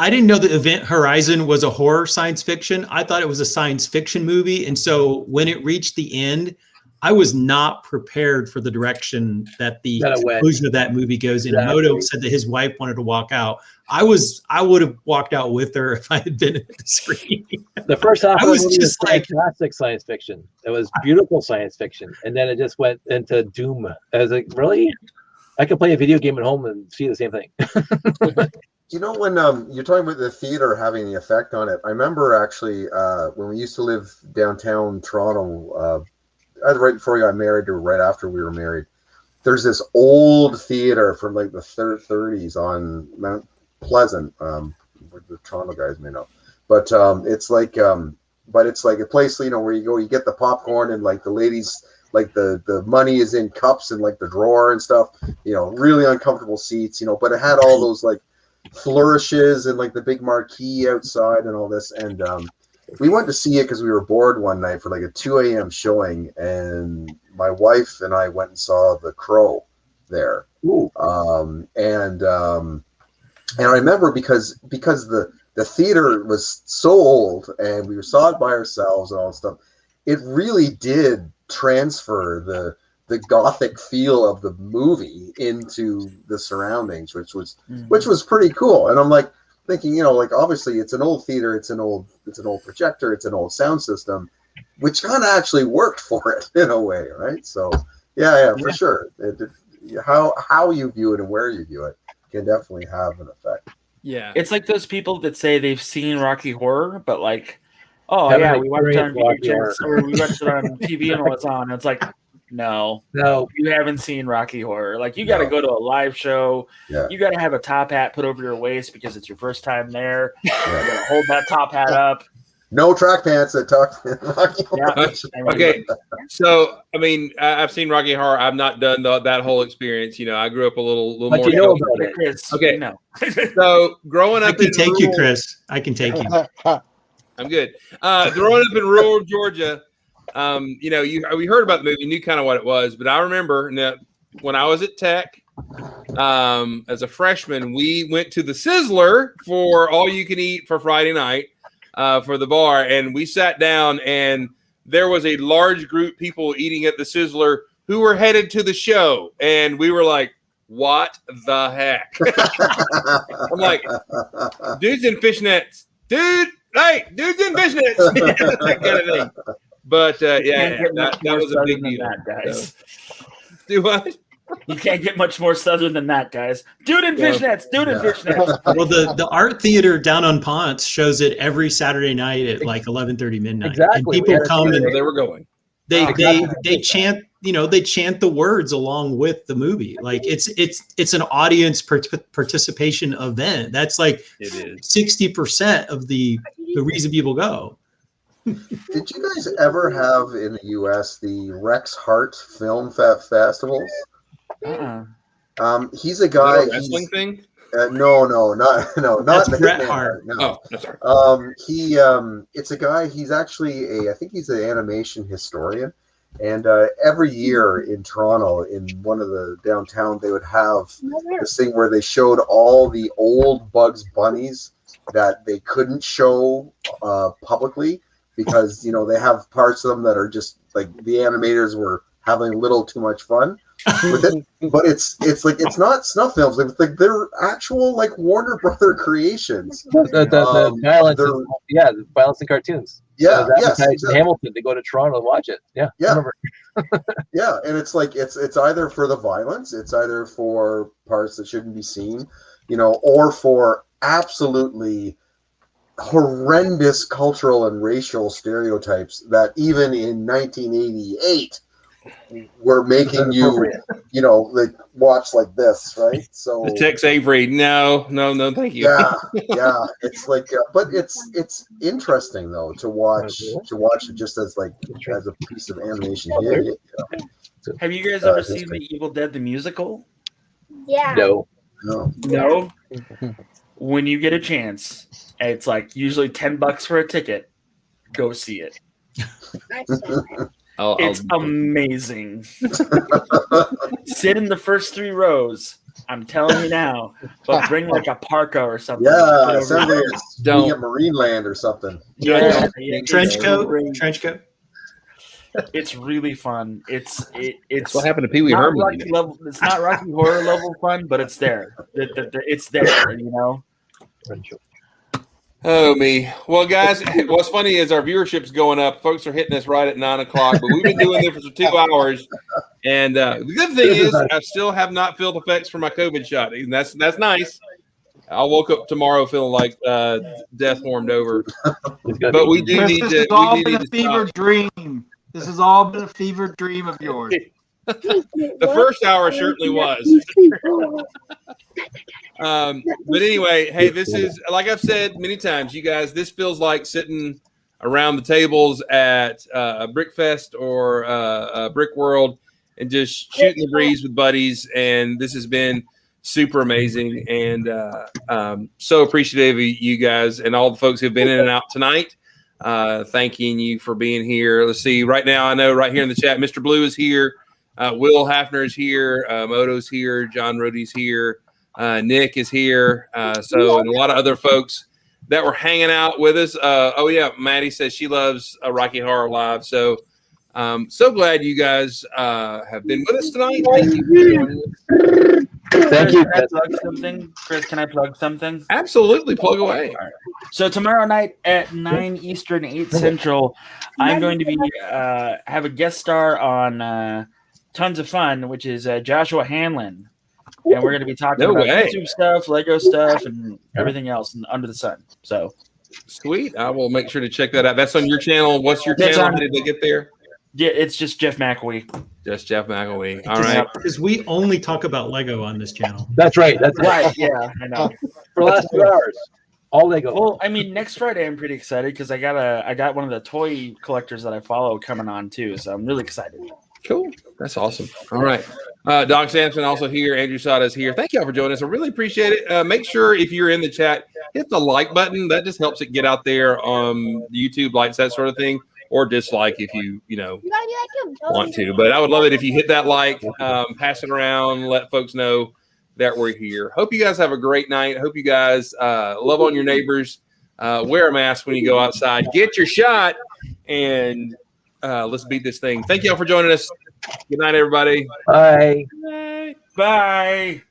didn't know that Event Horizon was a horror science fiction. I thought it was a science fiction movie, and so when it reached the end, I was not prepared for the direction that the conclusion of that movie goes in.
Exactly.
Moto said that his wife wanted to walk out. I would have walked out with her if I had been at the screen.
The first half
I
of the
was
movie
just
was
like,
fantastic science fiction. It was beautiful science fiction, and then it just went into doom. I was like, really? I could play a video game at home and see the same thing.
You know, when you're talking about the theater having the effect on it, I remember actually when we used to live downtown Toronto, either right before we got married or right after we were married. There's this old theater from like the 30s on Mount Pleasant. The Toronto guys may know, but it's like a place, where you go, you get the popcorn, and like the ladies, like the money is in cups and like the drawer and stuff. Really uncomfortable seats. But it had all those like flourishes and like the big marquee outside and all this. And we went to see it because we were bored one night for like a 2 a.m. showing, and my wife and I went and saw The Crow there. And I remember because the theater was so old and we saw it by ourselves and all that stuff, it really did transfer the gothic feel of the movie into the surroundings, which was pretty cool. And I'm like thinking, like obviously it's an old theater, it's an old projector, it's an old sound system, which kind of actually worked for it in a way, right? So yeah, for sure. How you view it and where you view it can definitely have an effect.
Yeah, it's like those people that say they've seen Rocky Horror, but like, oh yeah, we watched it on VHS or we watched it on TV and it was on. It's like, no, you haven't seen Rocky Horror. Like, you got to go to a live show.
Yeah.
You got to have a top hat put over your waist because it's your first time there. You got to hold that top hat up.
No track pants that talk.
Okay, so I mean, I've seen Rocky Horror. I've not done that whole experience. I grew up a little
but
more.
You know about it.
Chris,
okay, so growing up,
I can take you, Chris. I can take you.
I'm good. Growing up in rural Georgia, we heard about the movie, knew kind of what it was, but I remember when I was at Tech, as a freshman, we went to the Sizzler for all you can eat for Friday night. For the bar, and we sat down, and there was a large group of people eating at the Sizzler who were headed to the show, and we were like, what the heck? I'm like, dudes in fishnets, dudes in fishnets. That kind of thing. But that was a big deal, guys. So. Do what?
You can't get much more southern than that, guys. Dude in fishnets.
Well, the art theater down on Ponce shows it every Saturday night at like 11:30 midnight.
Exactly.
And people come and
they were going.
They chant they chant the words along with the movie. Like it's an audience participation event. That's like
It is
60% of the reason people go.
Did you guys ever have in the U.S. the Rex Hart Film Festivals? He's a guy.
Is that a wrestling thing?
No, not
That's
the
Bret
Hitman
Hart.
No.
Oh, that's right.
It's a guy. He's actually I think he's an animation historian, and every year in Toronto, in one of the downtown, they would have this thing where they showed all the old Bugs Bunnies that they couldn't show publicly because they have parts of them that are just like the animators were having a little too much fun with it. But it's like it's not snuff films. It's like they're actual like Warner Brother creations.
The violence, the violence in cartoons.
Yeah,
exactly. Hamilton to go to Toronto to watch it. Yeah. I remember.
Yeah, and it's like it's either for the violence, it's either for parts that shouldn't be seen, or for absolutely horrendous cultural and racial stereotypes that even in 1988 were making you like watch like this, right? So
the Tex Avery, no, thank you.
Yeah, it's like, but it's interesting though to watch it just as like as a piece of animation here.
Have you guys ever seen the Evil Dead the musical?
Yeah.
No. When you get a chance, it's like usually $10 for a ticket. Go see it. It's amazing. Sit in the first 3 rows. I'm telling you now. But bring like a parka or something.
Yeah, don't get Marineland or something.
Yeah.
Trench coat.
It's really fun. It's
what happened to Pee Wee Herman.
It's not Rocky Horror level fun, but it's there. It's there,
Oh me. Well, guys, what's funny is our viewership's going up. Folks are hitting us right at 9 o'clock, but we've been doing this for 2 hours. And the good thing is I still have not felt effects from my COVID shot. And that's nice. I woke up tomorrow feeling like death warmed over. But we do need to.
This has all been a fever dream. This has all been a fever dream of yours.
The first hour certainly was. But anyway, hey, this is, like I've said many times, you guys, this feels like sitting around the tables at a Brickfest or a Brick World and just shooting the breeze with buddies. And this has been super amazing. And so appreciative of you guys and all the folks who've been in and out tonight. Thanking you for being here. Let's see. Right now, I know right here in the chat, Mr. Blue is here. Will Hafner is here. Moto's here. John Rody's here. Nick is here. And a lot of other folks that were hanging out with us. Maddie says she loves Rocky Horror Live. So so glad you guys have been with us tonight. Thank you for joining us.
Thank you.
Can I plug something? Chris, can I plug something?
Absolutely. Plug away.
So tomorrow night at 9 Eastern, 8 Central, I'm going to be have a guest star on Tons of Fun, which is Joshua Hanlon. And we're going to be talking about YouTube stuff, Lego stuff, and everything else under the sun. So
sweet. I will make sure to check that out. That's on your channel. What's your channel? How did they get there?
Yeah, it's just Jeff McElwee.
Just Jeff McElwee. All right.
Because we only talk about Lego on this channel.
That's right. That's
right. Yeah, I know.
For the last 2 hours, all Lego.
Well, I mean, next Friday I'm pretty excited because I got one of the toy collectors that I follow coming on too, so I'm really excited.
Cool. That's awesome. All right. Doc Sampson also here. Andrew Sada is here. Thank y'all for joining us. I really appreciate it. Make sure if you're in the chat, hit the like button. That just helps it get out there on YouTube, likes, that sort of thing. Or dislike if you want to. But I would love it if you hit that like, pass it around, let folks know that we're here. Hope you guys have a great night. Hope you guys love on your neighbors. Wear a mask when you go outside. Get your shot. And let's beat this thing. Thank y'all for joining us. Good night, everybody.
Bye.
Bye.